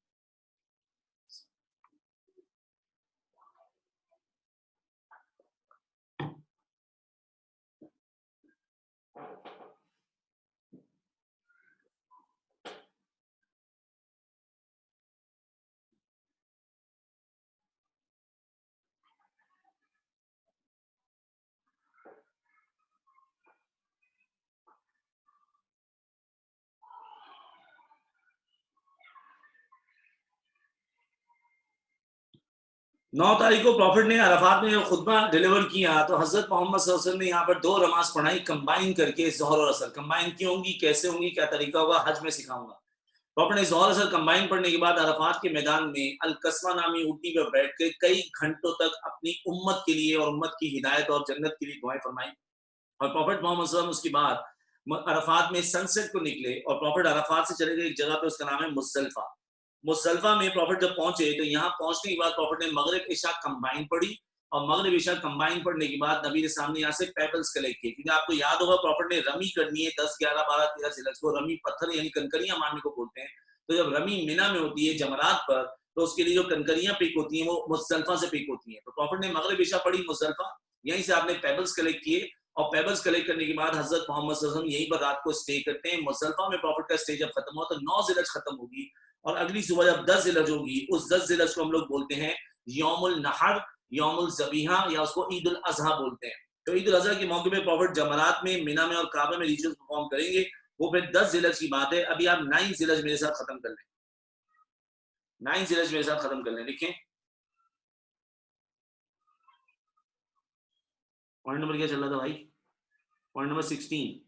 نو تاریخ کو profit نے عرفات میں خطبہ deliver کیا تو حضرت محمد صلی اللہ علیہ وسلم نے یہاں پر 2 نماز پڑھائی کمبائن کر کے، ظہر اور عصر کمبائن کی ہوں گی، کیسے ہوں گی، کیا طریقہ ہوگا، حج میں سکھاؤں گا. پروفٹ نے ظہر عصر کمبائن پڑھنے کے بعد عرفات کے میدان میں القصوہ نامی اونٹنی پر بیٹھ کے کئی گھنٹوں تک اپنی امت کے لیے اور امت کی ہدایت اور جنت کے لیے دعائیں فرمائیں. اور پروفٹ محمد صلی اللہ علیہ وسلم اس کے بعد عرفات میں سن سیٹ کو نکلے اور پروفٹ عرفات سے چلے گئے ایک جگہ پہ، اس کا نام ہے مزدلفہ. مزدلفہ میں پروفٹ جب پہنچے تو یہاں پہنچنے کے بعد پروفٹ نے مغرب عشاء کمبائن پڑھی، اور مغرب عشاء کمبائن پڑھنے کے بعد نبی نے سامنے یہاں سے پیبلز کلیکٹ کیے، کیونکہ آپ کو یاد ہوگا پروفٹ نے رمی کرنی ہے 10 11 12 13 ذی الحجہ کو. رمی پتھر یعنی کنکریاں مارنے کو بولتے ہیں. تو جب رمی مینا میں ہوتی ہے جمرات پر، تو اس کے لیے جو کنکریاں پک ہوتی ہیں وہ مزدلفہ سے پک ہوتی ہیں. تو پروفٹ نے مغرب عشاء پڑھی مزدلفہ، یہیں سے آپ نے پیبلز کلیکٹ کیے، اور پیبلز کلیکٹ کرنے کے بعد حضرت محمد صلی اللہ علیہ وسلم یہیں پر رات کو اسٹے کرتے ہیں. مزدلفہ میں پروفٹ کا اسٹے جب ختم ہوا تو 9 ذی الحجہ ختم ہوگی، اور اگلی صبح جب 10 ذی الحجہ ہوگی، اس 10 ذی الحجہ کو ہم لوگ بولتے ہیں یوم النحر، یوم الذبیحہ، یا اس کو عید الاضحیٰ بولتے ہیں. تو عید الاضحیٰ کے موقع پہ پروفٹ جمرات میں، مینا میں اور کعبہ میں ریچولز پرفارم کریں گے. وہ پھر 10 ذی الحجہ کی بات ہے. ابھی آپ 9 ذی الحجہ میرے ساتھ ختم کر لیں. 9 ذی الحجہ میرے ساتھ ختم کر لیں. لکھیں پوائنٹ نمبر کیا چل رہا تھا بھائی؟ Point number 16.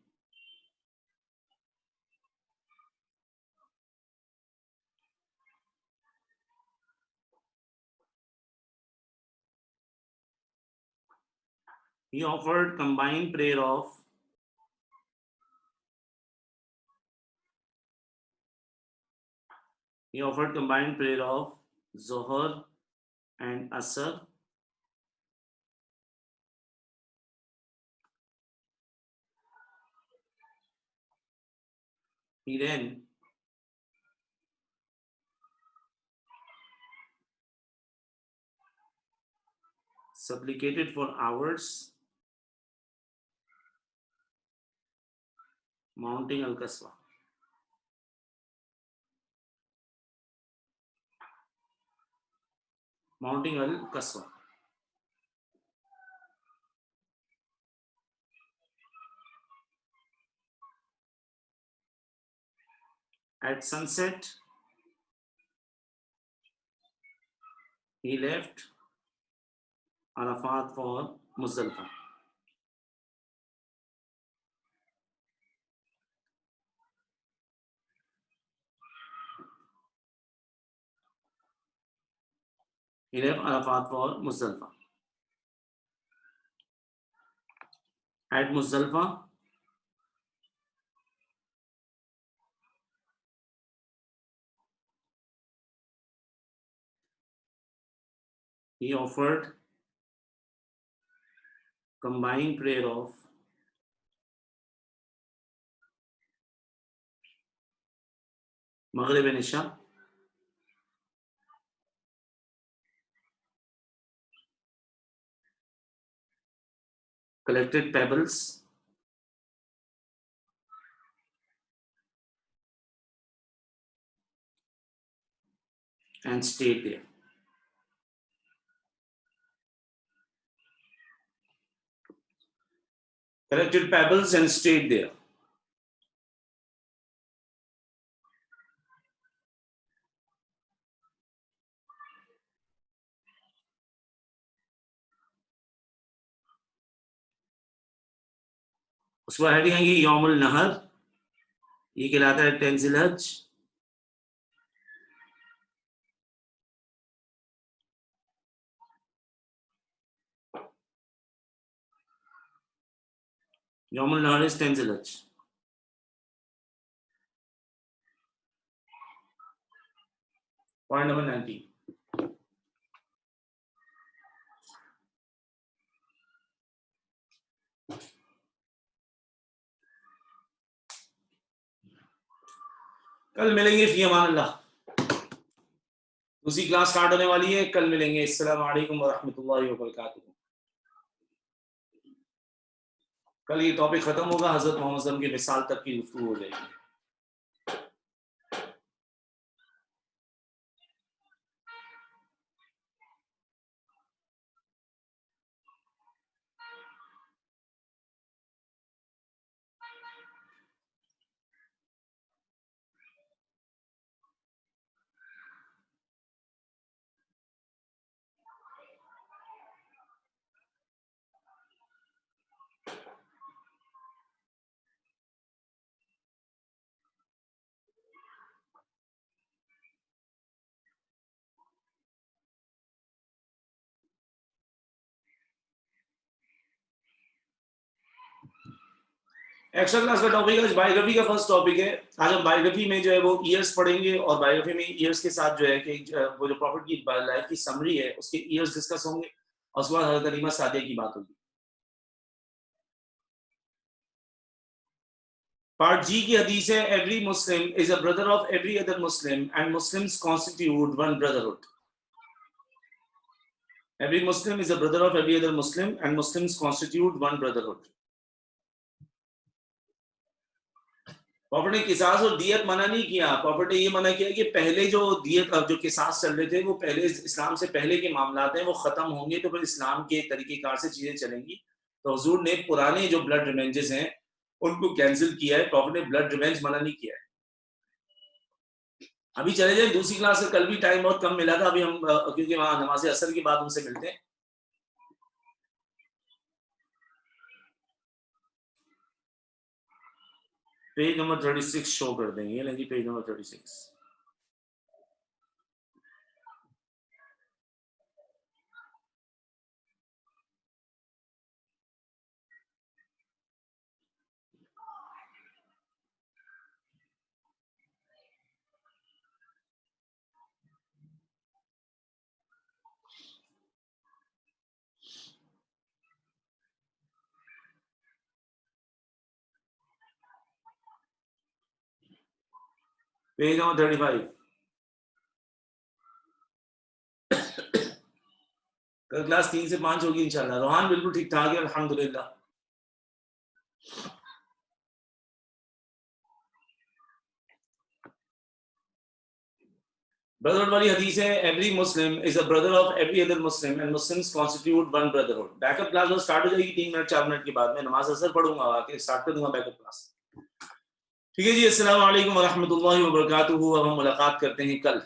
He offered combined prayer of Zohar and Asr. He then supplicated for hours, mounting Al-Qaswa. Mounting Al-Qaswa. At sunset, he left Arafat for Muzdalifah. He left Arafat for Muzdalifah. At Muzdalifah, he offered combined prayer of Maghrib and Isha, collected pebbles, and stayed there. Collected pebbles and stayed there. उसके बाद heading आएगी यौमुल नहर, ये कहलाता है 10 ज़िलहज. यौमुल नहर is 10 ज़िलहज. Point number 19. कल मिलेंगे फी अमान अल्लाह. दूसरी क्लास स्टार्ट होने वाली है, कल मिलेंगे. अस्सलामु अलैकुम व रहमतुल्लाहि व बरकातुहू. कल ये टॉपिक खत्म होगा, हजरत मोहम्मद सल्लल्लाहु अलैहि वसल्लम की मिसाल तक की गुफ्तगू हो जाएगी. एक्स्ट्रा क्लास का टॉपिक है बायोग्राफी का फर्स्ट टॉपिक है. आज हम बायोग्राफी में जो है वो ईयर्स पढ़ेंगे और बायोग्राफी में ईयर्स के साथ जो है कि वो जो प्रॉफिट की लाइफ की समरी है उसके ईयर्स डिस्कस होंगे और उसके बाद हज़रत हलीमा सादिया की बात होगी. पार्ट जी की हदीस है every Muslim is a brother of every other Muslim and Muslims constitute one brotherhood. Every Muslim is a brother of every other Muslim and Muslims constitute one brotherhood. Profit ने किसास और दियत मना नहीं किया. प्रॉफिट ने ये मना किया कि पहले जो दियत जो किसास चल रहे थे वो पहले इस्लाम से पहले के मामलात हैं, वो खत्म होंगे तो फिर इस्लाम के तरीक़ेकार से चीजें चलेंगी. तो हुजूर ने पुराने जो ब्लड रिवेंजेस हैं उनको कैंसिल किया है. प्रॉफिट ने ब्लड रिवेंज मना नहीं किया है. अभी चले जाए दूसरी क्लास से. कल भी टाइम बहुत कम मिला था, अभी हम क्योंकि वहां नमाज असर के बाद उनसे मिलते हैं. पेज नंबर 36 शो कर देंगे. लेंगे पेज नंबर 36. Page number 35. कल क्लास 3 से 5 होगी इंशाल्लाह. रोहान बिल्कुल ठीक ठाक है अल्हम्दुलिल्लाह. ब्रदरहुड वाली हदीस है every Muslim is a brother of every other Muslim and Muslims constitute one brotherhood. Backup class वो स्टार्ट हो जाएगी 3 मिनट 4 मिनट के बाद. मैं नमाज असर पढ़ूंगा, आके स्टार्ट कर दूंगा बैकअप क्लास. ٹھیک ہے جی، السلام علیکم ورحمۃ اللہ وبرکاتہ. اب ہم ملاقات کرتے ہیں کل.